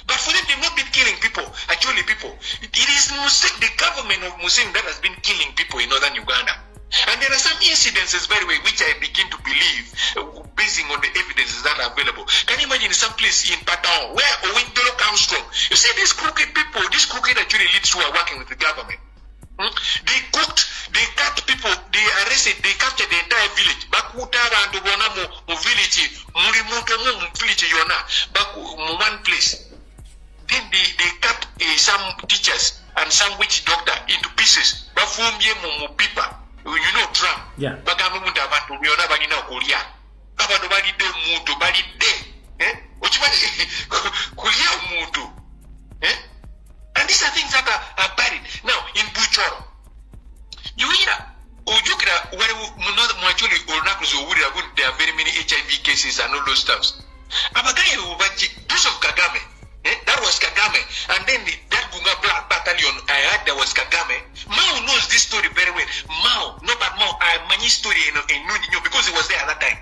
But for them, they've not been killing people, actually people. It is the government of Museveni that has been killing people in Northern Uganda. And there are some incidences, by the way, which I begin to believe, basing on the evidences that are available. Can you imagine some place in Patao where Owindolo comes from? You see, these crooked people, these crooked actually leads who are working with the government. They cooked, they cut people, they arrested, they captured the entire village. Bakutara and mu village, mu village yona, back one place. Then they cut some teachers and some witch doctor into pieces. Bafumye mu pipa. Drum. Yeah. Bagamu abantu byona balina okulya. Abantu balidde omuntu balidde. Kulya omuntu. And these are things that are buried. Now, in Buchoro, you hear, Ojukira, where actually there are very many HIV cases and all those stuffs. Abagaye those of Kagame. That was Kagame. And then that Gunga Black Battalion, I heard there was Kagame. Mao knows this story very well. Mao, I many story in Nunio because he was there at that time.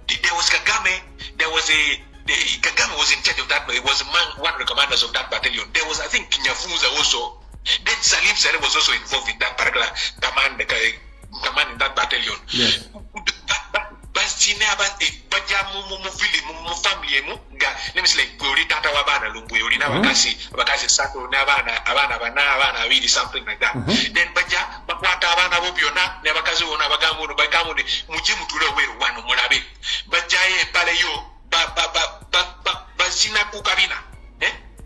There was Kagame, Kagame was in charge of that, he was one of the commanders of that battalion. There was, I think, Kinyafunza also. Then Salim was also involved in that particular command in that battalion. Yes. Let me say, tata wabana lumbu yuri na bakasi sato na abana really something like that. Then baja bakwata abana bobyona ne bakazi wona bagamu bagamu mujimu tule weru wanu mulabe baja pale yo bazina kukabina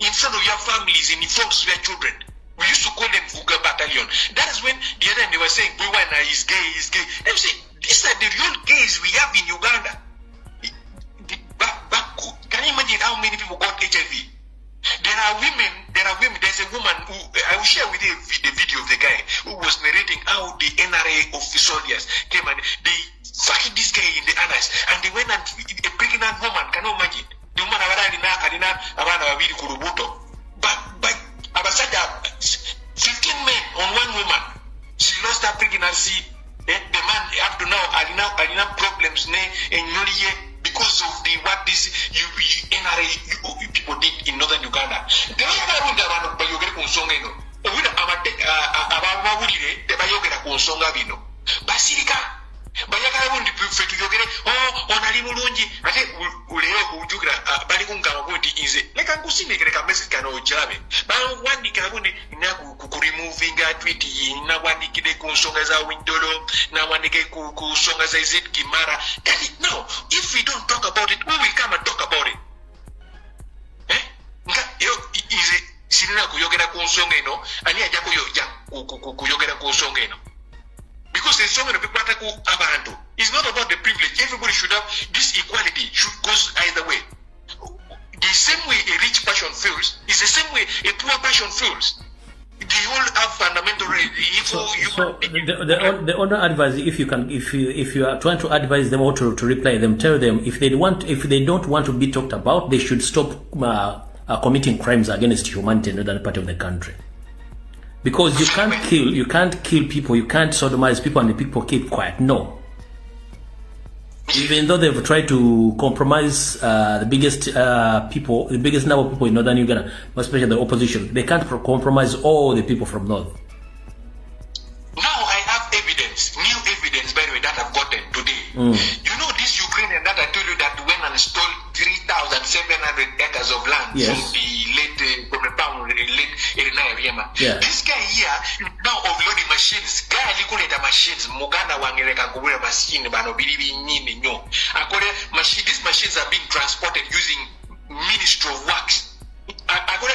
in front of your families in front of your children. We used to call them Fuga Battalion. That is when the other time they were saying Bobi Wine is gay. They say these are the real gays we have in Uganda. Can you imagine how many people got HIV? There are women, there's a woman who, I will share with you the video of the guy who was narrating how the NRA of the soldiers came and they fucked this guy in the anus and they went and a pregnant woman, can you imagine? The woman but Abasaja, 15 men on one woman. She lost her pregnancy. The man up to now alina problems because of what this NRA people did in Northern Uganda. The bayagala bundi fetu yogere onali mulungi ate uleo ujukira bali kungama kuti inze leka nkusimekere ka message kana ojabe bawandika bundi na ku removing tweet na wandikide ku nsonga za Windolo na wandike ku nsonga za Zed Kimara. Now if we don't talk about it, we will come and talk about it. Yo inze sirina kuyogera ku nsonga eno ani ajja kuyogera ku nsonga eno. Because there's so many people that go abantu. It's not about the privilege. Everybody should have this equality. Should go either way. The same way a rich person feels is the same way a poor person feels. They all have fundamental the only advice, if you are trying to advise them or to reply them, tell them if they don't want to be talked about, they should stop committing crimes against humanity in another part of the country. Because you can't kill people, you can't sodomize people and the people keep quiet. No. Even though they've tried to compromise the biggest number of people in Northern Uganda, especially the opposition, they can't compromise all the people from North. Now I have evidence, new evidence, by the way, that I've gotten today. You know this Ukrainian that I told you that went and stole 3,700 acres of land from the late Irina. This guy here now offloading machines. Guy likuleta machines. Muganda wangeleka kubura machine bano bilibi nyini nyo. Akole machine. These machines are being transported using Ministry of Works. Akole,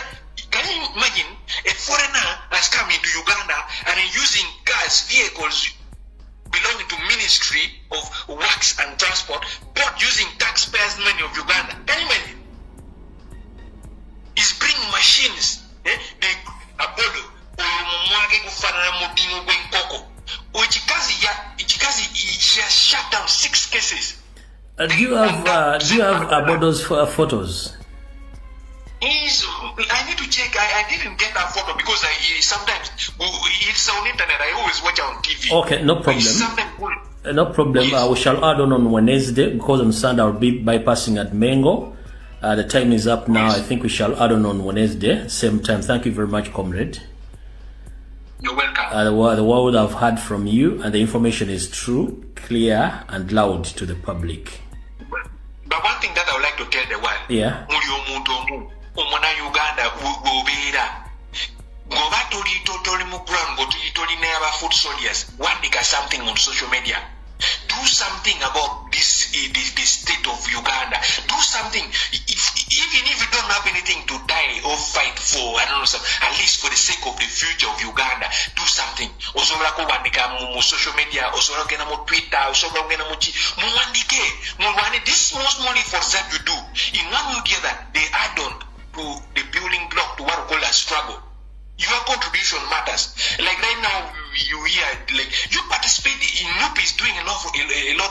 can you imagine a foreigner has come into Uganda and using cars, vehicles belonging to Ministry of Works and Transport, but using taxpayers' money of Uganda. Can you imagine? He's bringing machines. They abodo mwage kufanana mudingo gwenkoko. Ichikazi shut down 6 cases. Do you have Abodo's photos? I need to check. I didn't get that photo because sometimes it's on internet. I always watch on TV. Okay, no problem. No problem. Yes. We shall add on Wednesday because on Sunday I'll be bypassing at Mengo. The time is up now. I think we shall add on Wednesday, same time. Thank you very much, comrade. You're welcome. The word I've heard from you, and the information is true, clear, and loud to the public. But one thing that I would like to tell the world. Yeah. Umwana Uganda ubera ngoba toli mu ground toli never food soldiers one day something on social media. Do something about this the state of Uganda. Do something. Even if you don't have anything to die or fight for, I don't know, at least for the sake of the future of Uganda, do something. Osobola kuwandika mu social media, osobola kugenda mu Twitter, osobola kugenda mu muwandike. This small efforts that you do, in one way or the other, they add on to the building block to what we call a struggle. Your contribution matters. Like right now, you hear, like, you participate in NUP is doing a lot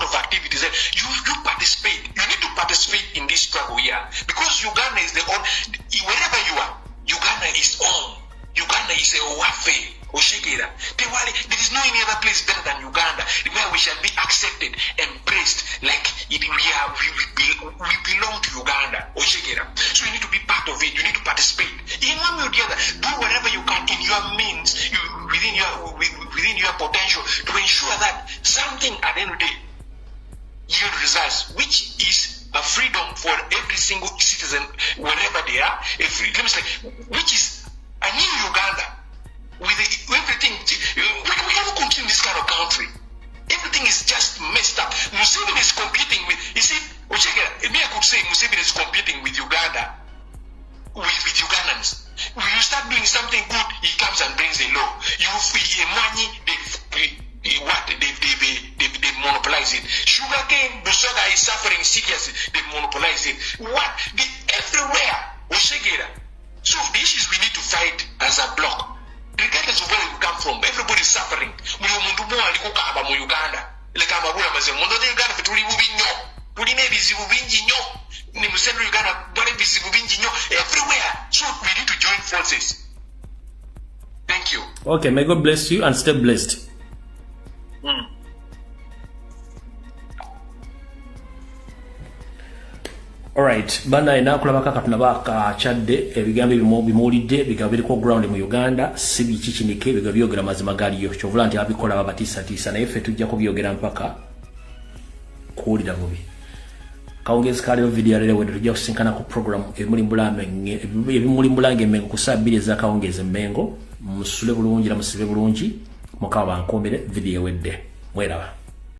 of activities. You participate. You need to participate in this struggle here. Because Uganda is wherever you are, Uganda is home. Uganda is a warfare. There is no any other place better than Uganda where we shall be accepted, embraced, like we belong to Uganda. So you need to be part of it. You need to participate. In one way or the other, do whatever you can in your means, within your potential, to ensure that something at the end of the day yield results, which is a freedom for every single citizen, wherever they are. Which is a new Uganda. With everything, we cannot continue this kind of country. Everything is just messed up. Museveni is competing with, you see, me I could say Museveni is competing with Uganda, with Ugandans. When you start doing something good, he comes and brings the law. You free money, they monopolize it. Sugarcane, Busoga is suffering seriously, they monopolize it. Everywhere, so the issues we need to fight as a block. Regardless of where you come from, everybody is suffering. Everywhere. So we need to join forces. Thank you. Okay, may God bless you and stay blessed. Alright, banda ina kulabaka katunabaka chadde ebigambo bimulidde bigabiriko ground mu Uganda sibi kichinike bigabyogera mazima galiyo chovula nti abikola babatisa naye ffe tujja kubyogera mpaka kuwulira bubi kawungezi kaleo video lero wendo tujja kusinkana ku program ebimuli mbulange Mengo ku saa 2 za kawungezi Mengo musule bulungi na musibe bulungi mukaba nkombere video wedde mweraba.